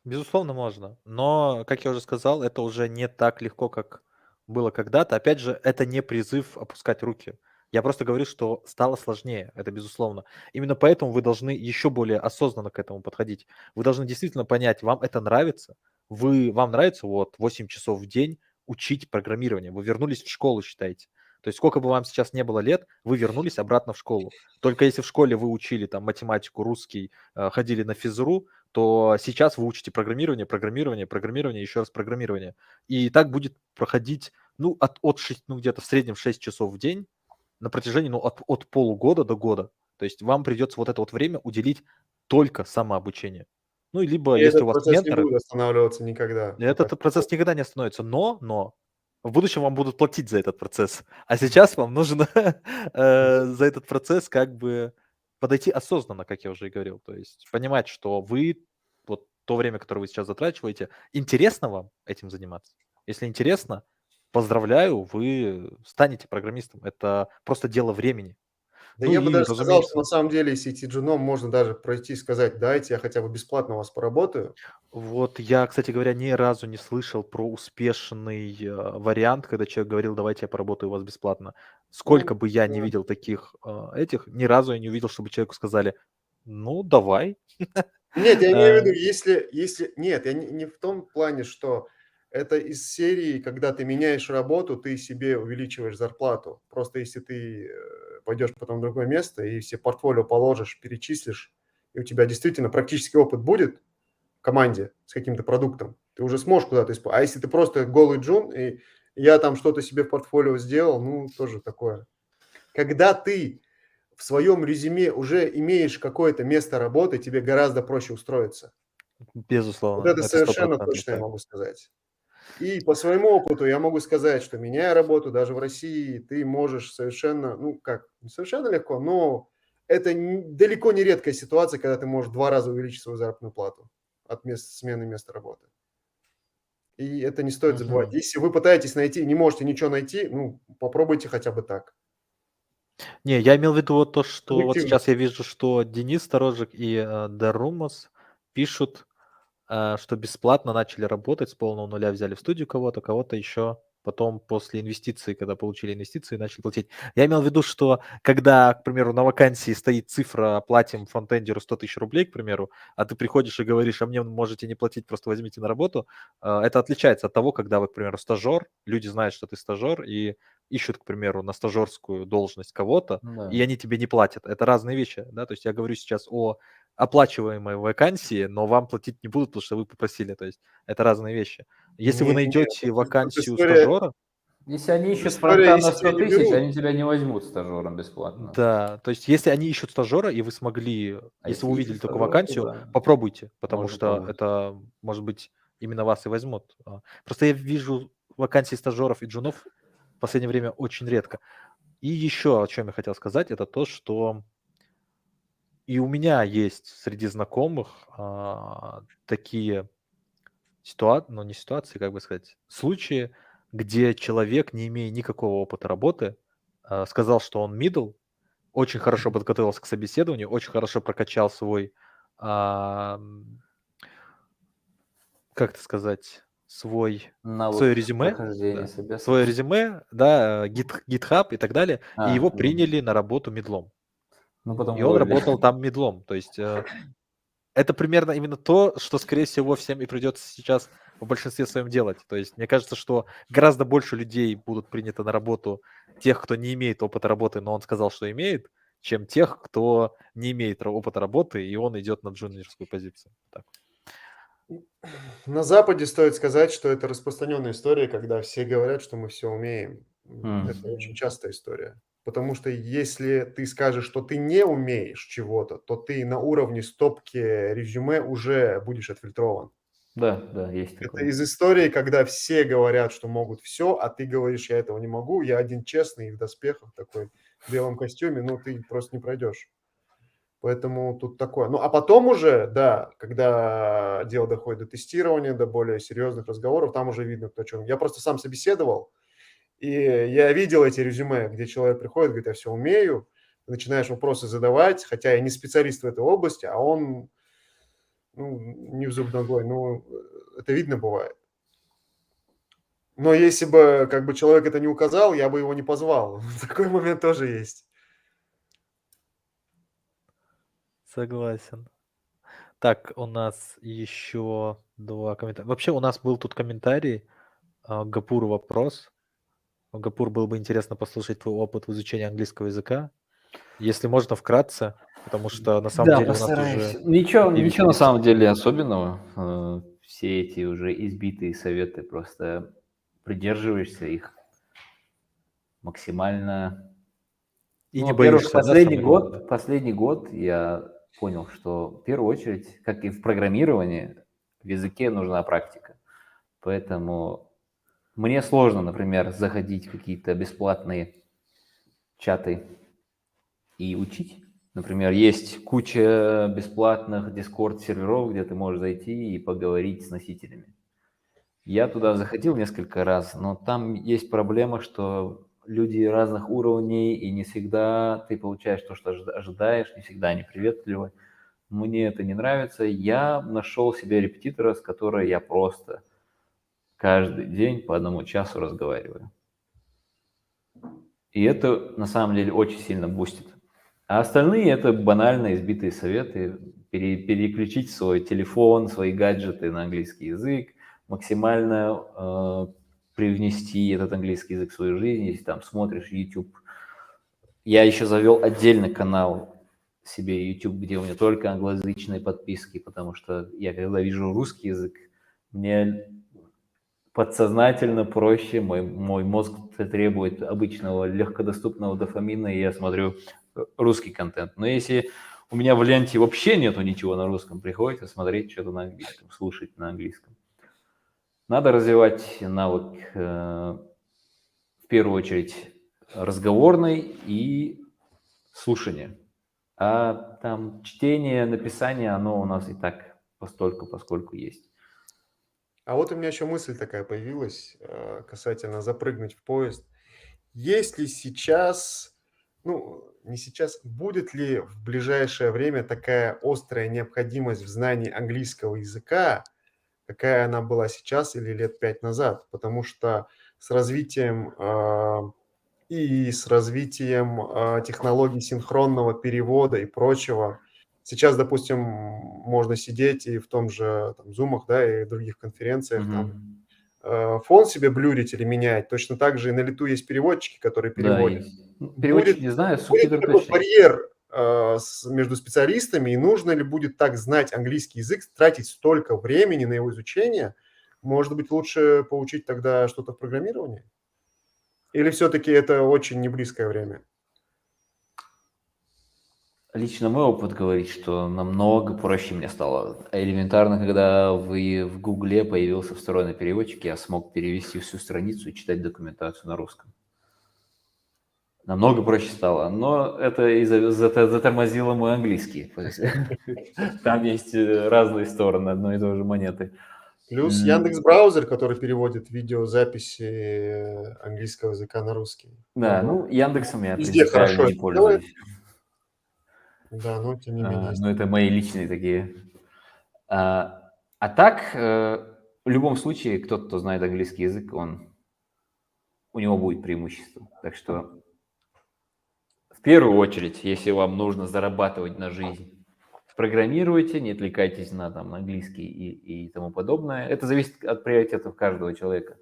Безусловно, можно. Но, как я уже сказал, это уже не так легко, как было когда-то. Опять же, это не призыв опускать руки. Я просто говорю, что стало сложнее, это безусловно. Именно поэтому вы должны еще более осознанно к этому подходить. Вы должны действительно понять, вам это нравится. Вам нравится вот 8 часов в день учить программирование. Вы вернулись в школу, считайте. То есть сколько бы вам сейчас не было лет, вы вернулись обратно в школу. Только если в школе вы учили там математику, русский, ходили на физру, то сейчас вы учите программирование, еще раз программирование. И так будет проходить, ну, от 6, ну, где-то в среднем 6 часов в день на протяжении, ну, от полугода до года. То есть вам придется вот это вот время уделить только самообучению. Ну, и либо, И если этот у вас процесс не менторы, будет останавливаться никогда. этот процесс никогда не остановится. Но в будущем вам будут платить за этот процесс, а сейчас вам нужно за этот процесс как бы подойти осознанно, как я уже и говорил. То есть понимать, что вы вот то время, которое вы сейчас затрачиваете, интересно вам этим заниматься? Если интересно, поздравляю, вы станете программистом. Это просто дело времени. Да Ну я бы и, даже сказал, что разумеется, на самом деле, если идти джуном, можно даже пройти и сказать: "Дайте я хотя бы бесплатно у вас поработаю". вот я, кстати говоря, ни разу не слышал про успешный вариант, когда человек говорил, давайте я поработаю у вас бесплатно. Сколько Ну бы я не да. видел таких этих, ни разу я не увидел, чтобы человеку сказали, ну, давай. Нет, я имею в Э, виду, если нет, я не в том плане, что это из серии, когда ты меняешь работу, ты себе увеличиваешь зарплату. Просто если ты, пойдешь потом в другое место и все портфолио положишь, перечислишь, и у тебя действительно практический опыт будет в команде с каким-то продуктом, ты уже сможешь куда-то использовать. А если ты просто голый джун, и я там что-то себе в портфолио сделал, ну, тоже такое. Когда ты в своем резюме уже имеешь какое-то место работы, тебе гораздо проще устроиться. Вот Безусловно, это это совершенно 100% точно я так. могу сказать. И по своему опыту я могу сказать, что меняя работу даже в России, ты можешь совершенно, ну как, не совершенно легко, но это далеко не редкая ситуация, когда ты можешь 2 раза увеличить свою заработную плату от смены места работы. И это не стоит забывать. Мгм. Если вы пытаетесь найти, не можете ничего найти, ну попробуйте хотя бы так. Не, я имел в виду вот то, что вот Объективно. сейчас я вижу, что Денис Сторожик и Дарумас пишут, что бесплатно начали работать, с полного нуля взяли в студию кого-то, кого-то еще потом после инвестиций, когда получили инвестиции, начали платить. Я имел в виду, что когда, к примеру, на вакансии стоит цифра «платим фронтендеру 100 000 рублей», к примеру, а ты приходишь и говоришь, а мне можете не платить, просто возьмите на работу, это отличается от того, когда вы, к примеру, стажер, люди знают, что ты стажер, и ищут, к примеру, на стажерскую должность кого-то, и Да. они тебе не платят. Это разные вещи, да, то есть я говорю сейчас о оплачиваемой вакансии, но вам платить не будут, потому что вы попросили. То есть это разные вещи. Если вы Не-не-не, найдете тут вакансию история, стажера, Если они ищут фронта история, на если тебя 100 не 000, берут. они тебя не возьмут стажером бесплатно. да, то есть если они ищут стажера, и вы смогли, А если вы если ищут увидели такую стажера, то вакансию, да, попробуйте, потому можно что пробовать. это, может быть, именно вас и возьмут. Просто я вижу вакансии стажеров и джунов в последнее время очень редко. И еще о чем я хотел сказать, это то, что и у меня есть среди знакомых такие ну не ситуации, как бы сказать, случаи, где человек, не имея никакого опыта работы, сказал, что он middle, очень хорошо подготовился к собеседованию, очень хорошо прокачал свой, как это сказать, свое Навык резюме, прохождения да, свое собеседования. резюме, да, GitHub и так далее, и его Ну, приняли на работу мидлом. ну, потом И он уволили. работал там мидлом. То есть это примерно именно то, что, скорее всего, всем и придется сейчас в большинстве своем делать. То есть мне кажется, что гораздо больше людей будут приняты на работу тех, кто не имеет опыта работы, но он сказал, что имеет, чем тех, кто не имеет опыта работы, и он идет на джуниорскую позицию. Так. На Западе стоит сказать, что это распространенная история, когда все говорят, что мы все умеем. Это очень частая история. Потому что если ты скажешь, что ты не умеешь чего-то, то ты на уровне стопки резюме уже будешь отфильтрован. Да, да, есть Это такое. из истории, когда все говорят, что могут все, а ты говоришь, я этого не могу, я один честный в доспехах такой, в белом костюме, ну ты просто не пройдешь. Поэтому тут такое. Ну, а потом уже, да, когда дело доходит до тестирования, до более серьезных разговоров, там уже видно, кто о чем. Я просто сам собеседовал, и я видел эти резюме, где человек приходит, говорит, я все умею, ты начинаешь вопросы задавать, хотя я не специалист в этой области, а он, ну, не в зуб ногой, ну, это видно бывает. Но если бы как бы человек это не указал, я бы его не позвал. Такой момент тоже есть. Согласен. Так, у нас еще два комментария. Вообще у нас был тут комментарий, Гапуру вопрос. Гапур, было бы интересно послушать твой опыт в изучении английского языка. Если можно, вкратце, потому что на самом Да, деле у нас постараюсь. уже Ничего 9 на месяцев. самом деле особенного. Все эти уже избитые советы, просто придерживаешься их максимально. И Ну, не во-первых, боишься, да, самое главное? последний год я понял, что в первую очередь, как и в программировании, в языке нужна практика. Поэтому Мне сложно, например, заходить в какие-то бесплатные чаты и учить. Например, есть куча бесплатных Discord-серверов, где ты можешь зайти и поговорить с носителями. Я туда заходил несколько раз, но там есть проблема, что люди разных уровней, и не всегда ты получаешь то, что ожидаешь, не всегда они приветливы. Мне это не нравится. Я нашел себе репетитора, с которой я просто каждый день по 1 часу разговариваю. И это на самом деле очень сильно бустит. А остальные это банально избитые советы. Переключить свой телефон, свои гаджеты на английский язык, максимально привнести этот английский язык в свою жизнь. Если там смотришь YouTube. Я еще завел отдельный канал себе YouTube, где у меня только англоязычные подписки, потому что я когда вижу русский язык, мне подсознательно проще, мой мозг требует обычного легкодоступного дофамина, и я смотрю русский контент. Но если у меня в ленте вообще нету ничего на русском, приходится смотреть что-то на английском, слушать на английском. Надо развивать навык, в первую очередь, разговорный и слушание. А там чтение, написание, оно у нас и так поскольку есть. А вот у меня еще мысль такая появилась касательно запрыгнуть в поезд. Есть ли сейчас, ну, не сейчас, будет ли в ближайшее время такая острая необходимость в знании английского языка, какая она была сейчас или лет 5 назад? Потому что с развитием с развитием технологий синхронного перевода и прочего, сейчас, допустим, можно сидеть и в том же там, Zoom, да, и других конференциях, там, фон себе блюрить или менять. Точно так же и на лету есть переводчики, которые Да, переводят. есть. Переводчик не знаю, Будет субтитры такой точно. барьер между специалистами, и нужно ли будет так знать английский язык, тратить столько времени на его изучение? Может быть, лучше поучить тогда что-то в программировании? Или все-таки это очень неблизкое время? Лично мой опыт говорит, что намного проще мне стало. Элементарно, когда в Гугле появился встроенный переводчик, я смог перевести всю страницу и читать документацию на русском. Намного проще стало, но это затормозило мой английский. Там есть разные стороны одной и той же монеты. Плюс Яндекс.Браузер, который переводит видеозаписи английского языка на русский. Да, ну Яндексом я Везде принципиально хорошо не это делает. пользуюсь. Да, но тем не менее. Но это мои личные такие. А так, в любом случае, кто-то, кто знает английский язык, у него будет преимущество. Так что в первую очередь, если вам нужно зарабатывать на жизнь, программируйте, не отвлекайтесь на там, английский и тому подобное. Это зависит от приоритетов каждого человека.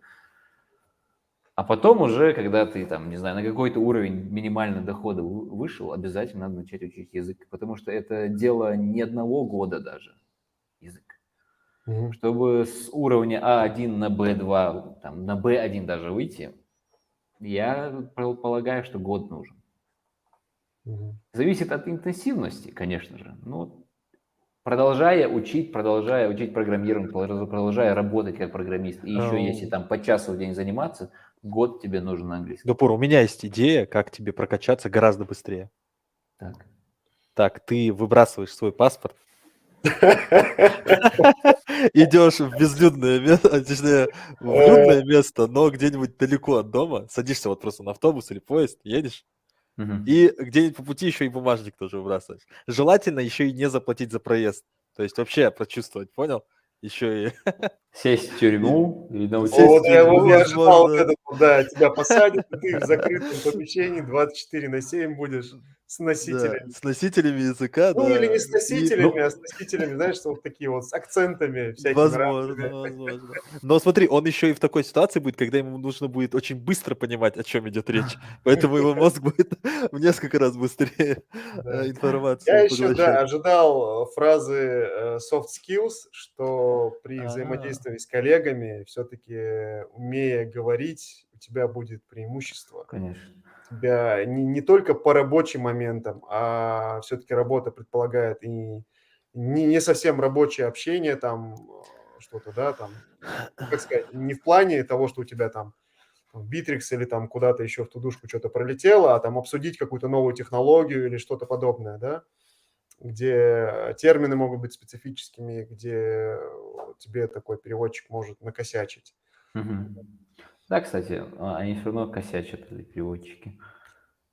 А потом уже, когда ты там, не знаю, на какой-то уровень минимального дохода вышел, обязательно надо начать учить язык, потому что это дело не 1 года даже, язык. Чтобы с уровня А1 на Б2, там, на Б1 даже выйти, я полагаю, что год нужен. Зависит от интенсивности, конечно же. Но продолжая учить программирование, продолжая работать как программист, и еще если там по часу в день заниматься, год тебе нужен на английском. Гапур, у меня есть идея, как тебе прокачаться гораздо быстрее. Так. Так, ты выбрасываешь свой паспорт, идешь в безлюдное место, точнее, в людное место, но где-нибудь далеко от дома, садишься вот просто на автобус или поезд, едешь, и где-нибудь по пути еще и бумажник тоже выбрасываешь. Желательно еще и не заплатить за проезд. То есть вообще прочувствовать, понял? Еще и... Сесть в тюрьму и научиться. Сесть в Я тюрьму, ожидал вот возможно. это, да, тебя посадят, и ты в закрытом помещении 24/7 будешь с Да, носителями. с носителями языка, Ну, или да. не с носителями, а с носителями, знаешь, вот такие вот с акцентами всякими разными. Возможно. Но смотри, он еще и в такой ситуации будет, когда ему нужно будет очень быстро понимать, о чем идет речь. Поэтому его мозг будет в несколько раз быстрее Да. Я информацию еще, да, поглощать. ожидал фразы soft skills, что при взаимодействии с коллегами все-таки, умея говорить, у тебя будет преимущество. Конечно. У тебя не только по рабочим моментам, а все-таки работа предполагает и не совсем рабочее общение там что-то, да, там, как сказать, не в плане того, что у тебя там Bittrex или там куда-то еще в тудушку что-то пролетело, а там обсудить какую-то новую технологию или что-то подобное, да, где термины могут быть специфическими, где тебе такой переводчик может накосячить. Мгм. Да, кстати, они все равно косячат, эти переводчики.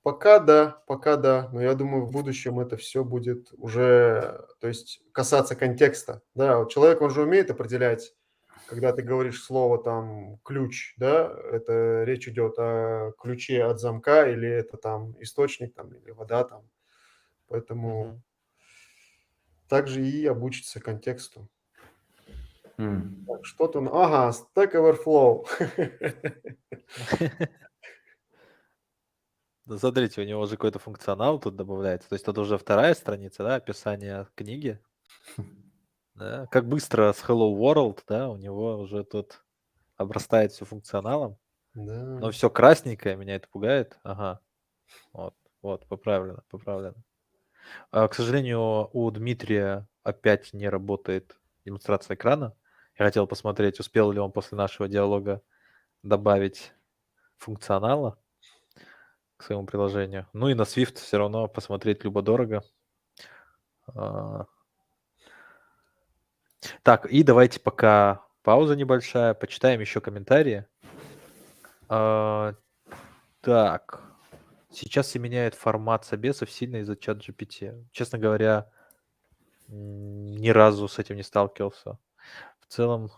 Пока да, но я думаю, в будущем это все будет уже, то есть касаться контекста. Да, вот человек, он же умеет определять, когда ты говоришь слово там ключ, да, это речь идет о ключе от замка или это там источник там или вода там. Поэтому Мгм. также и обучиться контексту. М. Так, что-то, ага, Stack Overflow. Ну, смотрите, у него уже какой-то функционал тут добавляется. То есть это уже вторая страница, да, описание книги. Да. Как быстро с Hello World, да, у него уже тут обрастает все функционалом. Но Да. все красненькое, меня это пугает. Ага, вот, поправлено, поправлено. К сожалению, у Дмитрия опять не работает демонстрация экрана. Я хотел посмотреть, успел ли он после нашего диалога добавить функционала к своему приложению. Ну и на Swift все равно посмотреть любо-дорого. А, Так, и давайте пока пауза небольшая, почитаем еще комментарии. А, Так, сейчас все меняют формат собесов сильно из-за чат GPT. Честно говоря, ни разу с этим не сталкивался. В целом,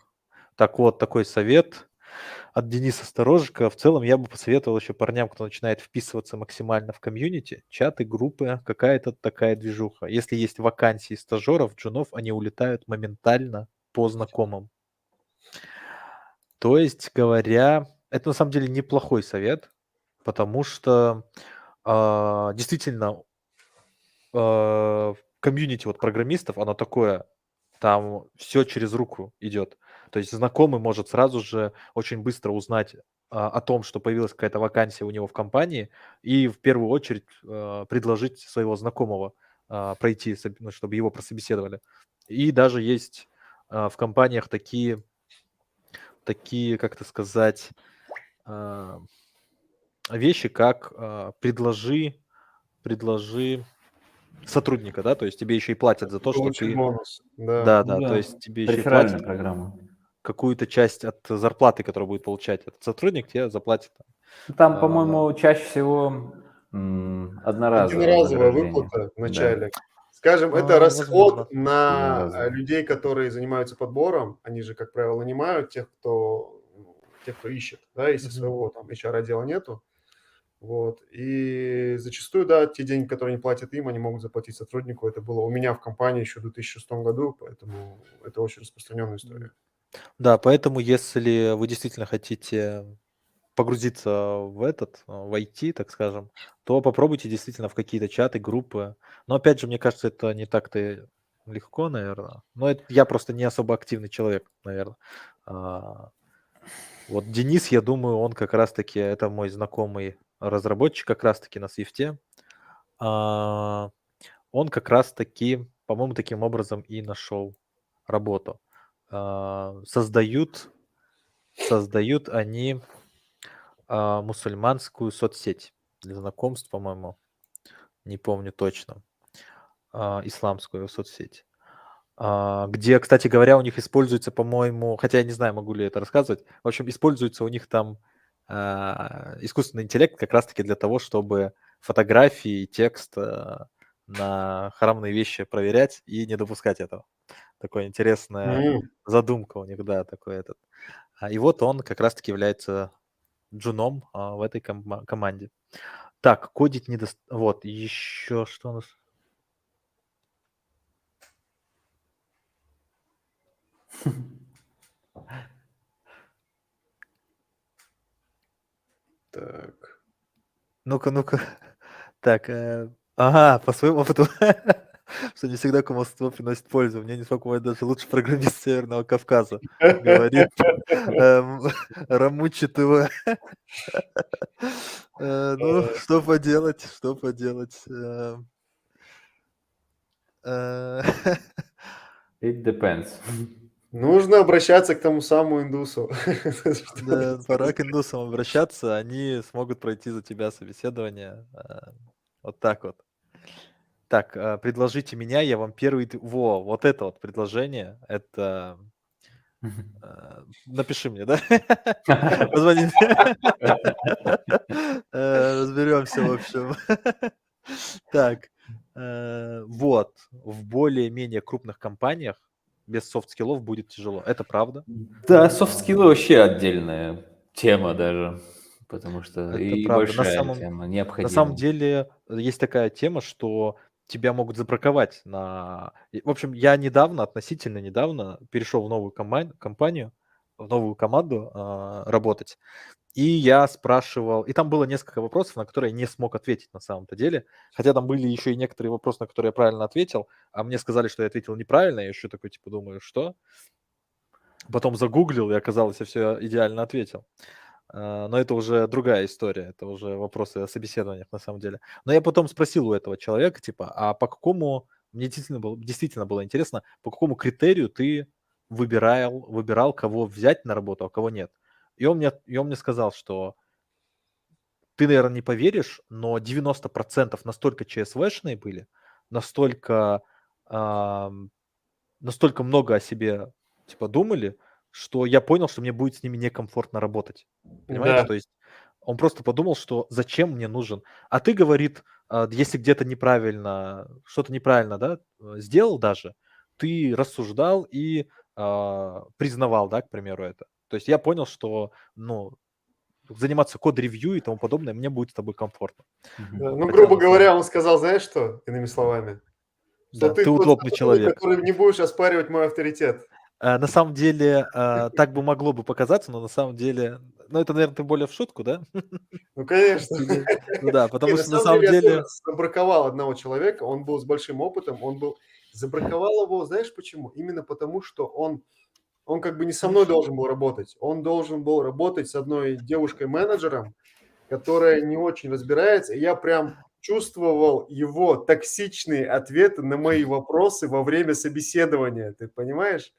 так вот, такой совет от Дениса Сторожика. В целом, я бы посоветовал еще парням, кто начинает вписываться максимально в комьюнити, чаты, группы, какая-то такая движуха. Если есть вакансии стажеров, джунов, они улетают моментально по знакомым. То есть говоря, это на самом деле неплохой совет, потому что действительно комьюнити вот программистов, оно такое, там все через руку идет. То есть знакомый может сразу же очень быстро узнать о том, что появилась какая-то вакансия у него в компании, и в первую очередь предложить своего знакомого пройти, ну, чтобы его прособеседовали. И даже есть в компаниях такие, как это сказать, а, вещи, как предложи сотрудника, да, то есть тебе еще и платят за то, что Получит ты, бонус, да. да, Ну то да, есть тебе еще и реферальная платят программа. какую-то часть от зарплаты, которую будет получать этот сотрудник, тебе заплатит. Ну, Там, а, по-моему, чаще всего одноразовое Единоразовая вознаграждение. выплата в Да, начале. Скажем, это Возможно. расход на единоразовое. людей, которые занимаются подбором. Они же, как правило, нанимают тех, кто ищет, да, если Мгм. своего там HR-отдела нету. Вот. И зачастую, да, те деньги, которые они платят им, они могут заплатить сотруднику. Это было у меня в компании еще в 2006 году, поэтому это очень распространенная история. Да, поэтому если вы действительно хотите погрузиться в в IT, так скажем, то попробуйте действительно в какие-то чаты, группы. Но опять же, мне кажется, это не так-то легко, наверное. Но я просто не особо активный человек, наверное. Вот Денис, я думаю, он как раз-таки, это мой знакомый разработчик как раз-таки на Свифте. А, Он как раз-таки, по-моему, таким образом и нашел работу. Создают они мусульманскую соцсеть для знакомств, по-моему, не помню точно, исламскую соцсеть. Где, кстати говоря, у них используется, по-моему, хотя я не знаю, могу ли это рассказывать, в общем, используется у них там искусственный интеллект как раз-таки для того, чтобы фотографии и текст на харамные вещи проверять и не допускать этого. Такая интересная задумка у них, да, такой этот. И вот он как раз-таки является джуном в этой команде. Так, кодить не Вот, еще что у нас? Так. Ну-ка. Так, ага, по своему опыту, что не всегда кумовство приносит пользу. Мне не смог даже лучший программист Северного Кавказа, говорит Рамучи ТВ. Ну, что поделать. It depends. Нужно обращаться к тому самому индусу. Да, пора к индусам обращаться, они смогут пройти за тебя собеседование. Вот так вот. Так, предложите меня, я вам первый... вот это вот предложение, это... Напиши мне, да? Позвони. Разберемся, в общем. Так, вот, в более-менее крупных компаниях без софт-скиллов будет тяжело. Это правда? Да, софт-скиллы вообще отдельная тема даже, потому что Это и правда. большая тема, На самом необходима. деле есть такая тема, что тебя могут забраковать на... В общем, я относительно недавно перешел в новую компанию, в новую команду работать. И я спрашивал, и там было несколько вопросов, на которые я не смог ответить на самом-то деле. Хотя там были еще и некоторые вопросы, на которые я правильно ответил, а мне сказали, что я ответил неправильно. Я еще такой, типа, думаю, что? Потом загуглил, и оказалось, я все идеально ответил. Но это уже другая история, это уже вопросы о собеседованиях на самом деле. Но я потом спросил у этого человека, типа, а по какому, мне действительно было интересно, по какому критерию ты выбирал, кого взять на работу, а кого нет. И он мне сказал, что ты, наверное, не поверишь, но 90% настолько ЧСВшные были, настолько много о себе типа думали, что я понял, что мне будет с ними некомфортно работать. Понимаешь? Да. То есть он просто подумал, что зачем мне нужен. А ты, говорит, если где-то что-то неправильно, да, сделал даже, ты рассуждал и признавал, да, к примеру, это. То есть я понял, что, заниматься код-ревью и тому подобное мне будет с тобой комфортно. Да, ну, Хотя грубо на говоря, он сказал, знаешь что, иными словами? Что Да, ты ты тот удобный самый, человек. который не будешь оспаривать мой авторитет. На самом деле, так бы могло бы показаться, но на самом деле, это, наверное, ты более в шутку, да? Ну, конечно. Ну да, Не, потому на что на самом самом деле я тоже деле, забраковал одного человека, он был с большим опытом, забраковал его, знаешь почему? Именно потому, что он как бы не со мной должен был работать, он должен был работать с одной девушкой-менеджером, которая не очень разбирается, и я прям чувствовал его токсичные ответы на мои вопросы во время собеседования, ты понимаешь?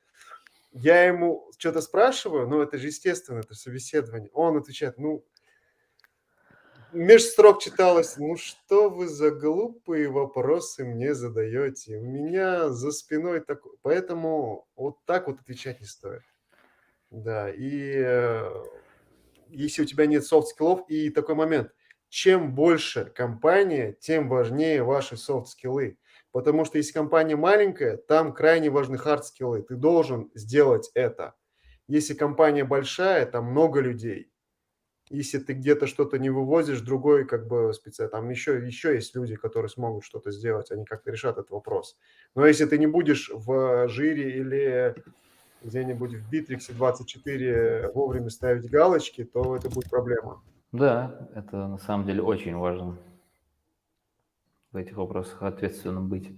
Я ему что-то спрашиваю, это же естественно, это собеседование. Он отвечает, меж строк читалось, что вы за глупые вопросы мне задаете? У меня за спиной такой... Поэтому вот так вот отвечать не стоит. Да, и если у тебя нет софт-скиллов, и такой момент, чем больше компания, тем важнее ваши софт-скиллы. Потому что если компания маленькая, там крайне важны хард-скиллы. Ты должен сделать это. Если компания большая, там много людей. Если ты где-то что-то не вывозишь, другой как бы там еще есть люди, которые смогут что-то сделать, они как-то решат этот вопрос. Но если ты не будешь в жире или где-нибудь в Битриксе 24 вовремя ставить галочки, то это будет проблема. Да, это на самом деле очень важно в этих вопросах ответственным быть.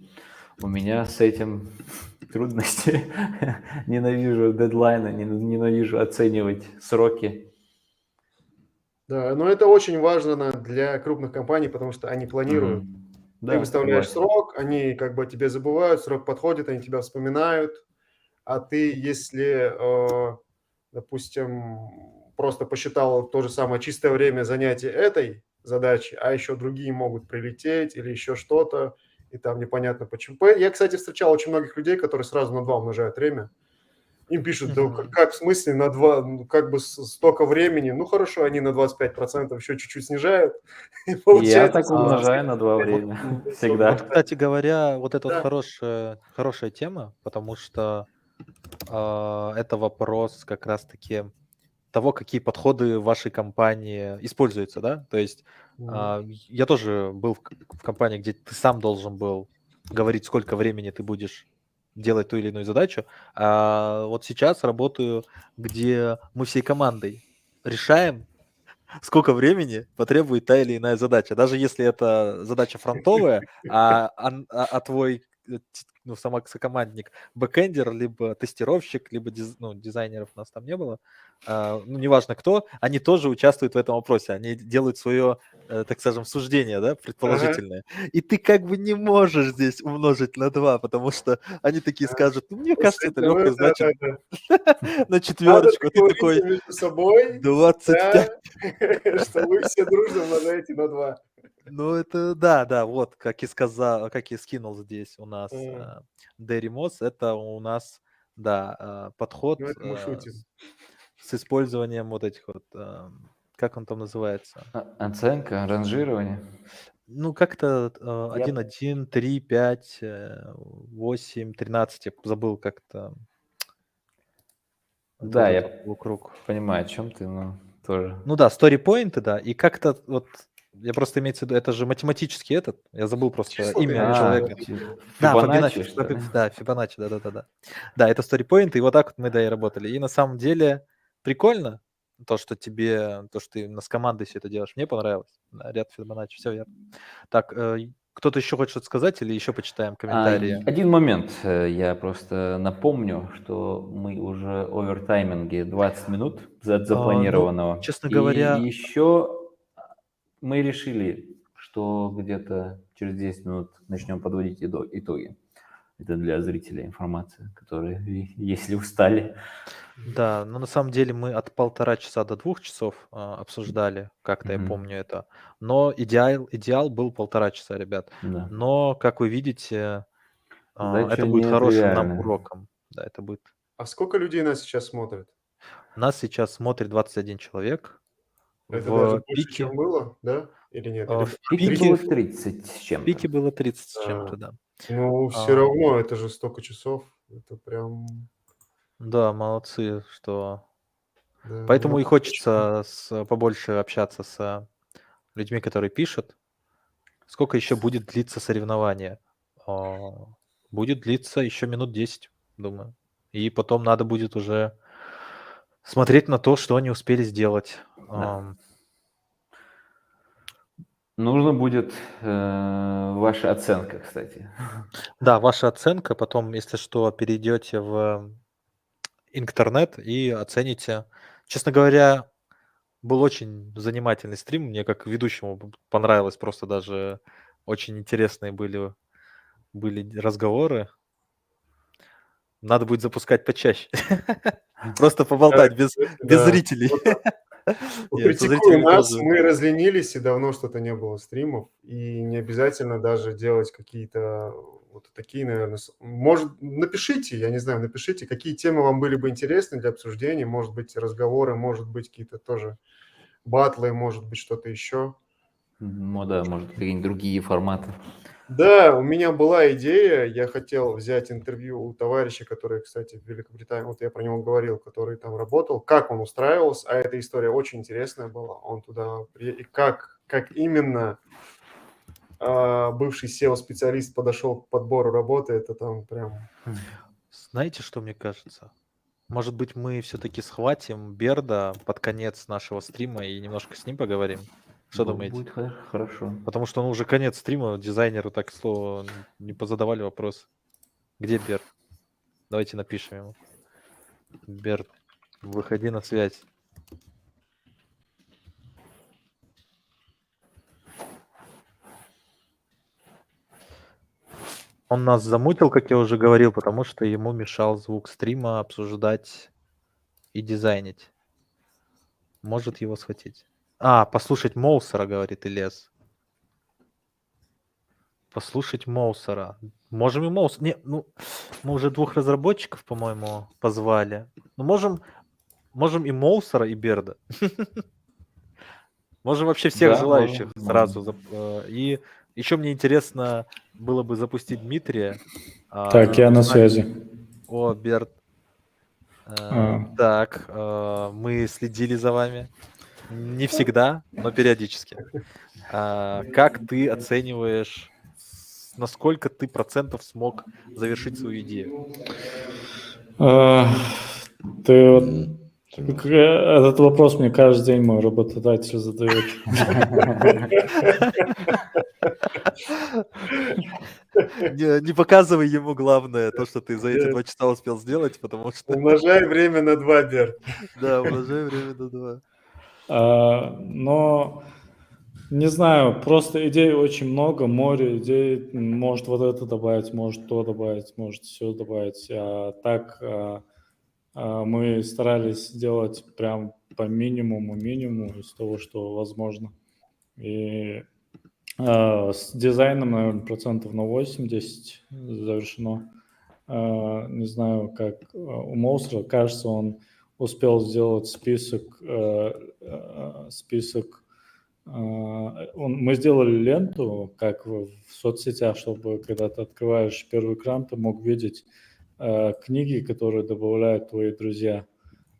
У меня с этим трудности. Ненавижу дедлайны, ненавижу оценивать сроки. Да, но это очень важно для крупных компаний, потому что они планируют. Мгм. Ты Да, выставляешь согласен. срок, они как бы тебе забывают, срок подходит, они тебя вспоминают, а ты, если, допустим, просто посчитал то же самое чистое время занятия этой задачи, а еще другие могут прилететь или еще что-то, и там непонятно почему. Я, кстати, встречал очень многих людей, которые сразу на 2 умножают время. Им пишут, да как в смысле на 2, как бы столько времени, хорошо, они на 25% еще чуть-чуть снижают, и Я получается так всего на умножаю на 2 время вот, всегда. кстати говоря, вот это вот Да. хорошая тема, потому что это вопрос как раз-таки того, какие подходы в вашей компании используются, да? То есть я тоже был в компании, где ты сам должен был говорить, сколько времени ты будешь делать ту или иную задачу. А вот сейчас работаю, где мы всей командой решаем, сколько времени потребует та или иная задача. Даже если это задача фронтовая, а твой ну, сокомандник, бэкэндер, либо тестировщик, либо дизайнеров у нас там не было, ну, неважно кто, они тоже участвуют в этом вопросе, они делают свое, так скажем, суждение, да, предположительное. И ты как бы не можешь здесь умножить на 2, потому что они такие скажут, ну, мне кажется, это Слушайте, ну легко, значит, на надо четверочку. А ты договориться такой, между собой, 25. да, что вы все дружно умножаете на 2. Ну, это да, вот, как и скинул здесь у нас А. Дэри Мосс, это у нас, да, подход Ну, это мы шутим. с использованием вот этих вот, как он там называется? Оценка, ранжирование. Ну, как-то Я 1, 3, 5, 8, 13, я забыл как-то. Да, Тоже я тут вокруг. понимаю, о чем ты, но тоже. Ну да, story-поинты, да, и как-то вот, я просто имеется в виду, это же математический этот, я забыл просто числа ты имя имеешь в человека. виду? Да, Фибоначчи, что ли? Да, Фибоначчи, да. Да, это story-поинты, и вот так вот мы, да, и работали. И на самом деле прикольно то, что ты именно с командой все это делаешь. Мне понравилось. Да, ряд Фибоначчи, все верно. Так, кто-то еще хочет что-то сказать или еще почитаем комментарии? Один момент. Я просто напомню, что мы уже овертайминге 20 минут от запланированного. честно И говоря- еще мы решили, что где-то через 10 минут начнем подводить итоги. Это для зрителей информация, которые, если устали. Да, но на самом деле мы от 1,5 часа до 2 часов обсуждали, как-то я Мгм. помню это. Но идеал был 1,5 часа, ребят. Да. Но, как вы видите, Задача это будет хорошим нам нетривиальная. уроком. Да, это будет. А сколько людей нас сейчас смотрит? Нас сейчас смотрит 21 человек. Это В даже больше, пике, чем было, да? Или нет? в Или Пике пике, было в 30 с чем-то. пике было 30 с А. чем-то, да. Ну, все А. равно, это же столько часов. Это прям... Да, молодцы, что... Да, Поэтому и много хочется побольше общаться с людьми, которые пишут. Сколько еще будет длиться соревнование? Будет длиться еще минут 10, думаю. И потом надо будет уже смотреть на то, что они успели сделать. Да. Нужно будет ваша оценка, кстати. Да, ваша оценка. Потом, если что, перейдете в интернет и оцените. Честно говоря, был очень занимательный стрим. Мне как ведущему понравилось. Просто даже очень интересные были разговоры. Надо будет запускать почаще. Просто поболтать без Да. зрителей. Нет, со Покритикуй зрителями нас, тоже. мы разленились, и давно что-то не было стримов. И не обязательно даже делать какие-то вот такие, наверное... Может, напишите, я не знаю, напишите, какие темы вам были бы интересны для обсуждения. Может быть, разговоры, может быть, какие-то тоже батлы, может быть, что-то еще. Ну да, может, какие-нибудь другие форматы. Да, у меня была идея, я хотел взять интервью у товарища, который, кстати, в Великобритании, вот я про него говорил, который там работал, как он устраивался, а эта история очень интересная была, он туда, и как именно бывший SEO-специалист подошел к подбору работы, это там прям... Знаете, что мне кажется? Может быть, мы все-таки схватим Берда под конец нашего стрима и немножко с ним поговорим? Что думаете? Будет хорошо. Потому что уже конец стрима, дизайнеру так слово не позадавали вопрос. Где Берд? Давайте напишем ему. Берд, выходи на связь. Он нас замутил, как я уже говорил, потому что ему мешал звук стрима обсуждать и дизайнить. Может его схватить. Послушать Моусера, говорит Ильяс. Послушать Моусера. Можем и Моусера. Не, ну, мы уже 2 разработчиков, по-моему, позвали. Ну, можем и Моусера, и Берда. Можем вообще всех Да, желающих можем. сразу. И еще мне интересно было бы запустить Дмитрия. Так, я на связи. О, Берд. Так, мы следили за вами. Не всегда, но периодически. Как ты оцениваешь, насколько ты процентов смог завершить свою идею? Ты вот этот вопрос мне каждый день мой работодатель задает. Не показывай ему главное, то, что ты за эти Нет. 2 часа успел сделать, потому что, Умножай время на 2, Берт. да, умножай время на 2. Но не знаю, просто идей очень много, море идей. Может вот это добавить, может то добавить, может все добавить. Мы старались сделать прям по минимуму из того, что возможно. И с дизайном, наверное, процентов на 80 завершено. Не знаю, как у Моусера, кажется, он успел сделать список. Мы сделали ленту, как в соцсетях, чтобы когда ты открываешь первый экран, ты мог видеть книги, которые добавляют твои друзья.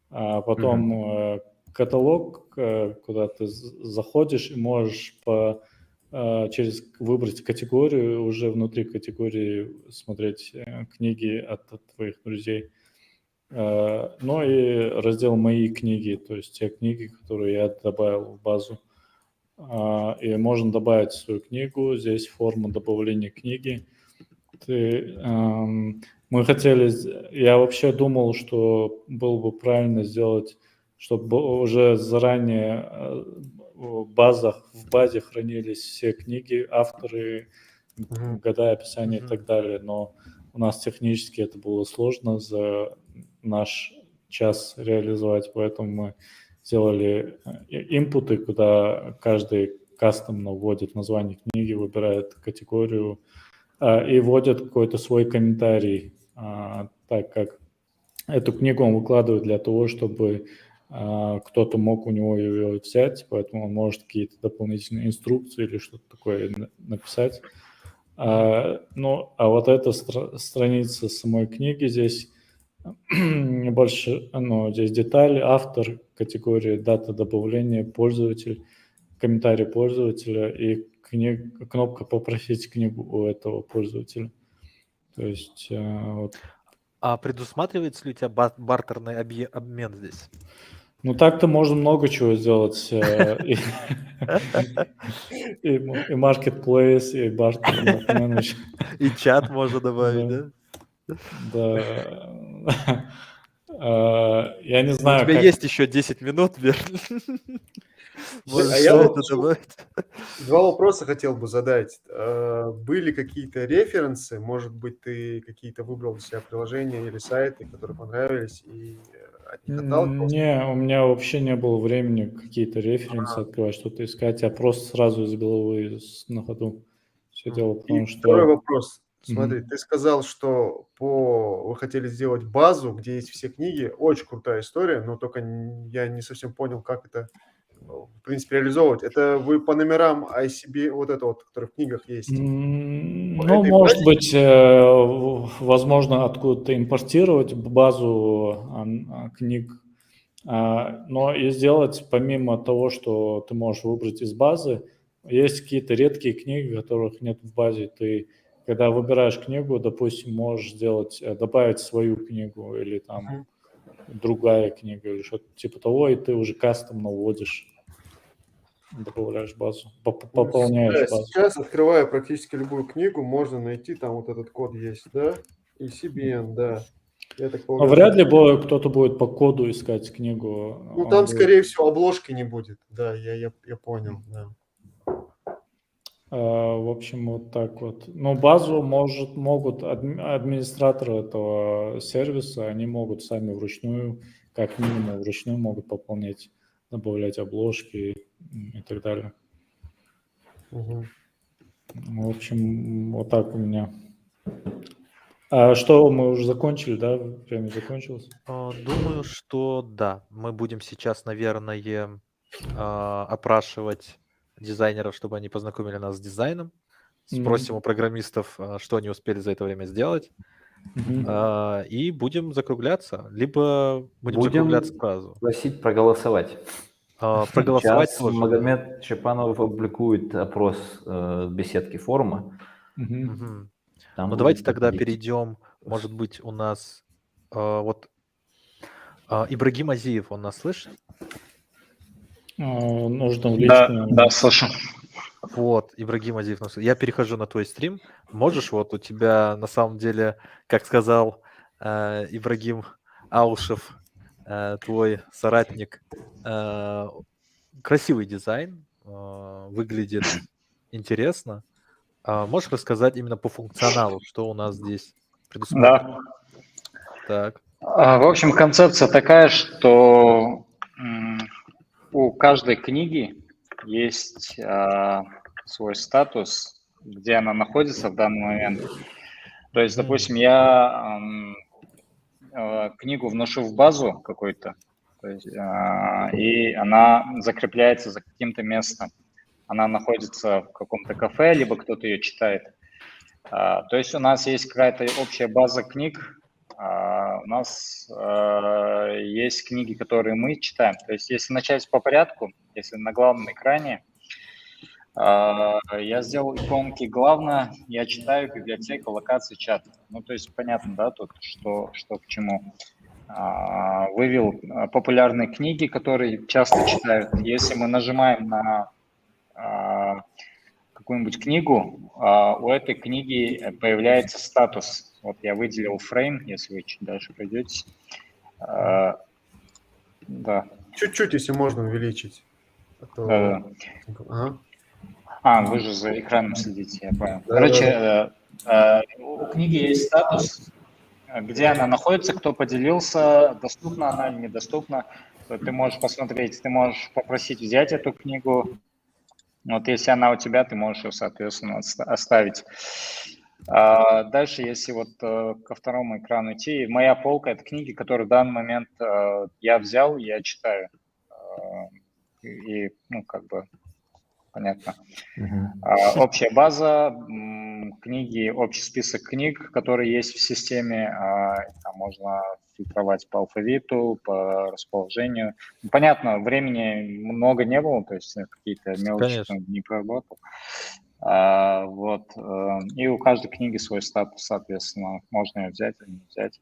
А потом каталог, куда ты заходишь и можешь выбрать категорию, уже внутри категории смотреть книги от твоих друзей. Ну и раздел «Мои книги», то есть те книги, которые я добавил в базу. И можно добавить свою книгу. Здесь форма добавления книги. Я вообще думал, что было бы правильно сделать, чтобы уже заранее в базе хранились все книги, авторы, года описания и так далее. Но у нас технически это было сложно за наш час реализовать, поэтому мы сделали инпуты, куда каждый кастомно вводит название книги, выбирает категорию и вводит какой-то свой комментарий, так как эту книгу он выкладывает для того, чтобы кто-то мог у него ее взять, поэтому он может какие-то дополнительные инструкции или что-то такое написать. Вот эта страница самой книги, здесь больше, здесь детали, автор, категория, дата добавления, пользователь, комментарий пользователя и кнопка «Попросить книгу» у этого пользователя. То есть вот. А предусматривается ли у тебя бартерный обмен здесь? Ну, так-то можно много чего сделать. И marketplace, и бартерный обмен. И чат можно добавить, да? Да. Я не знаю, у тебя есть еще 10 минут, Вер. Можешь это добавить. 2 вопроса хотел бы задать. Были какие-то референсы? Может быть, ты какие-то выбрал для себя приложения или сайты, которые понравились, и от них отталкивался? Не, у меня вообще не было времени какие-то референсы открывать, что-то искать. Я просто сразу из головы на ходу все делал, потому что... Второй вопрос. Смотри, ты сказал, что вы хотели сделать базу, где есть все книги. Очень крутая история, но только я не совсем понял, как это, в принципе, реализовывать. Это вы по номерам ICB, вот это вот, который в книгах есть? Ну, может быть, возможно, откуда-то импортировать базу книг, но и сделать, помимо того, что ты можешь выбрать из базы, есть какие-то редкие книги, которых нет в базе. Ты, когда выбираешь книгу, допустим, можешь добавить свою книгу или там другая книга или что-то типа того, и ты уже кастомно вводишь, добавляешь базу, пополняешь базу. Сейчас, открывая практически любую книгу, можно найти, там вот этот код есть, да? И CBN, да. Я так полагаю, вряд ли кто-то будет по коду искать книгу. Ну, там, скорее всего, обложки не будет. Да, я понял, да. В общем, вот так вот. Но базу могут администраторы этого сервиса, они могут сами вручную, как минимум вручную могут пополнять, добавлять обложки и так далее. В общем, вот так у меня. А что, мы уже закончили, да? Время закончилось? Думаю, что да. Мы будем сейчас, наверное, опрашивать дизайнеров, чтобы они познакомили нас с дизайном. Спросим у программистов, что они успели за это время сделать. И будем закругляться. Либо будем закругляться сразу. Просить проголосовать. Проголосовать Сейчас тоже. Магомед Чапанов опубликует опрос в беседке форума. Ну, Там давайте будет тогда проходить. перейдем. Может быть, у нас Ибрагим Азиев, он нас слышит? Нужно в Да, личную. да, слышу. Вот, Ибрагим Азиев. Я перехожу на твой стрим. Можешь, вот у тебя на самом деле, как сказал Ибрагим Аушев, твой соратник, красивый дизайн, выглядит интересно. Можешь рассказать именно по функционалу, что у нас здесь предусмотрено? Да. Так. В общем, концепция такая, что у каждой книги есть свой статус, где она находится в данный момент. То есть, допустим, я книгу вношу в базу какой-то, то есть, и она закрепляется за каким-то местом. Она находится в каком-то кафе, либо кто-то ее читает. То есть у нас есть какая-то общая база книг, у нас есть книги, которые мы читаем. То есть если начать по порядку, если на главном экране, я сделал иконки главное, я читаю библиотека, локации, чат. Ну, то есть понятно, да, тут что к чему. Вывел популярные книги, которые часто читают. Если мы нажимаем на какую-нибудь книгу, у этой книги появляется статус. Вот я выделил фрейм, если вы чуть дальше пройдете. Да. Чуть-чуть, если можно, увеличить. Да. Ага. Вы же за экраном следите, я понял. Да, Короче, у книги есть статус, где она находится, кто поделился, доступна она или недоступна. Ты можешь посмотреть, ты можешь попросить взять эту книгу. Вот если она у тебя, ты можешь ее, соответственно, оставить. Дальше, если вот ко второму экрану идти, моя полка – это книги, которые в данный момент я взял, я читаю. И, ну, как бы, понятно. Общая база, книги, общий список книг, которые есть в системе. Там можно фильтровать по алфавиту, по расположению. Понятно, времени много не было, то есть какие-то мелочи там не проработал. Вот. И у каждой книги свой статус, соответственно, можно ее взять или не взять.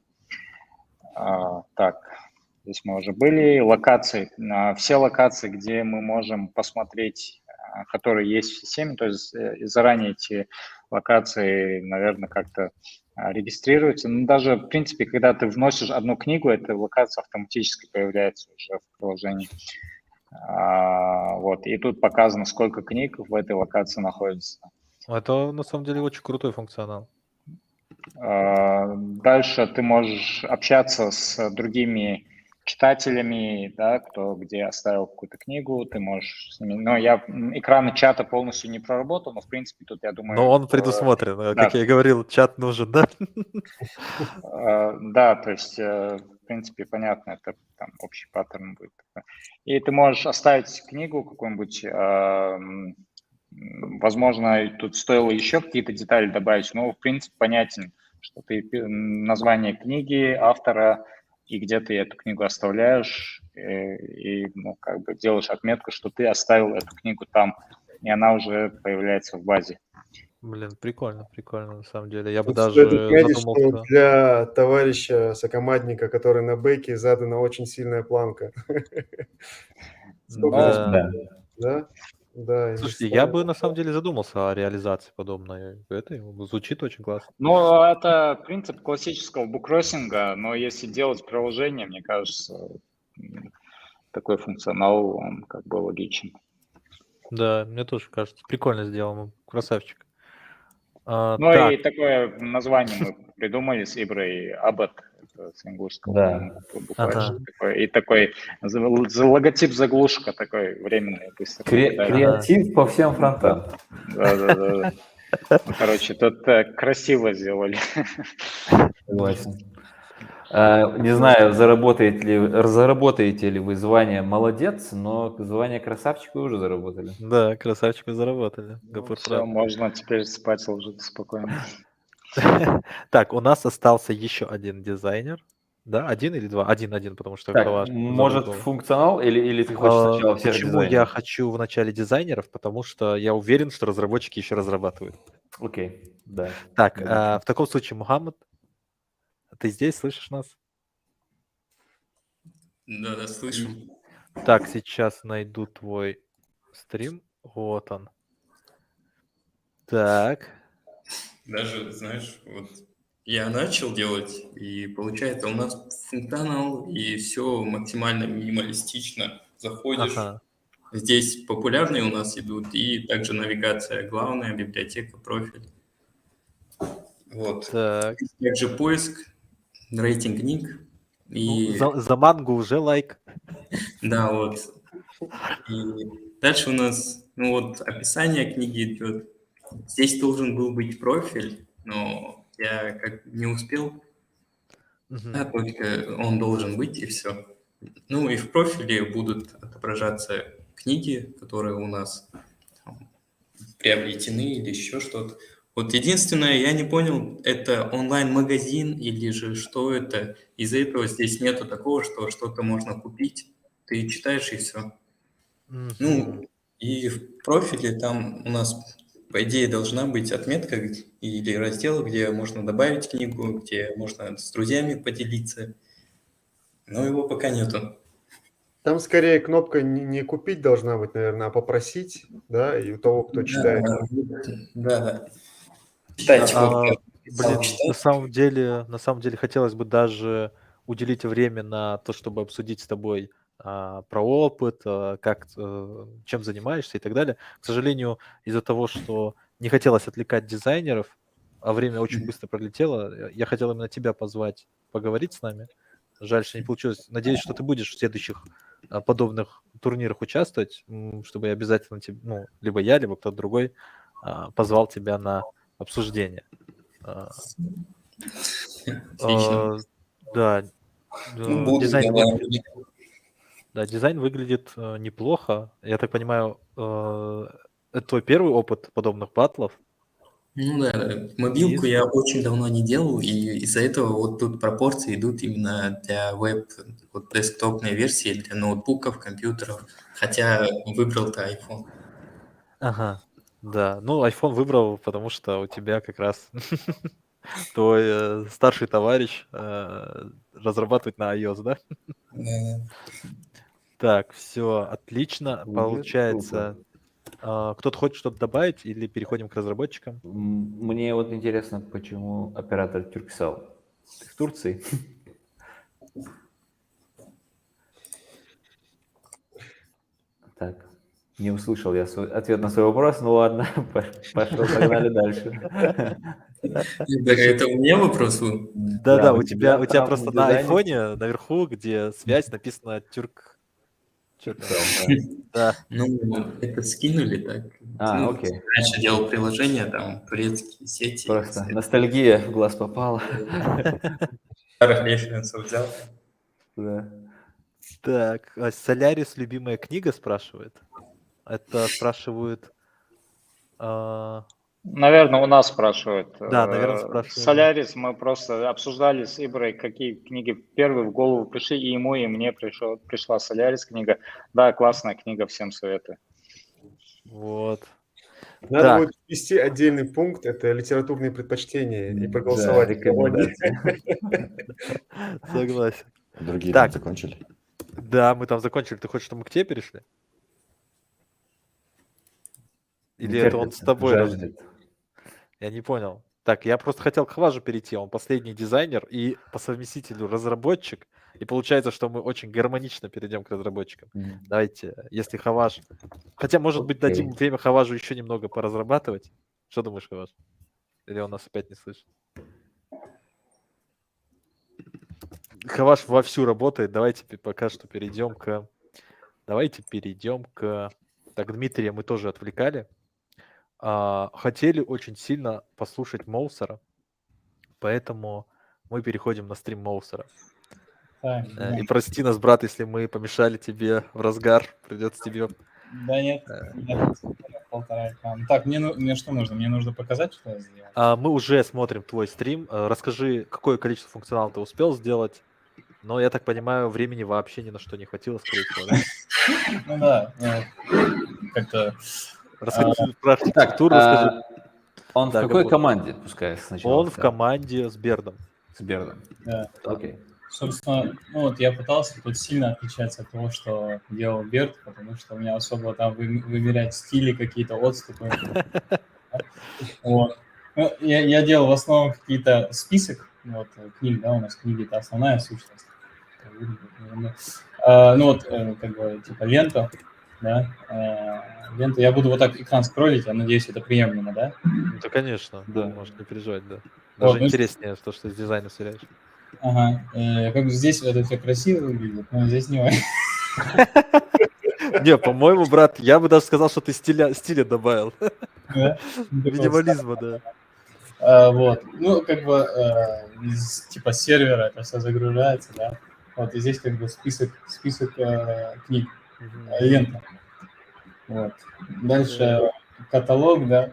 Так, здесь мы уже были. Локации. Все локации, где мы можем посмотреть, которые есть в системе, то есть заранее эти локации, наверное, как-то регистрируются. Но даже, в принципе, когда ты вносишь одну книгу, эта локация автоматически появляется уже в приложении. Вот. И тут показано, сколько книг в этой локации находится. Это, на самом деле, очень крутой функционал. Дальше ты можешь общаться с другими читателями, да, кто где оставил какую-то книгу, ты можешь с ними... Но я экраны чата полностью не проработал, но, в принципе, тут, я думаю... Но он предусмотрен, да. как я и говорил, чат нужен, да? Да, то есть, в принципе, понятно, это там общий паттерн будет. И ты можешь оставить книгу какую-нибудь... Возможно, тут стоило еще какие-то детали добавить, но, в принципе, понятен, что ты название книги, автора, и где ты эту книгу оставляешь, и ну, как бы делаешь отметку, что ты оставил эту книгу там, и она уже появляется в базе. Блин, прикольно, на самом деле. Я бы Тут даже стоит отметить, что задумался. для товарища сокомандника, который на бэке, задана очень сильная планка. Да. Да. Слушайте, я бы на самом деле задумался о реализации подобной. Это звучит очень классно. Ну, это принцип классического буккроссинга, но если делать приложение, мне кажется, такой функционал, он как бы логичен. Да, мне тоже кажется. Прикольно сделано. Красавчик. Ну и такое название мы придумали с Иброй, Аббат, это с ингушского. Да. И такой логотип заглушка такой временный. Креатив по всем фронтам. Да. Ну, короче, тут красиво сделали. Согласен. Не знаю, заработаете ли вы звание «молодец», но звание «красавчик» вы уже заработали. Да, красавчик вы заработали. Ну, все, можно теперь спать ложиться спокойно. Так, у нас остался еще один дизайнер. Да, один или два? Один, потому что это важно. Может, функционал или ты хочешь сначала всех Почему дизайнеров? я хочу в начале дизайнеров? Потому что я уверен, что разработчики еще разрабатывают. Окей, да. Так, в таком случае, Мухаммад, ты здесь, слышишь нас? Да, слышу. Так, сейчас найду твой стрим. Вот он. Так. Даже, знаешь, вот я начал делать, и получается у нас функционал, и все максимально минималистично. Заходишь, Ага. здесь популярные у нас идут, и также навигация главная, библиотека, профиль. Вот. Так. Здесь также поиск, рейтинг книг, Ну, и за мангу уже лайк. да, вот. И дальше у нас, ну вот, описание книги идет. Здесь должен был быть профиль, но я как не успел, да, Мгм. только он должен быть, и все. Ну и в профиле будут отображаться книги, которые у нас там приобретены или еще что-то. Вот единственное, я не понял, это онлайн-магазин или же что это. Из-за этого здесь нету такого, что что-то можно купить. Ты читаешь и все. Мгм. Ну, и в профиле там у нас, по идее, должна быть отметка или раздел, где можно добавить книгу, где можно с друзьями поделиться. Но его пока нету. Там скорее кнопка не купить должна быть, наверное, а попросить, да, и у того, кто читает. Да. Читайте, вот А, я блин, написал на читать. самом деле хотелось бы даже уделить время на то, чтобы обсудить с тобой про опыт, чем занимаешься и так далее. К сожалению, из-за того, что не хотелось отвлекать дизайнеров, а время очень быстро пролетело, я хотел именно тебя позвать поговорить с нами. Жаль, что не получилось. Надеюсь, что ты будешь в следующих подобных турнирах участвовать, чтобы я обязательно тебе, либо я, либо кто-то другой позвал тебя на обсуждение. Отлично. Да, Ну, буду, дизайн да. дизайн выглядит неплохо. Я так понимаю, это твой первый опыт подобных баттлов? Ну да, мобилку я очень давно не делал, и из-за этого вот тут пропорции идут именно для веб, вот десктопной версии, для ноутбуков, компьютеров, хотя выбрал-то iPhone. Ага, да. Ну, iPhone выбрал, потому что у тебя как раз твой старший товарищ разрабатывает на iOS, да? Да. Так, все, отлично. Выглядит Получается, кто-то хочет что-то добавить или переходим к разработчикам? Мне вот интересно, почему оператор Turkcell? Ты в Турции? Так, не услышал я ответ на свой вопрос, ну ладно, пошел, погнали дальше. Так, это у меня вопрос был? Да, у тебя там просто в на дизайне айфоне наверху, где связь, написано Тюрк. Turkcell, Да. Ну, это скинули так. да. Ну, Окей. раньше делал приложение, там, турецкие сети. Просто ностальгия в глаз попала. Старых референсов взял. Да. Так, Солярис любимая книга, спрашивает. Это спрашивают. Наверное, у нас спрашивают. Да, наверное, спрашивают. да. Солярис, мы просто обсуждали с Иброй, какие книги первые в голову пришли, и ему, и мне пришла Солярис книга. Да, классная книга, всем советую. Вот. Надо Так. будет ввести отдельный пункт, это литературные предпочтения, и Да, проголосовать. рекомендации. Согласен. Другие Так. там закончили? Да, мы там закончили. Ты хочешь, чтобы мы к тебе перешли? Или это он с тобой? Жаждет. Я не понял. Так, я просто хотел к Хважу перейти. Он последний дизайнер и по совместителю разработчик. И получается, что мы очень гармонично перейдем к разработчикам. Давайте, если Хаваш... Хотя, может быть, дадим Окей. время Хаважу еще немного поразрабатывать. Что думаешь, Хаваш? Или он нас опять не слышит? Хаваш вовсю работает. Давайте пока что перейдем к... Так, Дмитрия мы тоже отвлекали. Хотели очень сильно послушать Моусера, поэтому мы переходим на стрим Моусера. Так, И прости нас, брат, если мы помешали тебе в разгар, придется тебе... Да нет, полтора экрана. Так, мне что нужно? Мне нужно показать, что я сделал? Мы уже смотрим твой стрим. Расскажи, какое количество функционала ты успел сделать. Но, я так понимаю, времени вообще ни на что не хватило, скорее всего, да? Ну да, как-то... Расскажи про архитектуру, расскажи. Он в Да, какой Габор. команде, пускай сначала? Он в команде с Бердом. С Бердом. Да. Окей. Собственно, я пытался тут сильно отличаться от того, что делал Берт, потому что у меня особо там вымерять стили, какие-то отступы Вот. Ну, я делал в основном какие-то список вот, книг, да, у нас книги — это основная сущность. Ну вот, как бы, типа ленту, да, ленту. Я буду вот так экран скроллить, я надеюсь, это приемлемо, да? Да, конечно, Да. можешь не переживать, да. Вот, Даже ну, интереснее, то, что с дизайном сверяешь. Ага, как бы здесь это все красиво выглядит, но здесь не очень. Не, по-моему, брат, я бы даже сказал, что ты стиля добавил. Да? Ну, такого Минимализма, да. Вот, ну, как бы, из типа сервера это все загружается, да, вот, и здесь как бы список книг, лента, вот. Дальше каталог, да.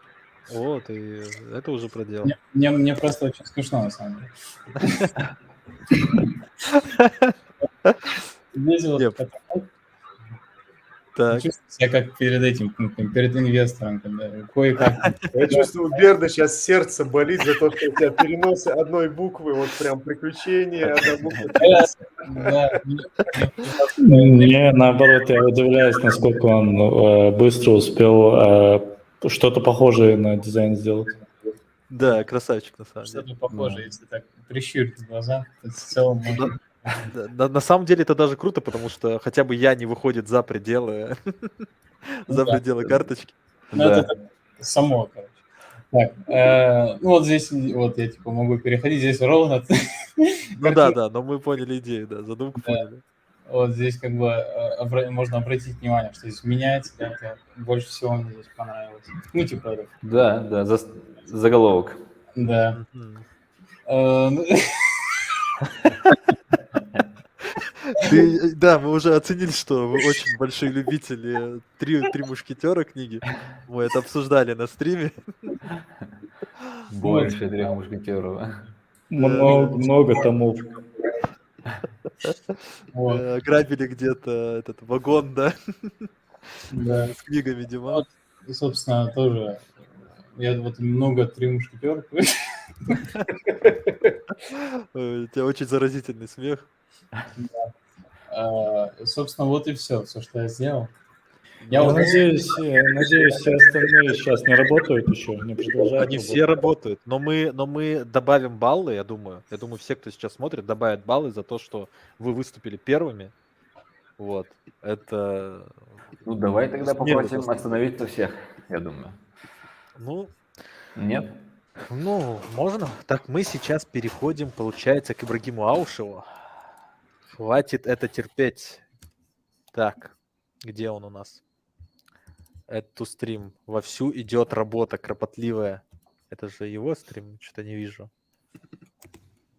Вот, и это уже проделал. Мне просто очень смешно, на самом деле. Здесь вот Нет. каталог. Так. Чувствую себя как перед этим, перед инвестором, когда кое-как. Я чувствую, у Берда сейчас сердце болит за то, что у тебя переносы одной буквы, вот прям приключения, одна буква. Да, Не, наоборот, я удивляюсь, насколько он быстро успел что-то похожее на дизайн сделать. Да, красавчик, на самом деле. что-то похоже, если так прищурить глаза, то в целом можно. На самом деле это даже круто, потому что хотя бы я не выходит за пределы за да. пределы карточки. Ну, это так само, короче. Так, ну вот здесь вот я типа могу переходить, здесь ровно. Ну да, но мы поняли идею, да, задумку поняли. Вот здесь как бы можно обратить внимание, что здесь меняется, да, это больше всего мне здесь понравилось. Ну, типа, Да, заголовок. да. Мгм. Ну, Да, мы уже оценили, что вы очень большие любители «Три мушкетера» книги. Мы это обсуждали на стриме. Больше трех мушкетеров. Много томов. вот, Грабили где-то этот вагон, да, да. с книгами Дима. Вот, и, собственно, тоже я вот много «Три мушкетера». У тебя очень заразительный смех. Собственно, вот и все, что я сделал. Я надеюсь, все остальные сейчас не работают еще, не продолжают Они все работают, но мы добавим баллы, я думаю. Я думаю, все, кто сейчас смотрит, добавят баллы за то, что вы выступили первыми. Вот. Это... Ну, давай тогда Смелый попросим поступок. остановиться всех, я думаю. Ну, Нет? ну, можно. Так, мы сейчас переходим, получается, к Ибрагиму Аушеву. Хватит это терпеть. Так, где он у нас? Это стрим. Вовсю идет работа кропотливая. Это же его стрим? Что-то не вижу.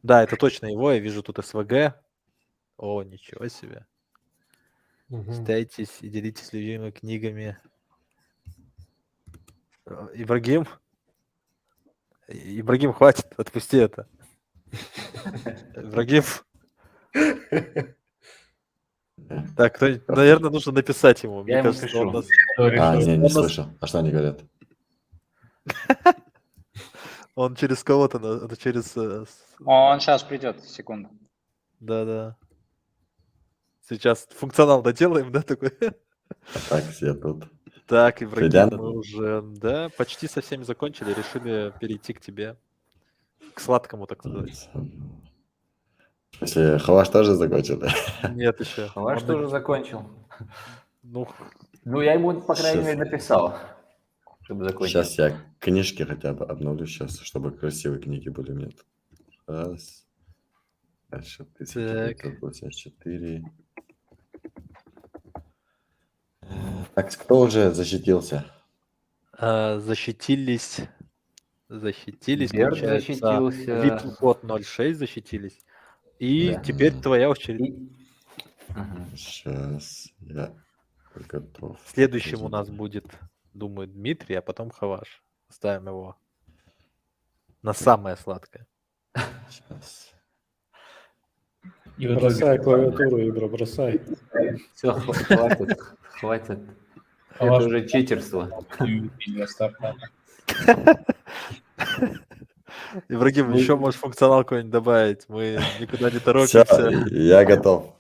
Да, это точно его. Я вижу тут СВГ. О, ничего себе. Читайтесь и делитесь любимыми книгами. Ибрагим? Ибрагим, хватит, отпусти это. Ибрагим. Так, наверное, нужно написать ему. Мне Я ему кажется, пишу. он нас... Не слышал. А что они говорят? Он через кого-то, через... Он сейчас придет, секунду. Да. Сейчас функционал доделаем, да, такой? Так, все тут. Так, Ибрагим, Сидят? мы уже, да, почти со всеми закончили, решили перейти к тебе. К сладкому, так сказать. Если Хаваш тоже закончил, да? Нет еще. Ваш тоже закончил. Ну, Ну, я ему, по крайней Сейчас. мере, написал, чтобы закончить. Сейчас я книжки хотя бы обновлю сейчас, чтобы красивые книги были у меня. Раз. Дальше 1984. Так, кто уже защитился? защитились, Берд получается. защитился. Витлкод 06 защитились. И Да. теперь твоя очередь. И- Ага. Сейчас я готов. Следующим у нас будет, думаю, Дмитрий, а потом Хаваш. Ставим его на самое сладкое. Сейчас. И в итоге Бросай клавиатуру, Ибра, бросай. Все, хватит. Это Хаваш уже читерство. для старта. Ибрагим, еще можешь функционал какой-нибудь добавить. Мы никуда не Все, торопимся. я готов.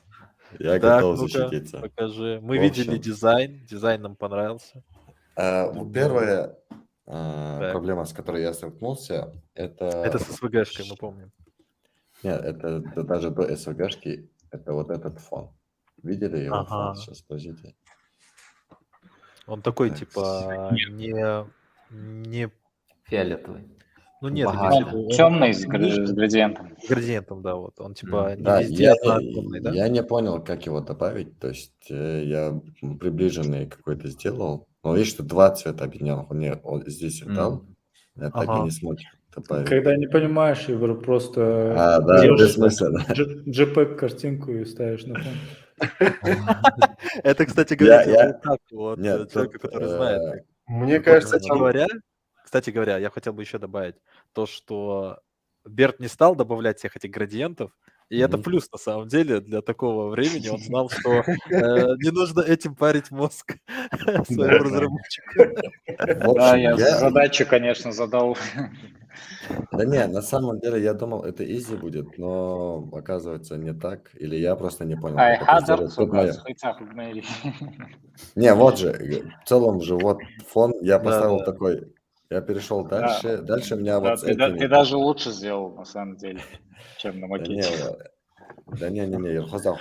Я Так, готов ну-ка, защититься. покажи. Мы В видели общем. дизайн. Дизайн нам понравился. Первое, Так. проблема, с которой я столкнулся, Это это... с СВГшкой, мы помним. Нет, это даже до СВГшки, это вот этот фон. Видели его фон? Ага. Сейчас, подождите. Он такой, Так, типа, не... Фиолетовый. Ну нет, Богатый. имеется в виду, он Темный с нижний, градиентом. с градиентом, да, вот. Он, типа, не Да, везде однотонный, да? я не понял, как его добавить. То есть я приближенный какой-то сделал. Но видишь, что два цвета объединял. Он мне здесь дал. Я так и Ага. не смог добавить. Когда не понимаешь, Егор, просто А, да, берешь без смысла, да. JPEG-картинку и ставишь на фон. Это, кстати, говорите, Я- лайфхак от Нет, человека, тут, который знает. Мне Вот, кажется, кстати говоря, я хотел бы еще добавить то, что Берт не стал добавлять всех этих градиентов, и это Мгм. плюс на самом деле для такого времени. Он знал, что не нужно этим парить мозг своему разработчику. В Да, общем, я задачу, конечно, задал. Да не, на самом деле я думал, это изи будет, но оказывается не так. Или я просто не понял, I как это had сделать. Тут моя... it, Не, вот же, в целом же вот фон я Да, поставил да. такой. Я перешел Да. дальше. Дальше у меня Да, вот с ты этими... даже лучше сделал, на самом деле, чем на Да не, макете. я хозяйку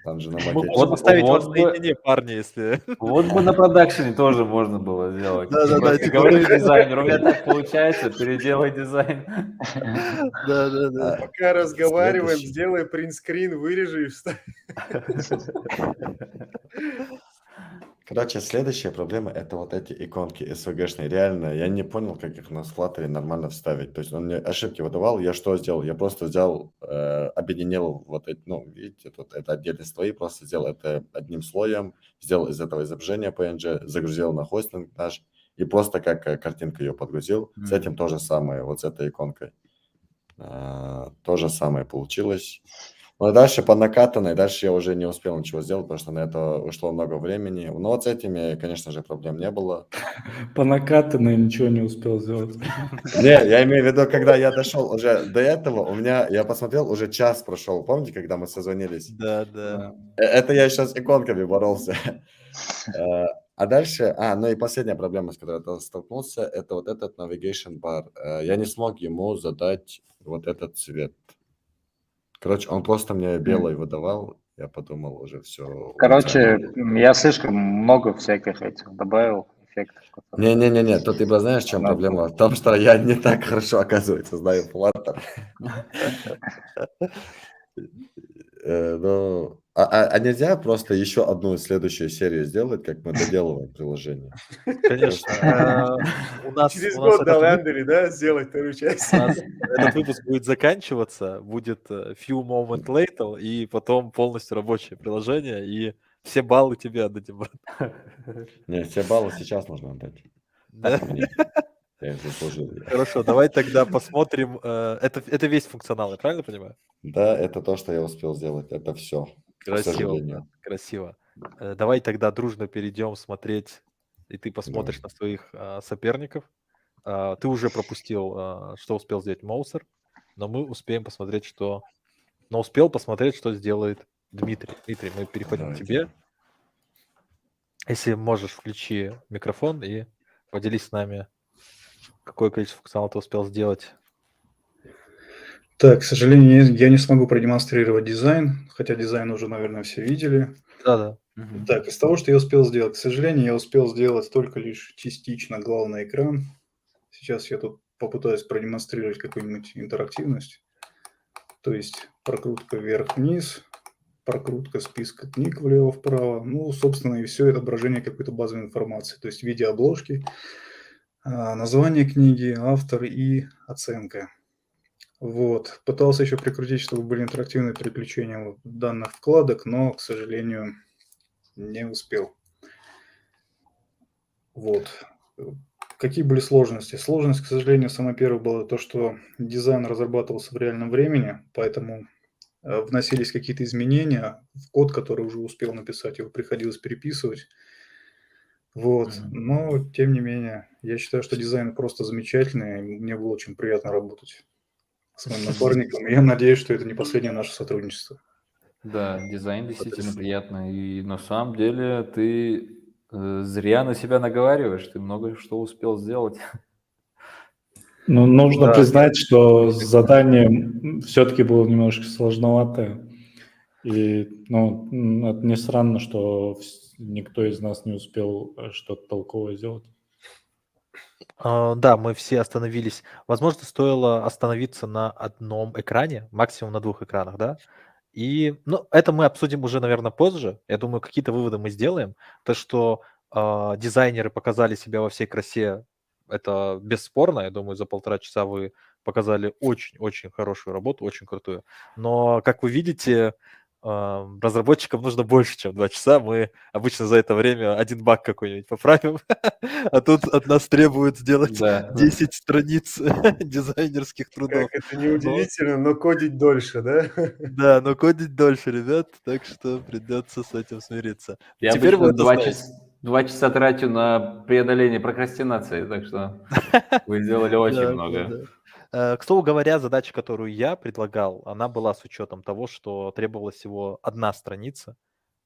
там же на Мы макете. можем Вот- оставить вас вот бы- наедине, парни, если... Вот бы на продакшене тоже можно было сделать. Да-да-да, Просто типа, говоришь дизайнеру, у меня так получается, переделай дизайн. Да-да-да. пока разговариваем, Следующий. сделай принтскрин, вырежи и вставь. Короче, следующая проблема это вот эти иконки SVG-шные. Реально, я не понял, как их на Flutter нормально вставить. То есть он мне ошибки выдавал, я что сделал? Я просто взял, объединил вот эти, ну, видите, тут это отдельные слои, просто сделал это одним слоем, сделал из этого изображения PNG, загрузил на хостинг наш и просто как картинка ее подгрузил. С этим то же самое, вот с этой иконкой. То же самое получилось. Ну, и дальше по накатанной, дальше я уже не успел ничего сделать, потому что на это ушло много времени. Но вот с этими, конечно же, проблем не было. По накатанной ничего не успел сделать. Не, я имею в виду, когда я дошел уже до этого, у меня, я посмотрел, уже час прошел. Помните, когда мы созвонились? Да. Это я сейчас с иконками боролся. А дальше, ну и последняя проблема, с которой я столкнулся, это вот этот navigation bar. Я не смог ему задать вот этот цвет. Короче, он просто мне белый выдавал, я подумал уже все. Короче, я слишком много всяких этих добавил эффектов. которые- Не-не-не, тут ты знаешь, в чем Надо проблема? В том, что я не так хорошо, оказывается, знаю Flutter. Ну, а нельзя просто еще одну следующую серию сделать, как мы доделываем приложение? Конечно. У нас Через этот год до выпуск- Лендери, да, сделать вторую часть. у нас этот выпуск будет заканчиваться, будет few moment later, и потом полностью рабочее приложение, и все баллы тебе отдадим, брат. Не, все баллы сейчас нужно отдать. Да? Мне. Я их заслужил. Хорошо, давай тогда посмотрим. Это весь функционал, я правильно понимаю? Да, это то, что я успел сделать. Это все. К Красиво, сожалению. брат, красиво. Давай тогда дружно перейдем смотреть, и ты посмотришь на своих соперников. Ты уже пропустил, что успел сделать Моусер, но мы успеем посмотреть, что... Но успел посмотреть, что сделает Дмитрий. Дмитрий, мы переходим к Давайте. тебе. Если можешь, включи микрофон и поделись с нами, какое количество функционала ты успел сделать. Так, к сожалению, я не смогу продемонстрировать дизайн, хотя дизайн уже, наверное, все видели. Да-да. Так, из того, что я успел сделать, к сожалению, я успел сделать только лишь частично главный экран. Сейчас я тут попытаюсь продемонстрировать какую-нибудь интерактивность. То есть прокрутка вверх-вниз, прокрутка списка книг влево-вправо. Ну, собственно, и все отображение какой-то базовой информации. То есть в виде обложки, название книги, автор и оценка. Вот. Пытался еще прикрутить, чтобы были интерактивные переключения данных вкладок, но, к сожалению, не успел. Вот. Какие были сложности? Сложность, к сожалению, самое первое было то, что дизайн разрабатывался в реальном времени, поэтому вносились какие-то изменения в код, который уже успел написать, его приходилось переписывать. Вот. Но, тем не менее, я считаю, что дизайн просто замечательный, и мне было очень приятно работать с моим напарником, и я надеюсь, что это не последнее наше сотрудничество. Да, дизайн действительно Потрясающе. приятный. И на самом деле ты зря на себя наговариваешь. Ты много что успел сделать. Ну, нужно Да, признать, что задание все-таки было немножко сложноватое. И, это не странно, что никто из нас не успел что-то толковое сделать. Да, мы все остановились. Возможно, стоило остановиться на одном экране, максимум на 2 экранах, да? И, это мы обсудим уже, наверное, позже. Я думаю, какие-то выводы мы сделаем. То, что дизайнеры показали себя во всей красе, это бесспорно. Я думаю, за 1,5 часа вы показали очень-очень хорошую работу, очень крутую. Но, как вы видите, разработчикам нужно больше, чем 2 часа. Мы обычно за это время один баг какой-нибудь поправим, а тут от нас требуют сделать Да. 10 страниц дизайнерских трудов. Как это Но неудивительно, но кодить дольше, да? да, но кодить дольше, ребят, так что придется с этим смириться. Я Теперь вы обычно это знаете. 2 часа трачу на преодоление прокрастинации, так что вы сделали очень Да, много. да. К слову говоря, задача, которую я предлагал, она была с учетом того, что требовалась всего 1 страница.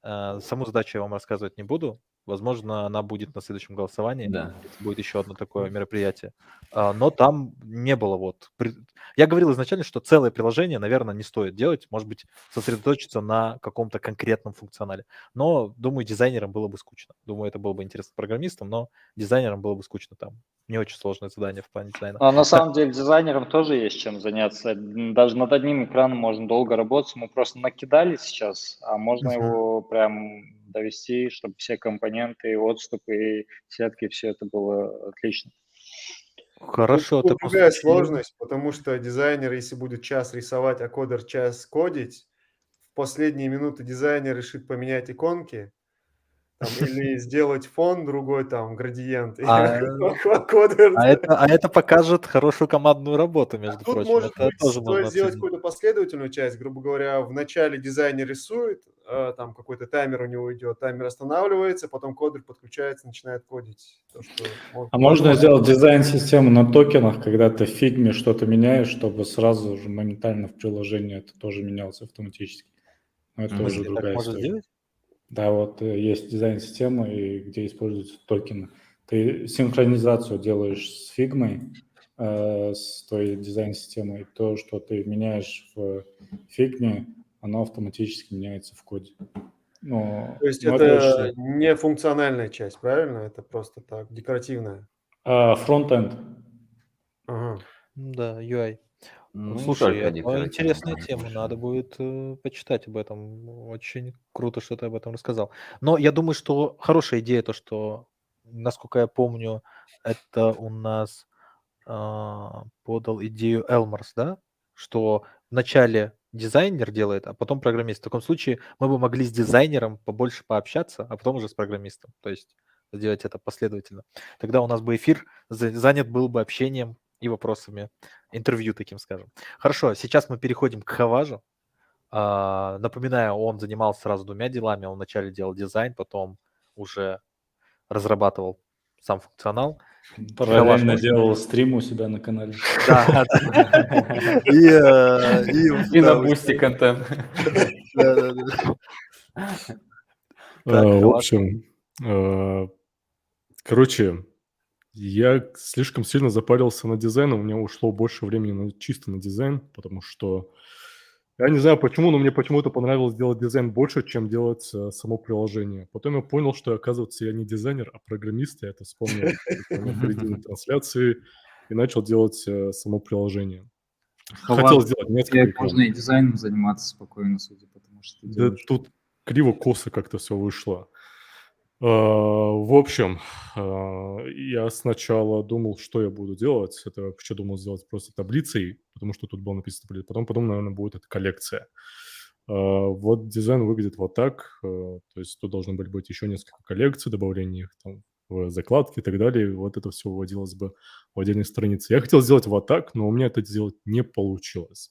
Саму задачу я вам рассказывать не буду. Возможно, она будет на следующем голосовании, Да. если будет еще одно такое мероприятие. Но там не было Я говорил изначально, что целое приложение, наверное, не стоит делать. Может быть, сосредоточиться на каком-то конкретном функционале. Но, думаю, дизайнерам было бы скучно. Думаю, это было бы интересно программистам, но дизайнерам было бы скучно там. Не очень сложное задание в плане дизайна. Но на Так, самом деле дизайнерам тоже есть чем заняться. Даже над одним экраном можно долго работать. Мы просто накидали сейчас, а можно мгм. его прям довести, чтобы все компоненты, и отступы, и сетки, все это было отлично. Хорошо, Тут такое другая случае. сложность, потому что дизайнер, если будет час рисовать, а кодер час кодить, в последние минуты дизайнер решит поменять иконки там, или сделать фон другой, там, градиент, и А кодер... а это покажет хорошую командную работу, между Тут, прочим. может Это быть, тоже стоит можно сделать оценить. какую-то последовательную часть. Грубо говоря, в начале дизайнер рисует, там какой-то таймер у него идет, таймер останавливается, потом кодер подключается, начинает кодить. То, что А можно сделать дизайн-систему на токенах, когда ты в фигме что-то меняешь, чтобы сразу же моментально в приложении это тоже менялось автоматически. Но это В уже смысле, так другая можно история. сделать? Да, вот есть дизайн-система, где используются токены. Ты синхронизацию делаешь с фигмой, с твоей дизайн-системой. То, что ты меняешь в фигме, оно автоматически меняется в коде. То есть это это очень... не функциональная часть, правильно? Это просто так, декоративная. Фронт-энд. Ага. Да, UI. Ну, не Слушай, только это декоративно, интересная да, тема, больше. надо будет почитать об этом. Очень круто, что ты об этом рассказал. Но я думаю, что хорошая идея то, что, насколько я помню, это у нас подал идею Элмарс, да? Что вначале дизайнер делает, а потом программист. В таком случае мы бы могли с дизайнером побольше пообщаться, а потом уже с программистом. То есть сделать это последовательно. Тогда у нас бы эфир занят был бы общением и вопросами, интервью таким скажем. Хорошо, сейчас мы переходим к Хаважу. Напоминаю, он занимался сразу 2 делами. Он вначале делал дизайн, потом уже разрабатывал сам функционал. Параллельно Хаваж, делал стрим у себя на канале. да, да. И на бусте контент. Так, В Хаваж. общем, короче, я слишком сильно запарился на дизайн, у меня ушло больше времени чисто на дизайн, потому что я не знаю почему, но мне почему-то понравилось делать дизайн больше, чем делать само приложение. Потом я понял, что, оказывается, я не дизайнер, а программист. Я это вспомнил в середине трансляции и начал делать само приложение. Хотел сделать несколько экранов. Можно и дизайном заниматься спокойно, судя по тому, что ты Да делаешь. тут криво-косо как-то все вышло. В общем, я сначала думал, что я буду делать. Это вообще думал сделать просто таблицей, потому что тут было написано таблица. Потом, наверное, будет эта коллекция. Вот дизайн выглядит вот так. То есть тут должно быть еще несколько коллекций, добавление их там в закладки и так далее. Вот это все выводилось бы в отдельной странице. Я хотел сделать вот так, но у меня это сделать не получилось.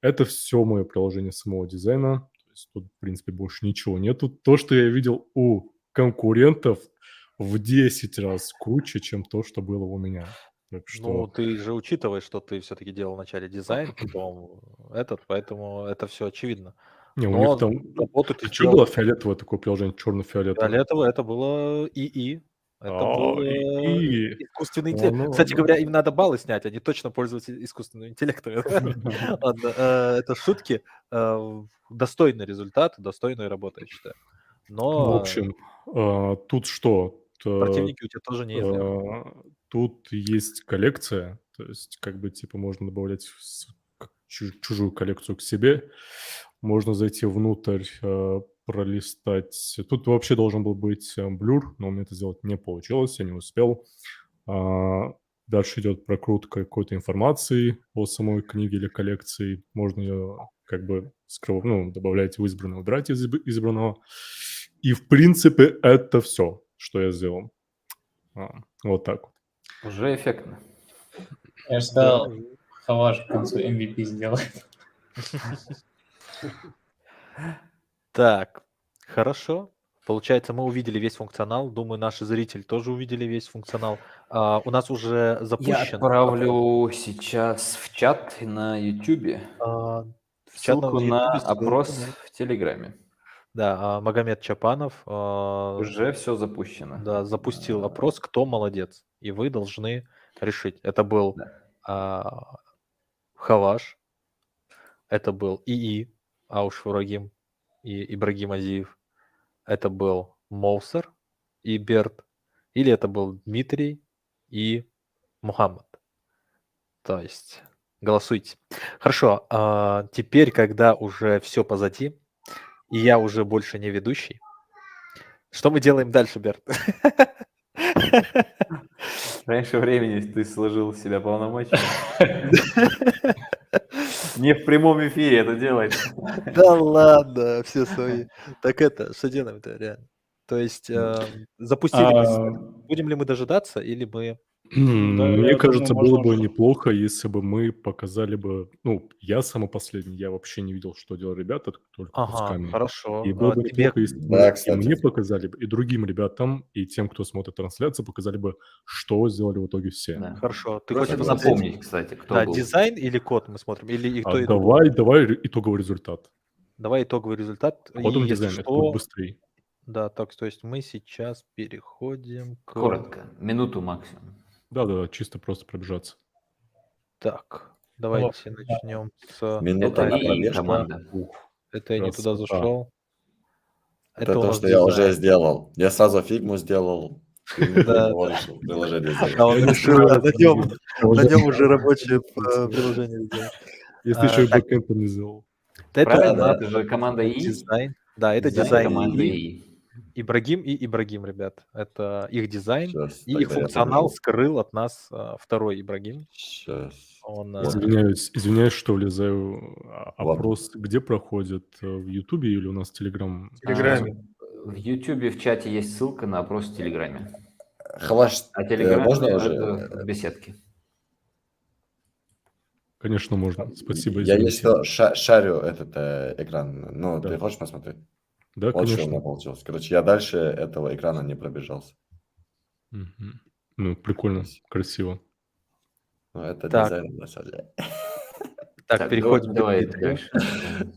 Это все мое приложение самого дизайна. То есть тут, в принципе, больше ничего нету. То, что я видел у конкурентов, в 10 раз круче, чем то, что было у меня. Так Ну, что ты же учитываешь, что ты все-таки делал вначале дизайн, потом поэтому это все очевидно. не, у них Но там... работу ты А что было сделал. фиолетовое такое приложение, черно-фиолетовое? Фиолетовое это было ИИ. Это было И Искусственный интеллект. Ну, Кстати ладно. говоря, им надо баллы снять, они точно пользуются искусственным интеллектом. Ладно, это шутки. Достойный результат, достойная работа, я считаю. В Но общем, тут что? противники у тебя тоже не из легких. Тут есть коллекция, то есть как бы типа можно добавлять чужую коллекцию к себе, можно зайти внутрь, пролистать. Тут вообще должен был быть блюр, но у меня это сделать не получилось, я не успел. Дальше идет прокрутка какой-то информации о самой книге или коллекции. Можно ее как бы добавлять в избранное, убирать из избранного. И в принципе это все, что я сделал. Вот так вот. Уже эффектно. Я же сказал, Хаваш к концу MVP сделает. Так, хорошо. Получается, мы увидели весь функционал. Думаю, наши зрители тоже увидели весь функционал. У нас уже Я запущен. отправлю сейчас в чат на YouTube В чат ссылку YouTube на ссылку, опрос да. в Телеграме. Да, Магомед Чапанов Уже все запущено. да, запустил опрос, кто молодец. И вы должны решить. Это был Хаваш, это был ИИ, Ауш Фурагим и Ибрагим Азиев. Это был Моусер и Берт. Или это был Дмитрий и Мухаммад. То есть голосуйте. Хорошо, теперь, когда уже все позади, и я уже больше не ведущий, что мы делаем дальше, Берт? Раньше времени ты сложил в себя полномочия. Не в прямом эфире это делать. Да ладно, все свои. Так это, что делаем-то реально? То есть запустили мы. Будем ли мы дожидаться, или мы... Мне я кажется, думаю, было можно бы уже. неплохо, если бы мы показали бы... Я самый последний, я вообще не видел, что делали ребята, только Ага, кусками. хорошо. И было бы Тебе неплохо, если бы Да, и кстати. мне показали бы, и другим ребятам, и тем, кто смотрит трансляцию, показали бы, что сделали в итоге все. Да. хорошо. Ты Просто хочешь согласен. посмотреть, напомнить, кстати, кто да, был. дизайн или код мы смотрим? Или и то, и другое? Давай итоговый результат. Давай итоговый результат. И Кодом если дизайн, это что, будет быстрее. да, так, то есть мы сейчас переходим к... Коротко, минуту максимум. Да, чисто просто пробежаться. Так, давайте начнем с... Минута Это на и пробежку. команда. Это я не туда красота. зашел. Это у то, нас что я уже дизайн. сделал. Я сразу фигму сделал. И мне Да. того решил приложение сделать. А он Я не решил, знаю, на нем уже рабочее Приложение. приложение сделать. Если еще и так. бэкэнд не сделал. Правильно, Это это же команда И. дизайн. Да, это Дизайн дизайн команды И. И. Ибрагим и Ибрагим, ребят. Это их дизайн. Сейчас, И их тогда я функционал побежал. скрыл от нас второй Ибрагим. Сейчас. Он, Извиняюсь, что влезаю. Ладно. Опрос где проходит? В Ютубе или у нас Телеграм? В Телеграме. В YouTube в чате есть ссылка на опрос в Телеграме. Хаваш, А Телеграм можно это уже? в беседке. Конечно, можно. Спасибо, Я извините. еще шарю этот экран. Ну, Да. ты хочешь посмотреть? Да, Вот что у меня конечно. получилось. Короче, я дальше этого экрана не пробежался. Мгм. Прикольно, красиво. Ну, это Так. дизайн, на самом деле. Так, переходим давай к Дмитрию. дальше.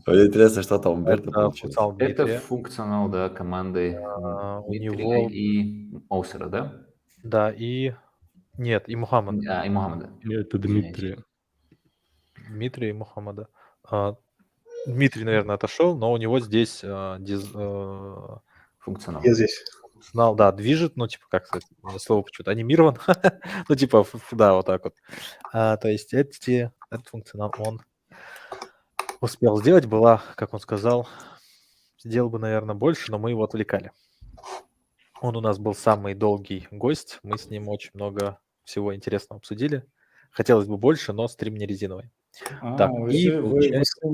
Мне интересно, что там у Берта Это получилось. функционал Это Дмитрия. функционал, да, команды у Дмитрия него- и Моусера, да? Да, и... Нет, и Мухаммада. И Мухаммада. Это Дмитрий. Дмитрия и Мухаммада. Дмитрий, наверное, отошел, но у него здесь Функционал. Я здесь. функционал, да, движет, ну, типа, как сказать, у меня слово почему-то анимирован. Ну, типа, да, вот так вот. То есть этот функционал он успел сделать, была, как он сказал, сделал бы, наверное, больше, но мы его отвлекали. Он у нас был самый долгий гость, мы с ним очень много всего интересного обсудили. Хотелось бы больше, но стрим не резиновый. Так, Вы и с получается-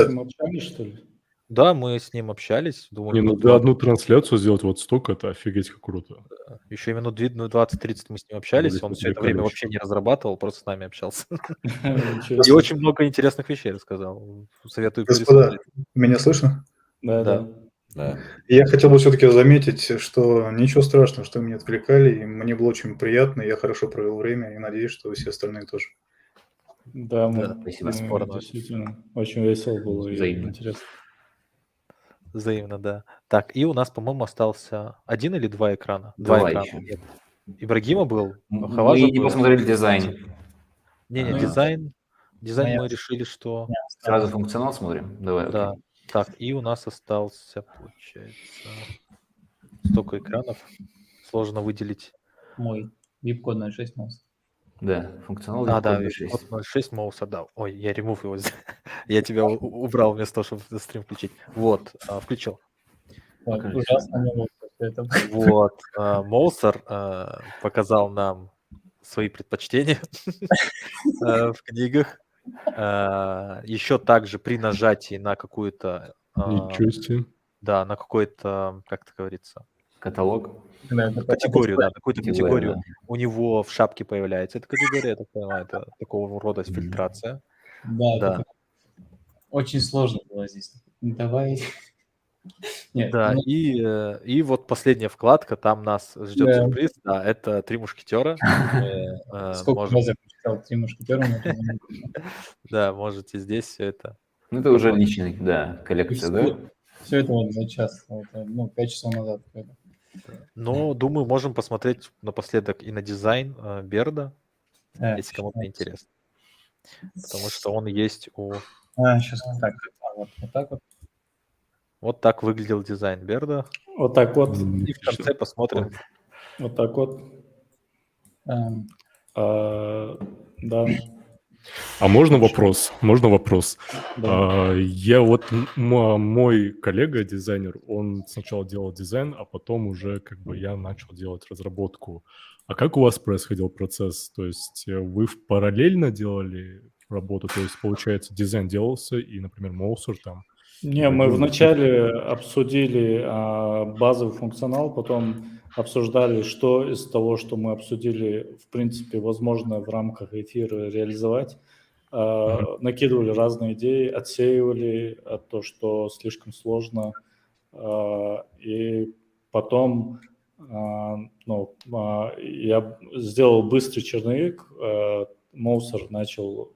ним общались, что ли? Да, мы с ним общались, думаю, Не, минут да, одну трансляцию сделать вот столько, это офигеть как круто. еще минут 20-30 мы с ним общались, Были он все это время отвлекали вообще не разрабатывал, просто с нами общался. Ничего И себе. очень много интересных вещей рассказал. Советую Господа, пересмотреть. меня слышно? Да. Да. Я хотел бы все-таки заметить, что ничего страшного, что меня отвлекали, и мне было очень приятно, я хорошо провел время, и надеюсь, что все остальные тоже. Да, спасибо. Бесспорно. действительно, очень весело было и Взаимно. интересно. Взаимно, да. Так, и у нас, по-моему, остался один или два экрана? Два экрана. еще. Нет, Ибрагима был, Хаважа Мы не был. посмотрели дизайн. Не-не, Ну, дизайн моя- мы решили, что... меня Сразу осталось. функционал смотрим? Давай, Да. окей. Так, и у нас остался, получается, столько экранов. Сложно выделить. Мой VIP-код 06 нас. Да, функционал А, да, VIP-код 06. вот 06 Моуса, да. Ой, я ремов его. Я тебя убрал вместо того, чтобы стрим включить. Вот, включил. Так, ужасно неловко это. Вот, Моусер показал нам свои предпочтения в книгах. Еще также при нажатии на какую-то, Ничего себе. да, на какой-то, как это говорится, Каталог. Да, это категорию, да, на какую-то Категория, категорию у него в шапке появляется эта категория, я так понимаю, это такого рода фильтрация. Да, Да. это очень сложно было здесь. Давай. Нет, Да, ну, и вот последняя вкладка, там нас ждет Да. сюрприз, да, это «Три мушкетера». Мы, сколько можем, раз я прочитал «Три мушкетера», но это не- да, можете здесь все это. Ну, это уже личный, да, коллекция, да? Все это вот за час, это, 5 часов назад. это. Но, думаю, можем посмотреть напоследок и на дизайн Берда, если кому-то интересно. Потому что он есть у... Сейчас так, вот так вот. Вот так выглядел дизайн Берда. Вот так вот. И в конце посмотрим. Вот так вот. Эм, Да. А можно вопрос? Можно вопрос? Да. Я вот, мой коллега-дизайнер, он сначала делал дизайн, а потом уже как бы я начал делать разработку. А как у вас происходил процесс? То есть вы параллельно делали работу? То есть, получается, дизайн делался, и, например, Моусер там... Не, мы вначале обсудили базовый функционал, потом обсуждали, что из того, что мы обсудили, в принципе, возможно в рамках эфира реализовать. Накидывали разные идеи, отсеивали то, что слишком сложно. И потом я сделал быстрый черновик, Моусер начал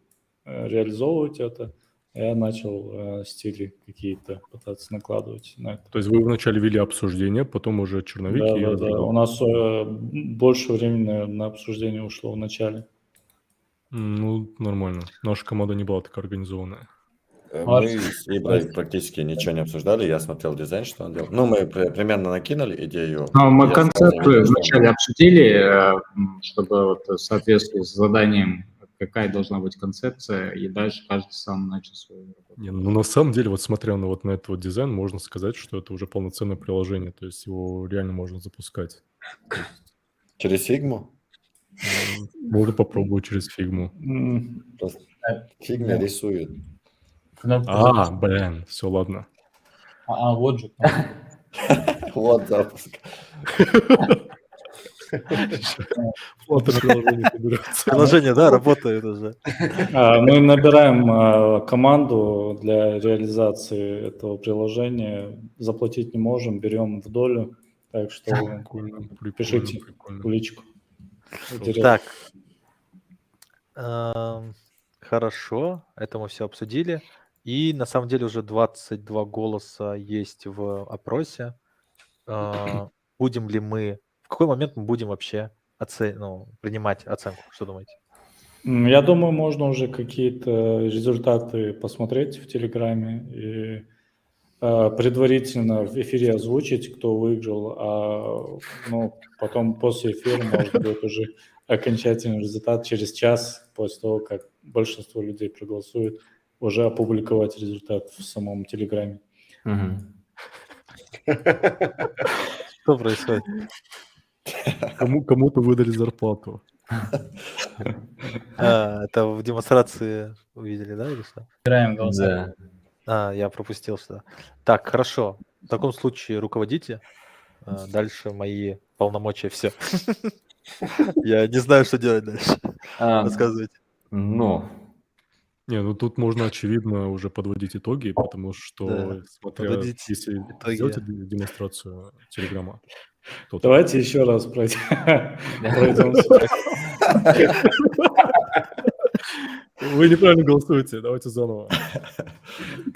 реализовывать это. Я начал стили какие-то пытаться накладывать на это. То есть вы вначале вели обсуждение, потом уже черновик и Да. разработка. У нас больше времени на обсуждение ушло в начале. Ну, нормально. Наша команда не была такая организованная. Мы с Иброй практически ничего не обсуждали, я смотрел дизайн, что он делал. Ну, мы примерно накинули идею. Но мы Я концепцию сразу видел, что вначале обсудили, чтобы вот в соответствии с заданием, какая должна быть концепция, и дальше каждый сам начал свою работу. Не, ну, на самом деле, вот смотря на вот на этот вот дизайн, можно сказать, что это уже полноценное приложение, то есть его реально можно запускать. Через фигму? Можно попробовать через фигму. Просто фигма рисует. кнопку Блин, все, ладно. вот же. Вот запуск. Приложение, да, работает уже. Мы набираем команду для реализации этого приложения. Заплатить не можем, берем в долю. Так что пишите в личку. Так. Хорошо, это мы все обсудили. И на самом деле уже 22 голоса есть в опросе. Будем ли мы... В какой момент мы будем вообще принимать оценку? Что думаете? Я думаю, можно уже какие-то результаты посмотреть в Телеграме и предварительно в эфире озвучить, кто выиграл, потом после эфира может быть уже окончательный результат через час после того, как большинство людей проголосует, уже опубликовать результат в самом Телеграме. Что происходит? Кому-то выдали зарплату. Это в демонстрации увидели, да, или что? Играем голоса. Я пропустил что. Так, хорошо. В таком случае руководите. Дальше мои полномочия все. Я не знаю, что делать дальше. Рассказывайте. Не, тут можно, очевидно, уже подводить итоги, потому что, смотря, если сделать демонстрацию Телеграма, то... Давайте еще раз пройдемся. Вы неправильно голосуете, давайте заново.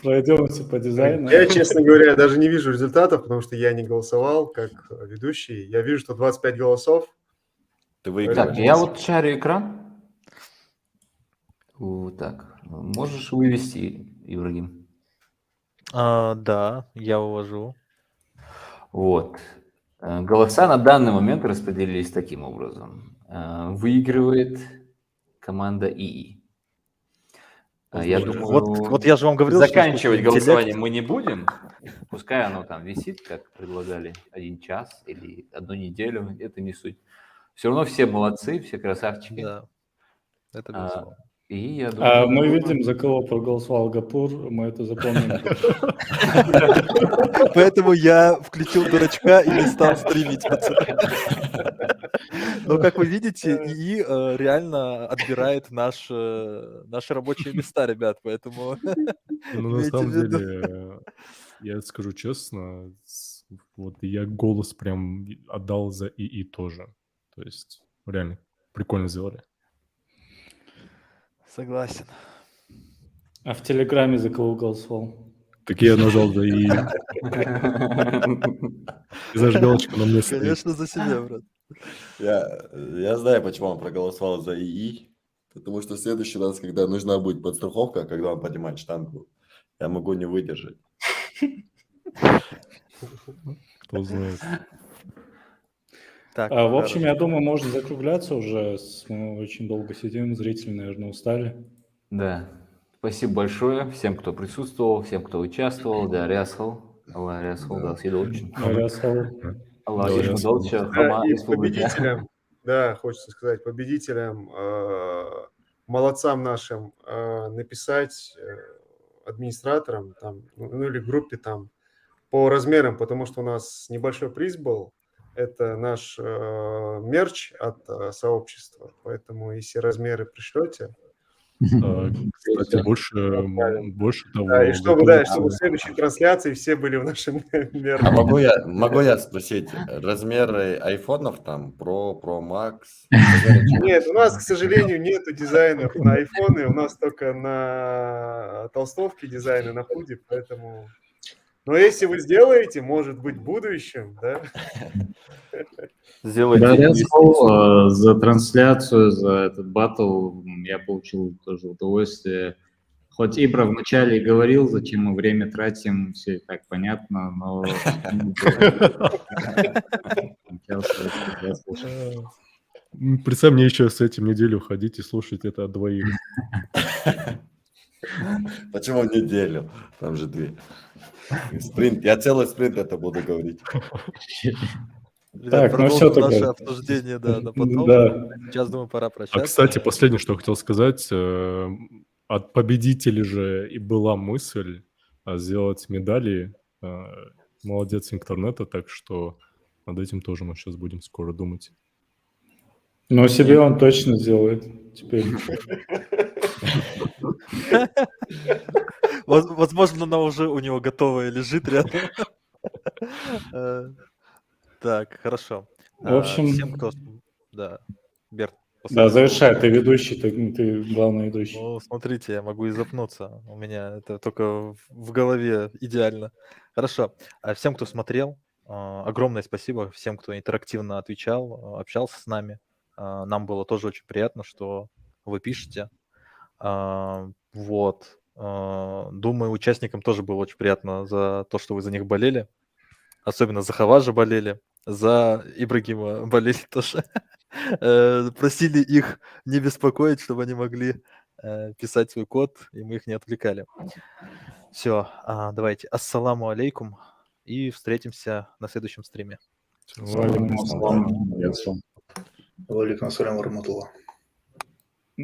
Пройдемся по дизайну. Я, честно говоря, даже не вижу результатов, потому что я не голосовал как ведущий. Я вижу, что 25 голосов, Ты Так, выигрываешь. я вот шарю экран. Вот так. Можешь вывести, Ибрагим? Да, я увожу. Вот. Голоса на данный момент распределились таким образом. Выигрывает команда ИИ. Я Поздравляю. думаю, Вот я же вам говорил, что заканчивать искусственный голосование интеллект... мы не будем. Пускай оно там висит, как предлагали, 1 час или 1 неделю, это не суть. Все равно все молодцы, все красавчики. Да, это А, безусловно. И я А думаю, мы видим, за кого проголосовал Гапур, мы это запомним. Поэтому я включил дурачка и не стал стримить. Но, как вы видите, ИИ реально отбирает наши рабочие места, ребят, поэтому Ну, на имейте в самом виду. деле, я скажу честно, вот я голос прям отдал за ИИ тоже. То есть реально прикольно сделали. Согласен. А в Телеграме за кого голосовал? Так я нажал за ИИ. И зажигалочка на мне стоит. Конечно, за себя, брат. Я знаю, почему он проголосовал за ИИ. Потому что в следующий раз, когда нужна будет подстраховка, когда он поднимает штангу, я могу не выдержать. Кто знает. Так, В общем, хорошо. я думаю, можно закругляться уже. Мы очень долго сидим, зрители, наверное, устали. Да. Спасибо большое всем, кто присутствовал, всем, кто участвовал. Да, Рясхал. Алла Рясхал, да, Сидолчин. Алла Да, Ишмудолча, Да, Хама и Республика. победителям, да, хочется сказать, победителям, молодцам нашим написать администраторам там, ну или группе там по размерам, потому что у нас небольшой приз был. Это наш мерч от сообщества, поэтому если размеры пришлете, Кстати, больше того, да, и чтобы в готовится... следующей трансляции все были в нашем мерче. А могу я спросить, размеры айфонов там, Pro, Pro Max? Нет, у нас, к сожалению, нету дизайнов на айфоны, у нас только на толстовке дизайны, на худи, поэтому... Но если вы сделаете, может быть, в будущем, да? Сделайте Да, инвестицию. за трансляцию, за этот батл я получил тоже удовольствие. Хоть Ибра вначале и говорил, зачем мы время тратим, все и так понятно, но... Представь, мне еще с этим неделю ходить и слушать это от двоих. Почему неделю? Там же 2. Спринт. Я целый спринт это буду говорить. Ребят, Так, ну все продолжим наше тогда. обсуждение, да, на потом. Да. Сейчас, думаю, пора А, прощаться. кстати, последнее, что я хотел сказать. От победителей же и была мысль сделать медали. Молодец интернета, так что над этим тоже мы сейчас будем скоро думать. Но себе он точно сделает теперь. Возможно, она уже у него готовая лежит рядом. Так, хорошо. В общем- Всем, кто... Да, Берт. Да, завершай, ты ведущий, ты главный ведущий. Ну, смотрите, я могу и запнуться. У меня это только в голове идеально. Хорошо. Всем, кто смотрел, огромное спасибо. Всем, кто интерактивно отвечал, общался с нами. Нам было тоже очень приятно, что вы пишете. Вот. Думаю, участникам тоже было очень приятно за то, что вы за них болели. Особенно за Хаважа болели. За Ибрагима болели тоже. Просили их не беспокоить, чтобы они могли писать свой код, и мы их не отвлекали. Все, давайте. Ассаламу алейкум. И встретимся на следующем стриме. Валикум ассалам. Валикум ассалам ва рахматуллах.